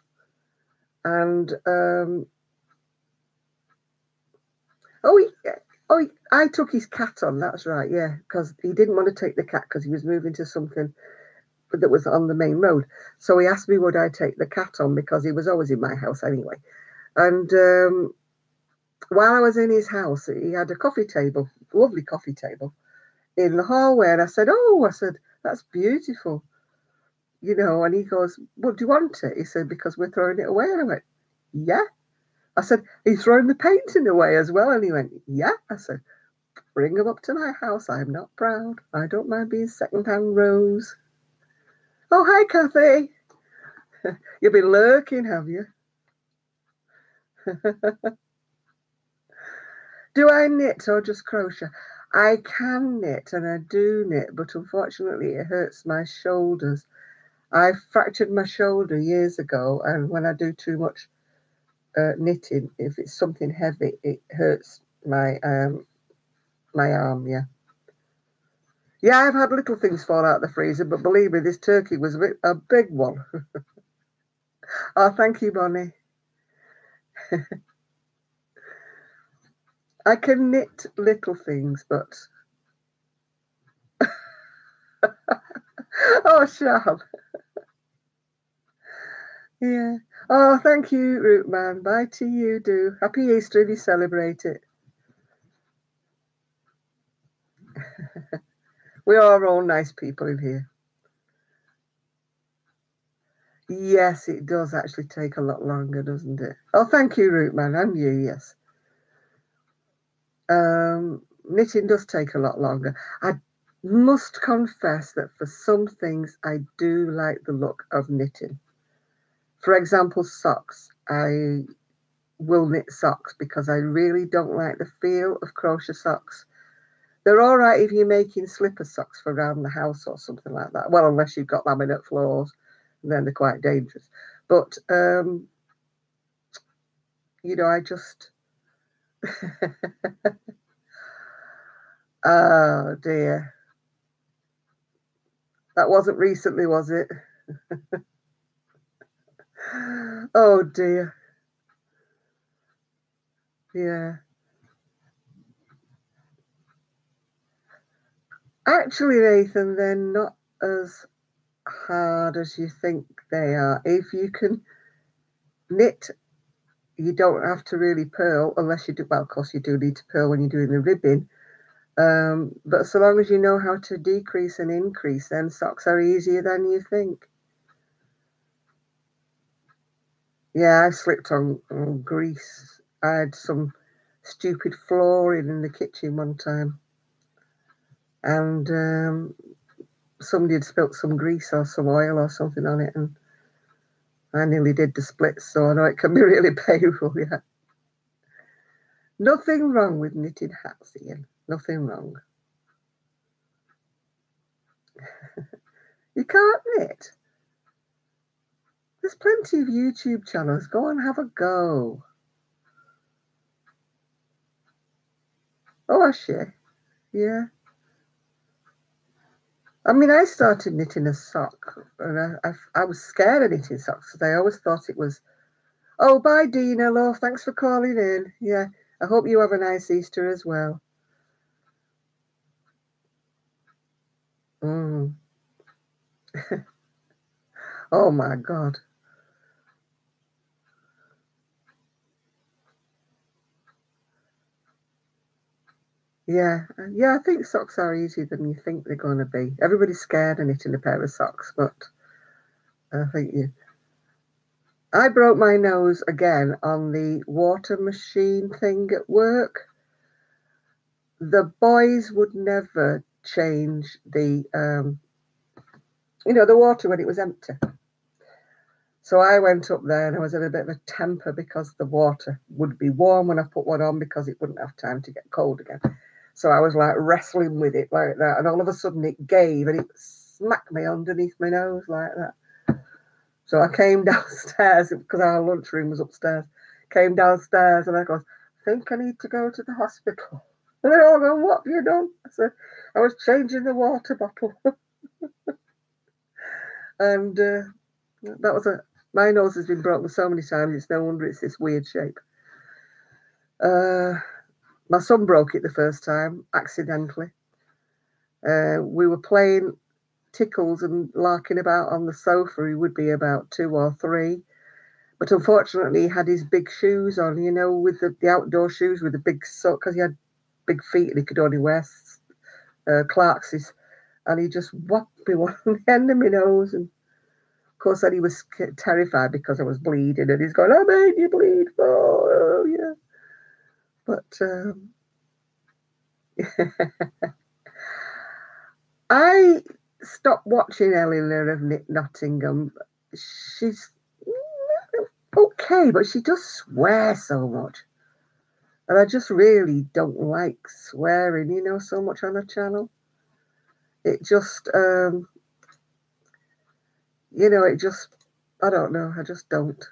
And I took his cat on. That's right, yeah, because he didn't want to take the cat because he was moving to something that was on the main road. So he asked me would I take the cat on because he was always in my house anyway. And while I was in his house, he had a coffee table, lovely coffee table, in the hallway. And I said, that's beautiful. You know, and he goes, well, do you want it? He said, because we're throwing it away. And I went, yeah. I said, are you throwing the painting away as well? And he went, yeah. I said, bring them up to my house. I'm not proud. I don't mind being second-hand rose. Oh, hi, Kathy. You've been lurking, have you? Do I knit or just crochet? I can knit and I do knit, but unfortunately it hurts my shoulders. I fractured my shoulder years ago, and when I do too much knitting, if it's something heavy, it hurts my my arm. Yeah, yeah. I've had little things fall out of the freezer, but believe me, this turkey was a big one. Oh, thank you, Bonnie. I can knit little things, but oh, Shab. Yeah. Oh, thank you, Root Man. Bye to you, do. Happy Easter if you celebrate it. We are all nice people in here. Yes, it does actually take a lot longer, doesn't it? Oh, thank you, Root Man, and you, yes. Knitting does take a lot longer. I must confess that for some things, I do like the look of knitting. For example, socks. I will knit socks because I really don't like the feel of crochet socks. They're all right if you're making slipper socks for around the house or something like that. Well, unless you've got laminate floors, then they're quite dangerous. But you know, I just oh dear. That wasn't recently, was it? Oh dear. Yeah. Actually, Nathan, they're not as hard as you think they are. If you can knit, you don't have to really purl unless you do. Well, of course, you do need to purl when you're doing the ribbing. But so long as you know how to decrease and increase, then socks are easier than you think. Yeah, I slipped on grease. I had some stupid flooring in the kitchen one time, and somebody had spilt some grease or some oil or something on it, and I nearly did the splits, so I know it can be really painful, yeah. Nothing wrong with knitted hats, Ian. Nothing wrong. You can't knit. There's plenty of YouTube channels. Go and have a go. Oh, I see. Yeah. I mean, I started knitting a sock, and I was scared of knitting socks because I always thought it was, oh, bye, Dina, love. Thanks for calling in. Yeah. I hope you have a nice Easter as well. Mm. Oh, my God. Yeah. Yeah, I think socks are easier than you think they're going to be. Everybody's scared of knitting a pair of socks, but I think you. I broke my nose again on the water machine thing at work. The boys would never change the water when it was empty. So I went up there and I was in a bit of a temper because the water would be warm when I put one on because it wouldn't have time to get cold again. So I was like wrestling with it like that. And all of a sudden it gave and it smacked me underneath my nose like that. So I came downstairs because our lunchroom was upstairs. Came downstairs and I go, I think I need to go to the hospital. And they all go, what have you done? I said, I was changing the water bottle. And that was my nose has been broken so many times, it's no wonder it's this weird shape. My son broke it the first time, accidentally. We were playing tickles and larking about on the sofa. He would be about 2 or 3. But unfortunately, he had his big shoes on, with the outdoor shoes with the big sock, because he had big feet and he could only wear Clark's. And he just whacked me one on the end of my nose. And of course, then he was terrified because I was bleeding. And he's going, I made you bleed. Oh, yeah. But I stopped watching Eleanor of Nottingham. She's okay, but she does swear so much. And I just really don't like swearing, so much on a channel. It just, I don't know. I just don't.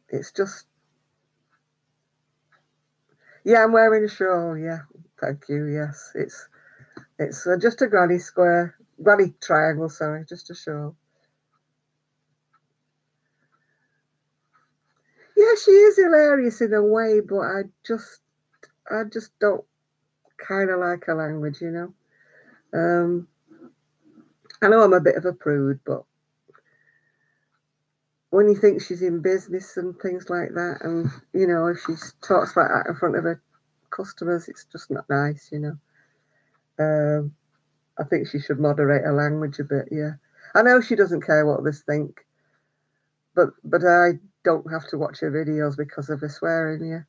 It's just, yeah, I'm wearing a shawl. Yeah, thank you. Yes, it's just a granny triangle. Sorry, just a shawl. Yeah, she is hilarious in a way, but I just don't kind of like her language. Um, I know I'm a bit of a prude, but when you think she's in business and things like that, and if she talks like that in front of her customers, it's just not nice. I think she should moderate her language a bit. Yeah, I know she doesn't care what others think, but I don't have to watch her videos because of her swearing. Yeah,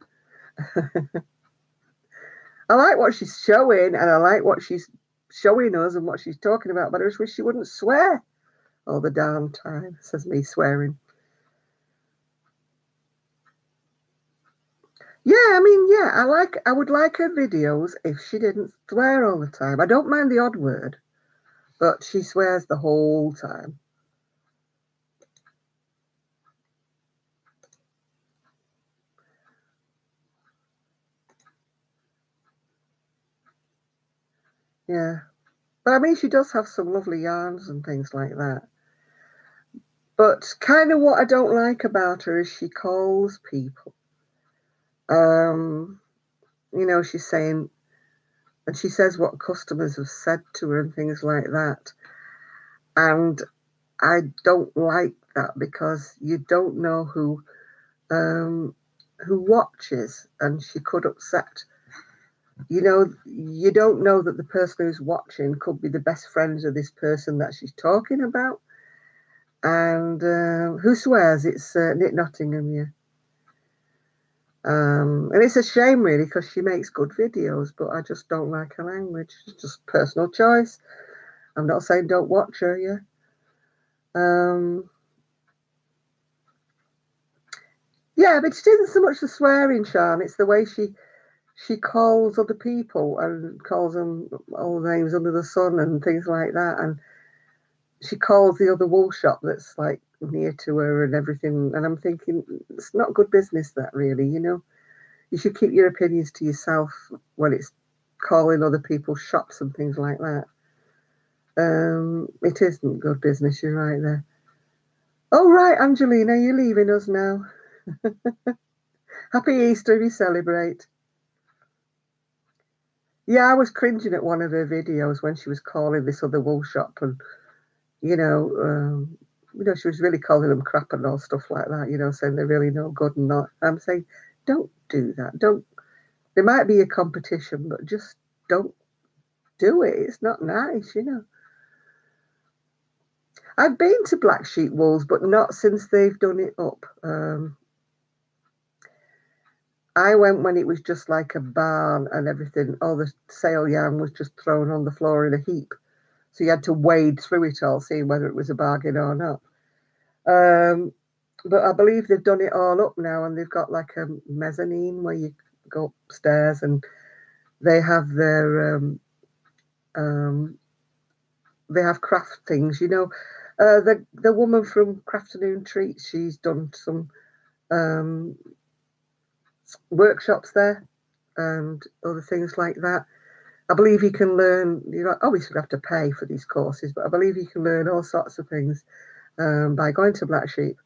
I like what she's showing, and I like what she's showing us and what she's talking about. But I just wish she wouldn't swear all the damn time. Says me swearing. Yeah, I mean, yeah, I would like her videos if she didn't swear all the time. I don't mind the odd word, but she swears the whole time. Yeah. But I mean, she does have some lovely yarns and things like that. But kind of what I don't like about her is she calls people. Um, she's saying, and she says what customers have said to her and things like that. And I don't like that because you don't know who watches, and she could upset. You don't know that the person who's watching could be the best friends of this person that she's talking about. And who swears? It's Knit Nottingham, yeah. And it's a shame, really, because she makes good videos, but I just don't like her language. It's just personal choice. I'm not saying don't watch her, yeah. Yeah, but it isn't so much the swearing, Sean. It's the way she calls other people and calls them all the names under the sun and things like that. And she calls the other wool shop that's like near to her and everything. And I'm thinking, it's not good business, that really. You should keep your opinions to yourself when it's calling other people's shops and things like that. It isn't good business, you're right there. Oh, right, Angelina, you're leaving us now. Happy Easter if you celebrate. Yeah, I was cringing at one of her videos when she was calling this other wool shop, and she was really calling them crap and all stuff like that. Saying they're really no good and not. I'm saying, don't do that. Don't. There might be a competition, but just don't do it. It's not nice. I've been to Black Sheep Wools, but not since they've done it up. I went when it was just like a barn and everything. All the sale yarn was just thrown on the floor in a heap. So you had to wade through it all, seeing whether it was a bargain or not. But I believe they've done it all up now, and they've got like a mezzanine where you go upstairs, and they have their they have craft things. The woman from Crafternoon Treats, she's done some workshops there and other things like that. I believe you can learn. Obviously you have to pay for these courses, but I believe you can learn all sorts of things by going to Black Sheep.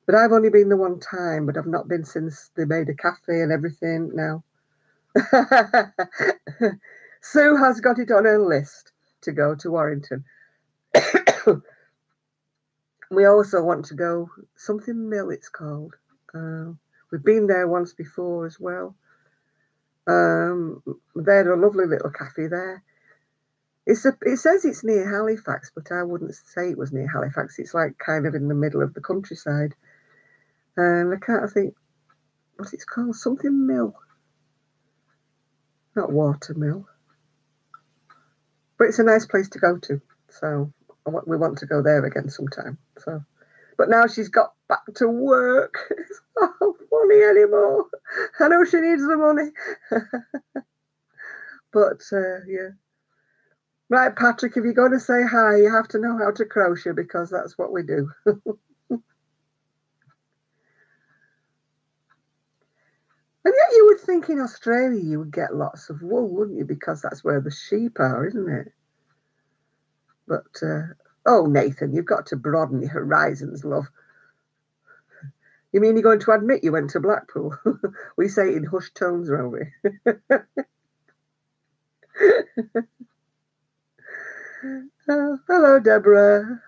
But I've only been the one time, but I've not been since they made a cafe and everything now. Sue has got it on her list to go to Warrington. We also want to go, something Mill it's called. We've been there once before as well. They're a lovely little cafe there. It says it's near Halifax, but I wouldn't say it was near Halifax. It's like kind of in the middle of the countryside. And I can't think what it's called. Something Mill. Not Watermill. But it's a nice place to go to. So we want to go there again sometime. But now she's got back to work. It's not funny anymore. I know she needs the money. But yeah. Right, Patrick, if you're going to say hi, you have to know how to crochet, because that's what we do. And yet you would think in Australia you would get lots of wool, wouldn't you? Because that's where the sheep are, isn't it? But, oh, Nathan, you've got to broaden your horizons, love. You mean you're going to admit you went to Blackpool? We say it in hushed tones, won't we? Hello, Deborah.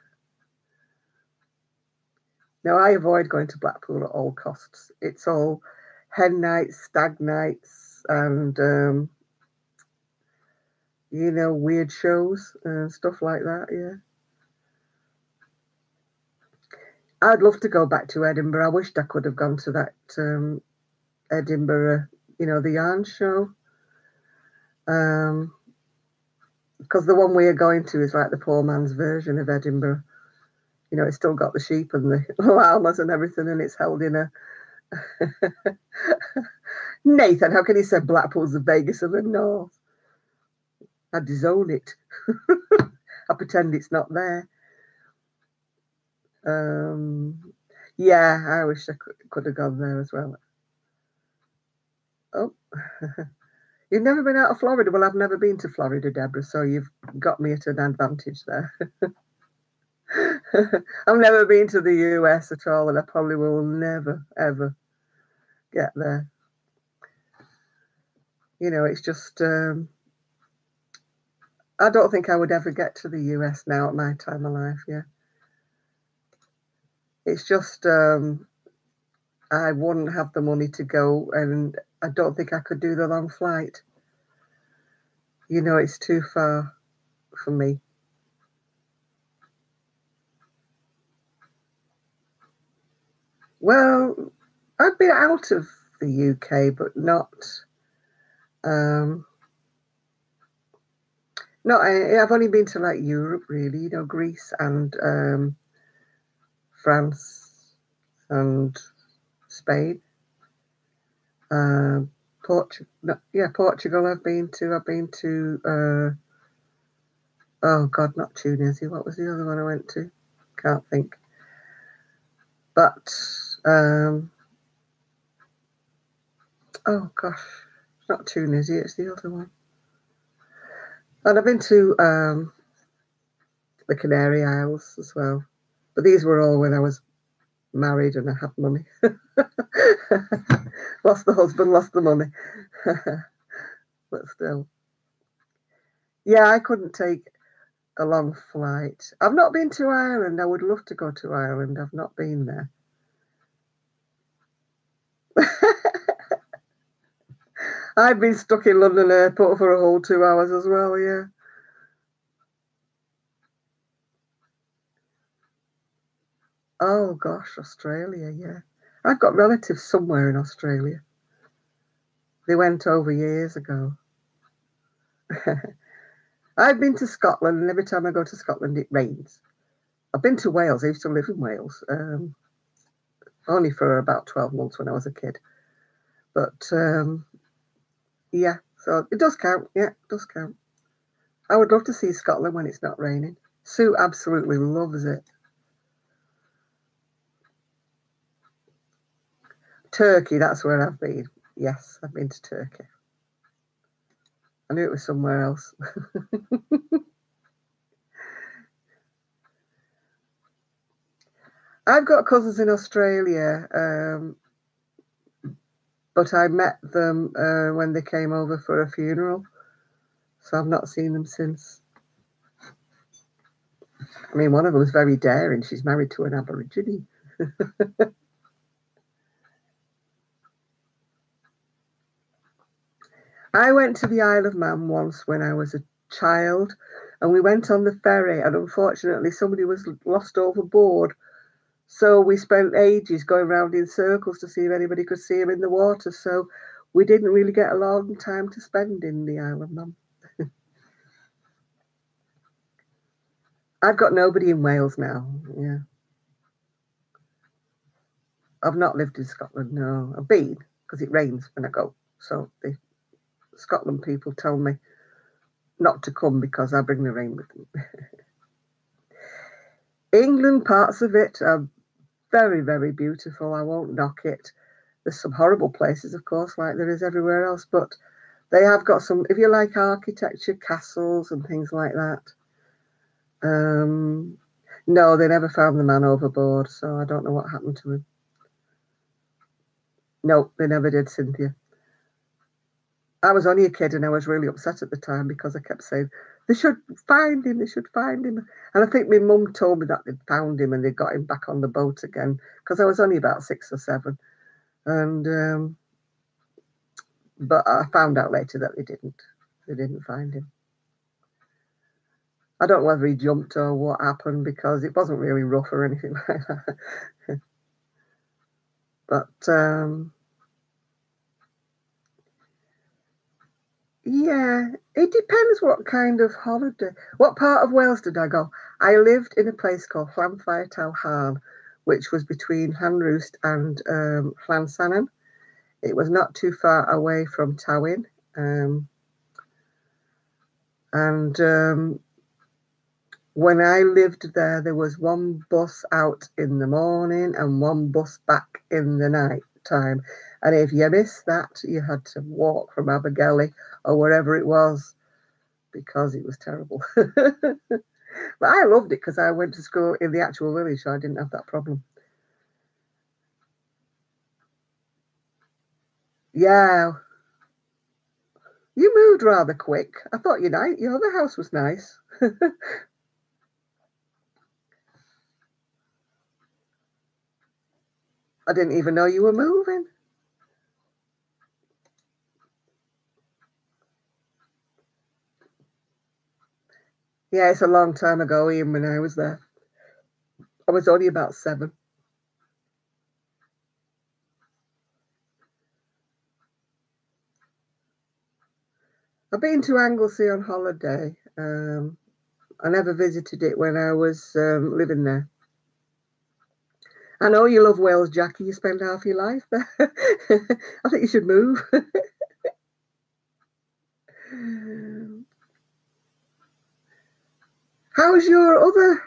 No, I avoid going to Blackpool at all costs. It's all hen nights, stag nights, and weird shows and stuff like that. Yeah, I'd love to go back to Edinburgh. I wished I could have gone to that Edinburgh, the yarn show. Because the one we are going to is like the poor man's version of Edinburgh. It's still got the sheep and the llamas and everything, and it's held in a. Nathan, how can you say Blackpool's the Vegas of the North? I disown it. I pretend it's not there. Yeah, I wish I could have gone there as well. Oh, you've never been out of Florida? Well, I've never been to Florida, Deborah, so you've got me at an advantage there. I've never been to the US at all, and I probably will never, ever get there. It's just, I don't think I would ever get to the US now at my time of life, yeah. It's just, I wouldn't have the money to go, and I don't think I could do the long flight. It's too far for me. Well, I've been out of the UK, but not. No, I've only been to like Europe, really. Greece and France and Spain. Portugal. No, yeah, Portugal. I've been to. Oh God, not Tunisia. What was the other one I went to? Can't think. But Oh gosh, it's not Tunisia, it's the other one. And I've been to the Canary Isles as well. But these were all when I was married and I had money. Lost the husband, lost the money. But still. Yeah, I couldn't take a long flight. I've not been to Ireland. I would love to go to Ireland. I've not been there. I've been stuck in London Airport for a whole 2 hours as well, yeah. Oh gosh, Australia, yeah. I've got relatives somewhere in Australia. They went over years ago. I've been to Scotland, and every time I go to Scotland, it rains. I've been to Wales. I used to live in Wales, only for about 12 months when I was a kid. But yeah, so it does count. Yeah, it does count. I would love to see Scotland when it's not raining. Sue absolutely loves it. Turkey, that's where I've been. Yes, I've been to Turkey. I knew it was somewhere else. I've got cousins in Australia, but I met them when they came over for a funeral, so I've not seen them since. I mean, one of them was very daring. She's married to an Aborigine. I went to the Isle of Man once when I was a child, and we went on the ferry, and unfortunately, somebody was lost overboard. So we spent ages going round in circles to see if anybody could see him in the water. So we didn't really get a long time to spend in the Isle of Man. I've got nobody in Wales now. Yeah. I've not lived in Scotland, no. I've been because it rains when I go. So the Scotland people tell me not to come because I bring the rain with them. England, parts of it are very, very beautiful. I won't knock it. There's some horrible places, of course, like there is everywhere else, but they have got some, if you like architecture, castles and things like that. No, they never found the man overboard, so I don't know what happened to him. No, they never did, Cynthia. I was only a kid and I was really upset at the time because I kept saying, they should find him, they should find him. And I think my mum told me that they'd found him and they got him back on the boat again because I was only about 6 or 7. And but I found out later that they didn't. They didn't find him. I don't know whether he jumped or what happened because it wasn't really rough or anything like that. But yeah, it depends what kind of holiday. What part of Wales did I go? I lived in a place called Llanfair Telhan, which was between Llanrwst and Llansannan. It was not too far away from Tywyn. And when I lived there, there was one bus out in the morning and one bus back in the night time. And if you missed that, you had to walk from Abergele or wherever it was because it was terrible. But I loved it because I went to school in the actual village, so I didn't have that problem. Yeah, you moved rather quick. I thought your other house was nice. I didn't even know you were moving. Yeah, it's a long time ago, even when I was there. I was only about 7. I've been to Anglesey on holiday. I never visited it when I was living there. I know you love Wales, Jackie. You spend half your life there. I think you should move. How's your other,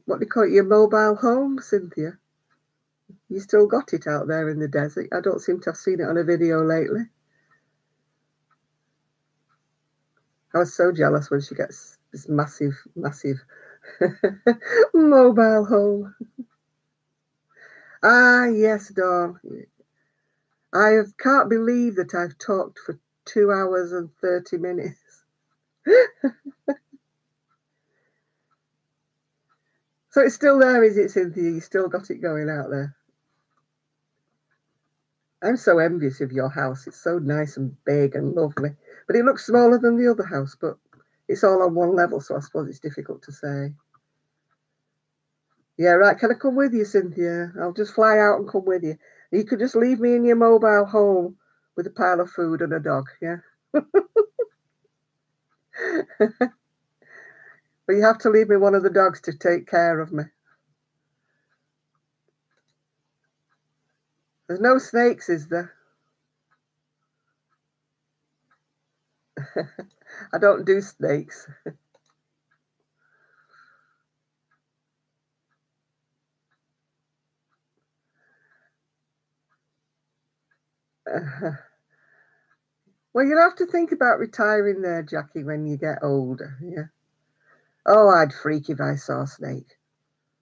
what do you call it, your mobile home, Cynthia? You still got it out there in the desert? I don't seem to have seen it on a video lately. I was so jealous when she gets this massive, massive mobile home. Ah, yes, Dawn. I can't believe that I've talked for 2 hours and 30 minutes. So it's still there, is it, Cynthia? You still got it going out there? I'm so envious of your house. It's so nice and big and lovely. But it looks smaller than the other house, but it's all on one level, so I suppose it's difficult to say. Yeah, right. Can I come with you, Cynthia? I'll just fly out and come with you. You could just leave me in your mobile home with a pile of food and a dog, yeah? But you have to leave me one of the dogs to take care of me. There's no snakes, is there? I don't do snakes. Well, you'll have to think about retiring there, Jackie, when you get older, yeah? Oh, I'd freak if I saw a snake,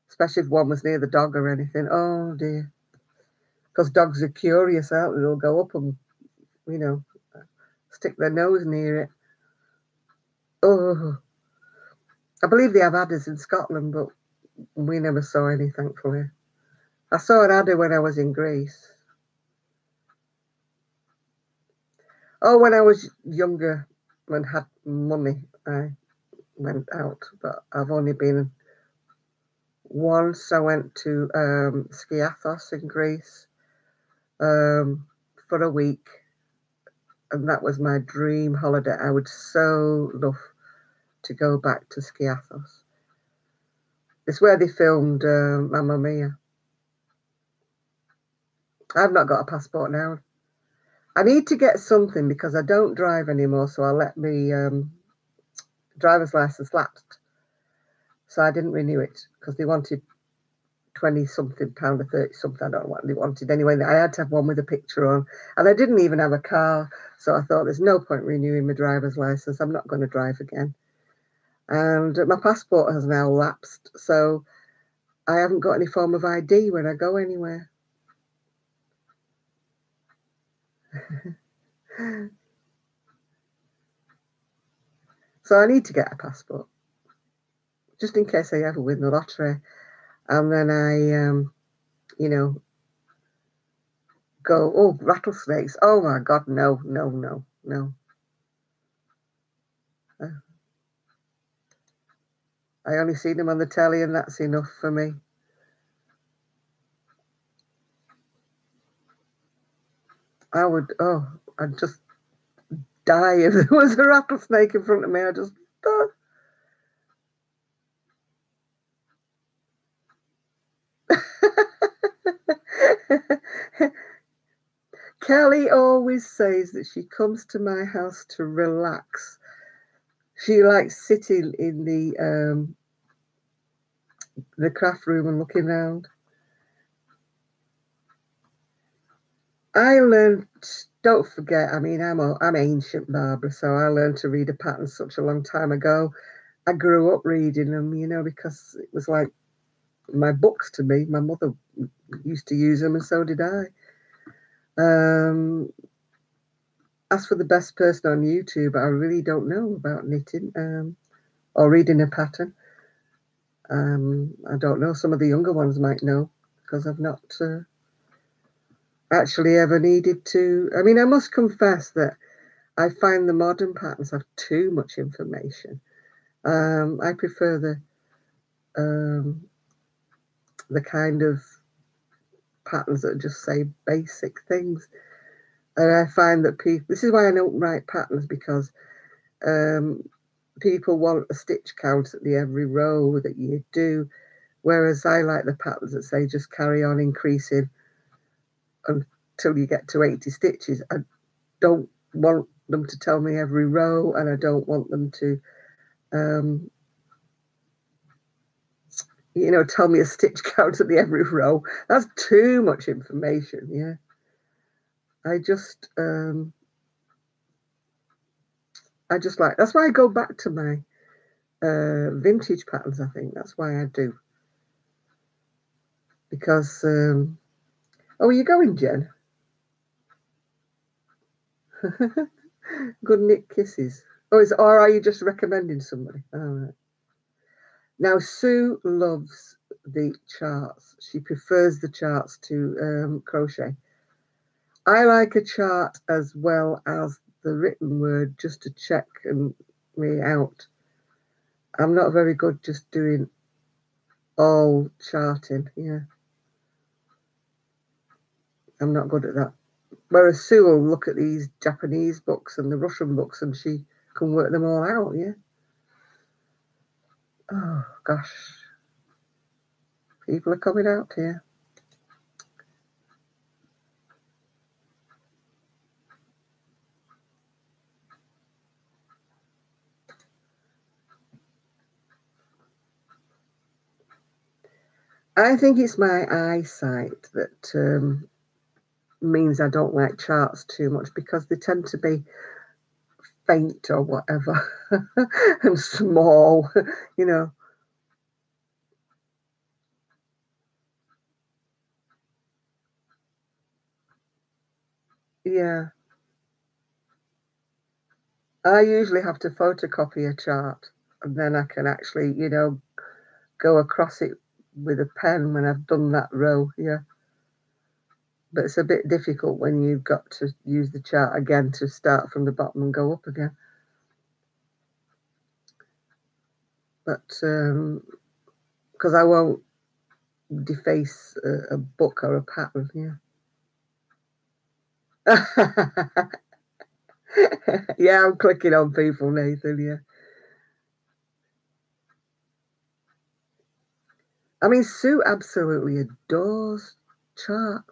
especially if one was near the dog or anything. Oh, dear. Because dogs are curious, aren't they? They'll go up and, you know, stick their nose near it. Oh, I believe they have adders in Scotland, but we never saw any, thankfully. I saw an adder when I was in Greece. Oh, when I was younger and had money, I went out, but I've only been once. I went to Skiathos in Greece for a week, and that was my dream holiday. I would so love to go back to Skiathos. It's where they filmed Mamma Mia. I've not got a passport now. I need to get something because I don't drive anymore, so I let my driver's license lapsed. So I didn't renew it because they wanted 20 something pound or 30 something. I don't know what they wanted. Anyway, I had to have one with a picture on, and I didn't even have a car. So I thought there's no point renewing my driver's license. I'm not going to drive again. And my passport has now lapsed. So I haven't got any form of ID when I go anywhere. So I need to get a passport just in case I ever win the lottery. And then I, you know, go, oh, rattlesnakes. Oh my God, no, no, no, no. I only see them on the telly and that's enough for me. I'd just die if there was a rattlesnake in front of me. I just, oh. Kelly always says that she comes to my house to relax. She likes sitting in the craft room and looking around. I learned, don't forget, I mean, I'm ancient, Barbara, so I learned to read a pattern such a long time ago. I grew up reading them, because it was like my books to me. My mother used to use them, and so did I. As for the best person on YouTube, I really don't know about knitting or reading a pattern. I don't know. Some of the younger ones might know because I've not actually ever needed to. I mean, I must confess that I find the modern patterns have too much information. I prefer the kind of patterns that just say basic things. And I find that this is why I don't write patterns, because people want a stitch count at the every row that you do, whereas I like the patterns that say just carry on increasing until you get to 80 stitches. I don't want them to tell me every row, and I don't want them to you know, tell me a stitch count at the every row. That's too much information. Yeah. I just like, that's why I go back to my vintage patterns. I think that's why I do, because oh, are you going, Jen? Good knit kisses. Oh, or are you just recommending somebody? All right. Now, Sue loves the charts. She prefers the charts to crochet. I like a chart as well as the written word, just to check me out. I'm not very good just doing all charting. Yeah, I'm not good at that. Whereas Sue will look at these Japanese books and the Russian books, and she can work them all out. Yeah. Oh gosh, people are coming out here. I think it's my eyesight that means I don't like charts too much, because they tend to be faint or whatever and small, you know. Yeah. I usually have to photocopy a chart, and then I can actually, you know, go across it with a pen when I've done that row. Yeah. But it's a bit difficult when you've got to use the chart again to start from the bottom and go up again. But because I won't deface a book or a pattern. Yeah. Yeah, I'm clicking on people, Nathan. Yeah. I mean, Sue absolutely adores charts.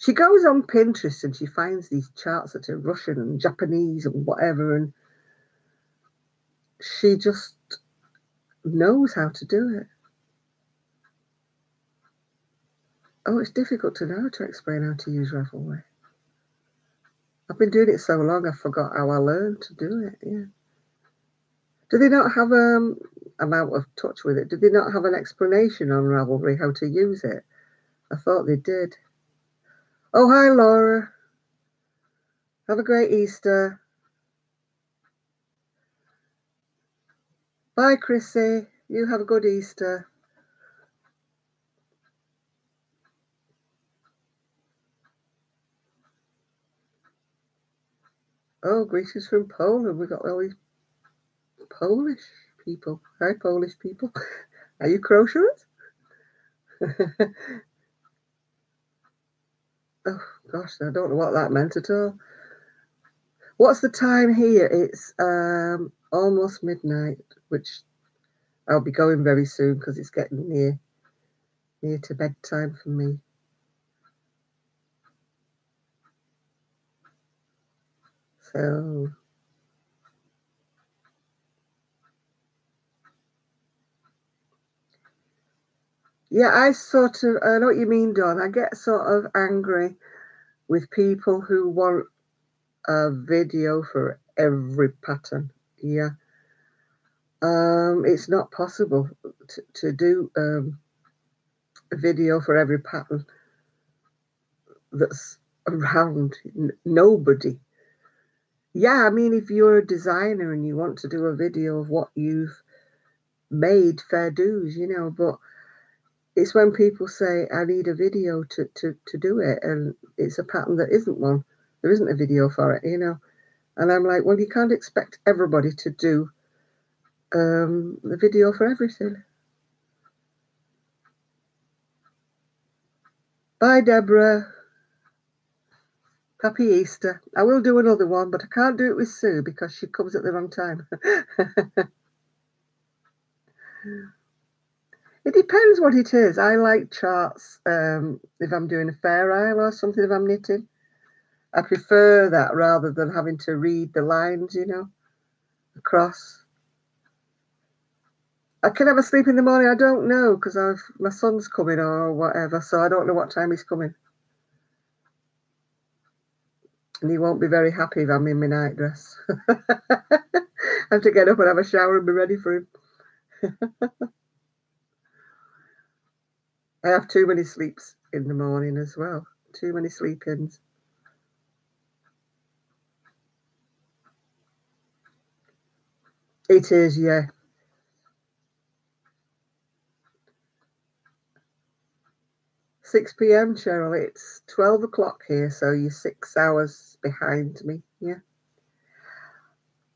She goes on Pinterest and she finds these charts that are Russian and Japanese and whatever, and she just knows how to do it. Oh, it's difficult to know to explain how to use Ravelry. I've been doing it so long, I forgot how I learned to do it. Yeah. Do they not have I'm out of touch with it. Do they not have an explanation on Ravelry how to use it? I thought they did. Oh, hi, Laura. Have a great Easter. Bye, Chrissy. You have a good Easter. Oh, greetings from Poland. We've got all these Polish people. Hi, Polish people. Are you crocheters? Oh, gosh, I don't know what that meant at all. What's the time here? It's almost midnight, which I'll be going very soon because it's getting near to bedtime for me. So, yeah, I know what you mean, Dawn. I get sort of angry with people who want a video for every pattern. Yeah. It's not possible to do a video for every pattern that's around. Nobody. Yeah, I mean, if you're a designer and you want to do a video of what you've made, fair dues, you know, but it's when people say, I need a video to do it, and it's a pattern that isn't one. There isn't a video for it, you know. And I'm like, well, you can't expect everybody to do the video for everything. Bye, Deborah. Happy Easter. I will do another one, but I can't do it with Sue because she comes at the wrong time. It depends what it is. I like charts if I'm doing a fair isle or something, if I'm knitting. I prefer that rather than having to read the lines, you know, across. I can have a sleep in the morning. I don't know because my son's coming or whatever, so I don't know what time he's coming. And he won't be very happy if I'm in my nightdress. I have to get up and have a shower and be ready for him. I have too many sleeps in the morning as well. Too many sleep-ins. It is, yeah. 6 p.m, Cheryl. It's 12 o'clock here, so you're 6 hours behind me. Yeah.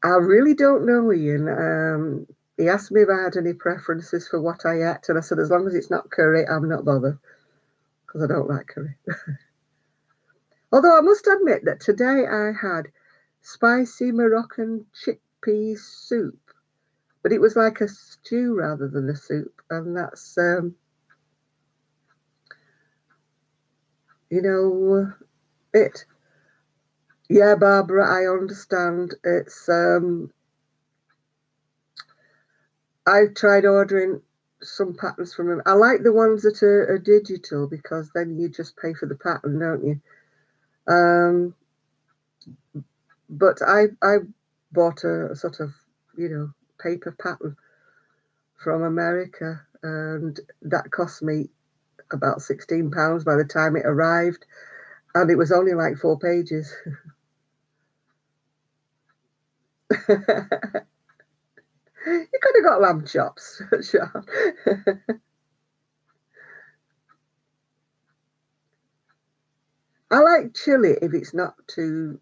I really don't know, Ian. He asked me if I had any preferences for what I ate, and I said, as long as it's not curry, I'm not bothered, because I don't like curry. Although I must admit that today I had spicy Moroccan chickpea soup, but it was like a stew rather than a soup, and that's, it. Yeah, Barbara, I understand. It's I tried ordering some patterns from him. I like the ones that are digital because then you just pay for the pattern, don't you? But I bought a sort of, paper pattern from America, and that cost me about £16 by the time it arrived, and it was only like 4 pages. You could have got lamb chops, sure. I like chili if it's not too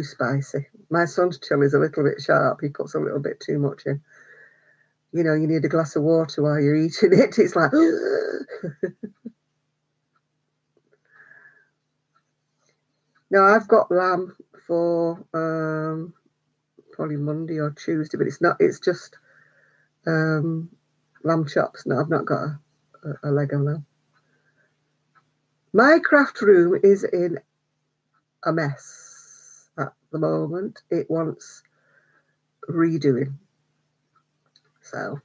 spicy. My son's chili is a little bit sharp. He puts a little bit too much in. You need a glass of water while you're eating it. It's like. No, I've got lamb for probably Monday or Tuesday, but it's not. It's just lamb chops. No, I've not got a leg of lamb. My craft room is in a mess at the moment. It wants redoing. So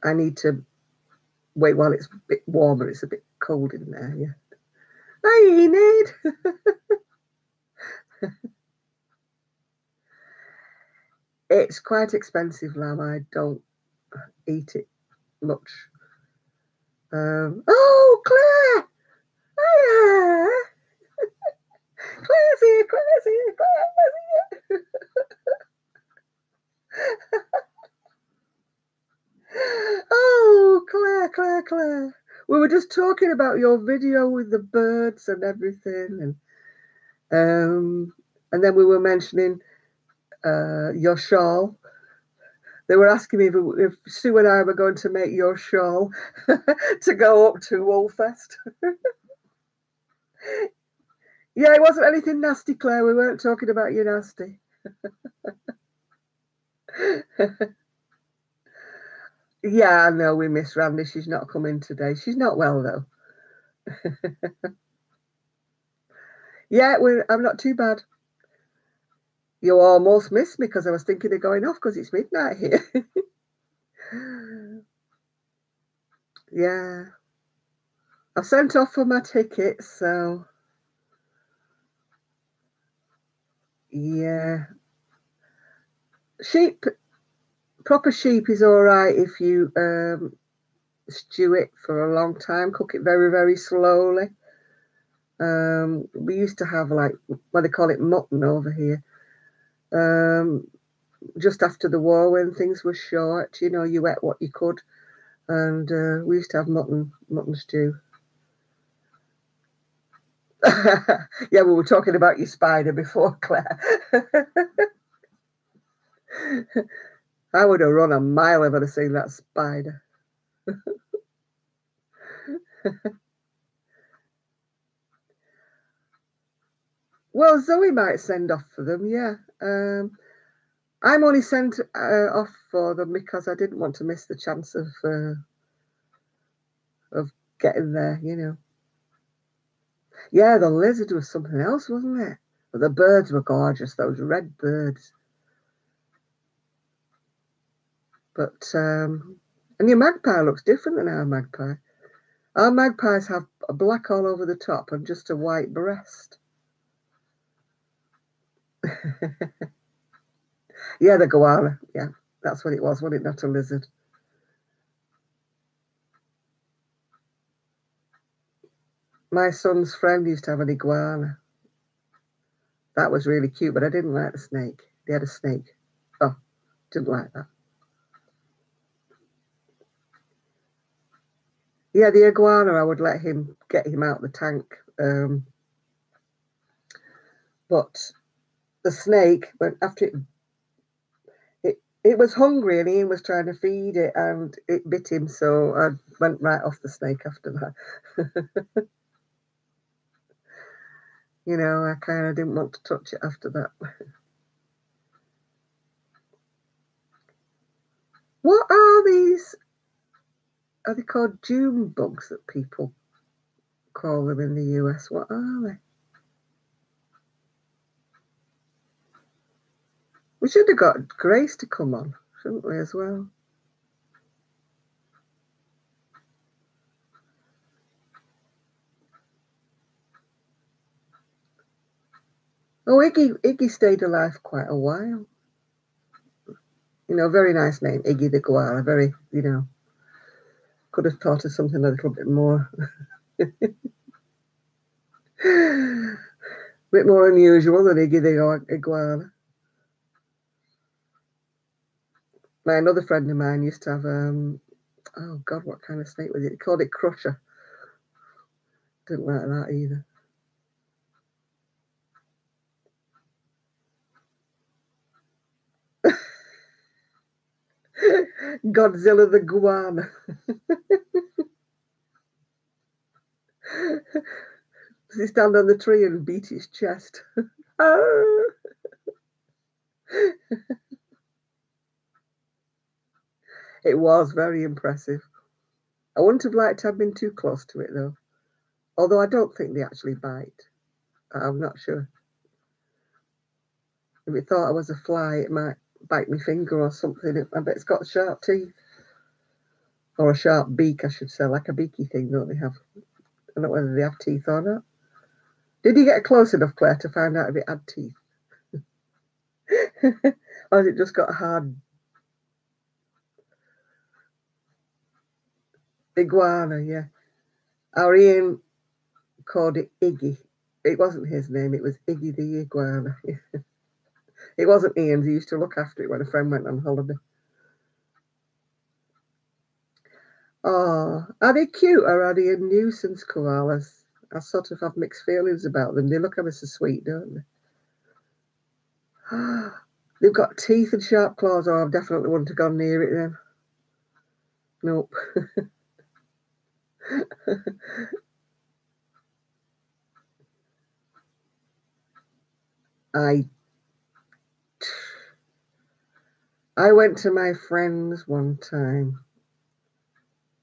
I need to wait while it's a bit warmer. It's a bit cold in there, yeah. Hi, Enid. It's quite expensive lamb. I don't eat it much. Oh, Claire! Hiya! Claire's here, Claire's here, Claire's here. Oh, Claire. We were just talking about your video with the birds and everything, and then we were mentioning your shawl. They were asking me if Sue and I were going to make your shawl to go up to Woolfest. Yeah, it wasn't anything nasty, Claire. We weren't talking about you nasty. Yeah, I know we miss Randy. She's not coming today. She's not well, though. Yeah, I'm not too bad. You almost missed me because I was thinking of going off because it's midnight here. Yeah. I've sent off for my tickets, so yeah. Proper sheep is all right if you stew it for a long time, cook it very, very slowly. We used to have what they call it mutton over here. Just after the war when things were short, you ate what you could, and we used to have mutton stew. Yeah, we were talking about your spider before, Claire. I would have run a mile if I'd have seen that spider. Well, Zoe might send off for them, yeah. I'm only sent off for them because I didn't want to miss the chance of getting there, Yeah, the lizard was something else, wasn't it? But the birds were gorgeous, those red birds. But, and your magpie looks different than our magpie. Our magpies have a black all over the top and just a white breast. Yeah, the koala. Yeah, that's what it was, wasn't it? Not a lizard. My son's friend used to have an iguana. That was really cute, but I didn't like the snake. They had a snake. Oh, didn't like that. Yeah, the iguana, I would let him get him out the tank. But the snake, when after it was hungry and Ian was trying to feed it and it bit him, so I went right off the snake after that. You know, I kind of didn't want to touch it after that. What are these? Are they called June bugs that people call them in the US? What are they? We should have got Grace to come on, shouldn't we, as well? Oh, Iggy stayed alive quite a while. You know, very nice name, Iggy the koala. Very, you know, could have thought of something a little bit more, a bit more unusual than Iggy the iguana. Another friend of mine used to have, oh God, what kind of snake was it? He called it Crusher. Didn't like that either. Godzilla the guana. Does he stand on the tree and beat his chest? Oh. It was very impressive. I wouldn't have liked to have been too close to it though. Although I don't think they actually bite. I'm not sure. If it thought I was a fly, it might bite my finger or something. I bet it's got sharp teeth. Or a sharp beak, I should say, like a beaky thing, don't they have? I don't know whether they have teeth or not. Did you get close enough, Claire, to find out if it had teeth? Or has it just got a hard iguana? Yeah. Our Ian called it Iggy. It wasn't his name, it was Iggy the iguana. It wasn't Ian's. He used to look after it when a friend went on holiday. Oh, are they cute or are they a nuisance, koalas? I sort of have mixed feelings about them. They look ever so sweet, don't they? They've got teeth and sharp claws. Oh, I definitely wouldn't have gone near it then. Nope. I went to my friend's one time.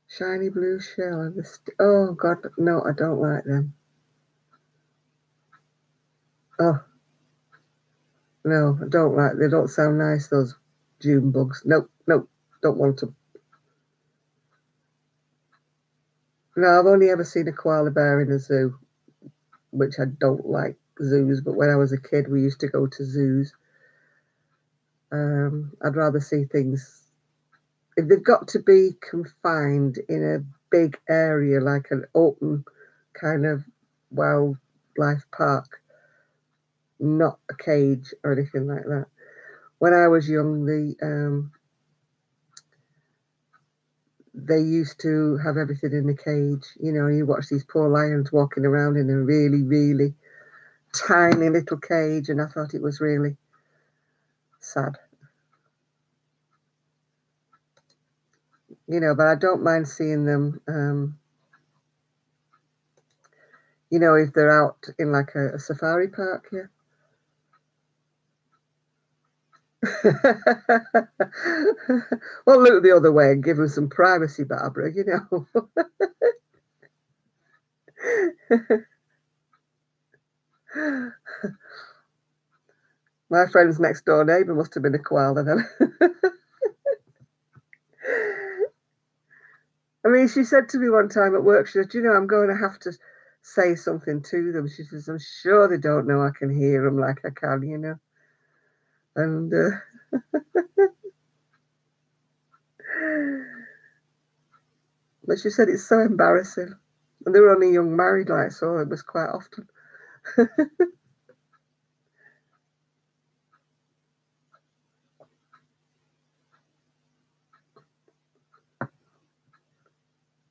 Shiny blue shell and oh God, no, I don't like them. Oh no, I don't like. They don't sound nice. Those June bugs. Nope, nope, don't want them. No, I've only ever seen a koala bear in a zoo, which I don't like zoos. But when I was a kid, we used to go to zoos. I'd rather see things if they've got to be confined in a big area, like an open kind of wildlife park, not a cage or anything like that. When I was young, they used to have everything in a cage. You know, you watch these poor lions walking around in a really, really tiny little cage, and I thought it was really sad. You know, but I don't mind seeing them. You know, if they're out in like a safari park, yeah. Well, look the other way and give them some privacy, Barbara, you know. My friend's next door neighbour must have been a koala then. mean, she said to me one time at work, she said, you know, I'm going to have to say something to them. She says, I'm sure they don't know I can hear them like I can, you know. And but she said it's so embarrassing. And they were only young married, like, so it was quite often.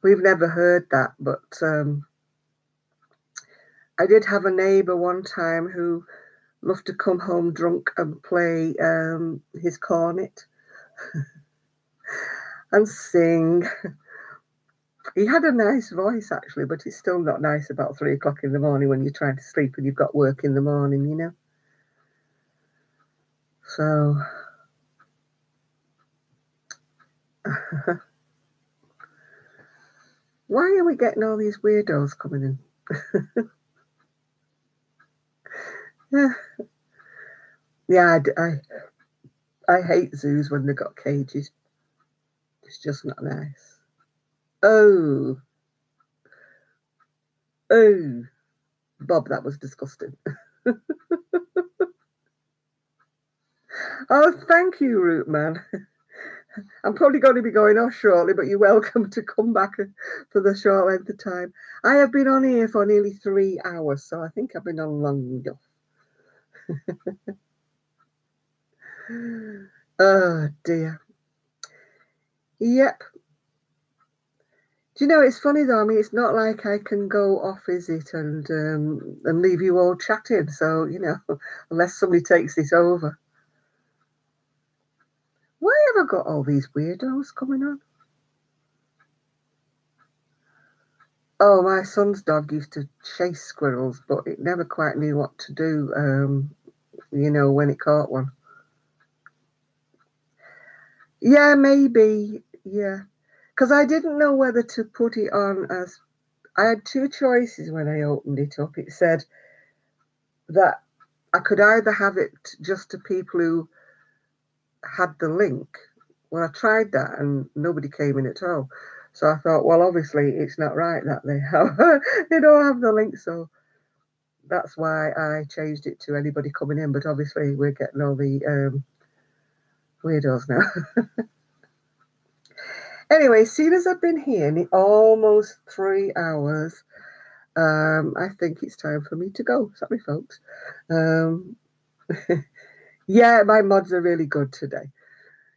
We've never heard that, but I did have a neighbour one time who loved to come home drunk and play his cornet and sing. He had a nice voice, actually, but it's still not nice about 3 o'clock in the morning when you're trying to sleep and you've got work in the morning, you know. So, why are we getting all these weirdos coming in? Yeah, I hate zoos when they've got cages. It's just not nice. Oh, Bob, that was disgusting. Oh, thank you, Root Man. I'm probably going to be going off shortly, but you're welcome to come back for the short length of time. I have been on here for nearly 3 hours, so I think I've been on long enough. Oh, dear. Yep. Do you know, it's funny, though. I mean, it's not like I can go off, is it, and leave you all chatting. So, you know, unless somebody takes this over. Why have I got all these weirdos coming on? Oh, my son's dog used to chase squirrels, but it never quite knew what to do, you know, when it caught one. Yeah, maybe. Yeah. Because I didn't know whether to put it on as... I had 2 choices when I opened it up. It said that I could either have it just to people who had the link. Well, I tried that and nobody came in at all. So I thought, well, obviously it's not right that they don't have the link. So that's why I changed it to anybody coming in. But obviously we're getting all the weirdos now. Anyway, seeing as I've been here in almost 3 hours, I think it's time for me to go. Sorry, folks. Yeah, my mods are really good today.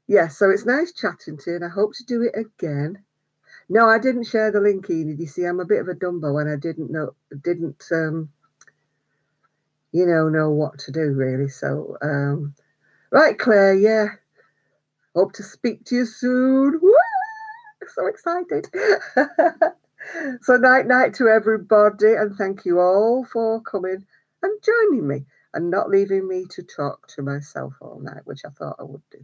Yeah, so it's nice chatting to you, and I hope to do it again. No, I didn't share the link, Enid. You see, I'm a bit of a dumbo, and I didn't know what to do really. So, right, Claire. Yeah, hope to speak to you soon. Woo! So excited. So night to everybody, and thank you all for coming and joining me and not leaving me to talk to myself all night, which I thought I would do.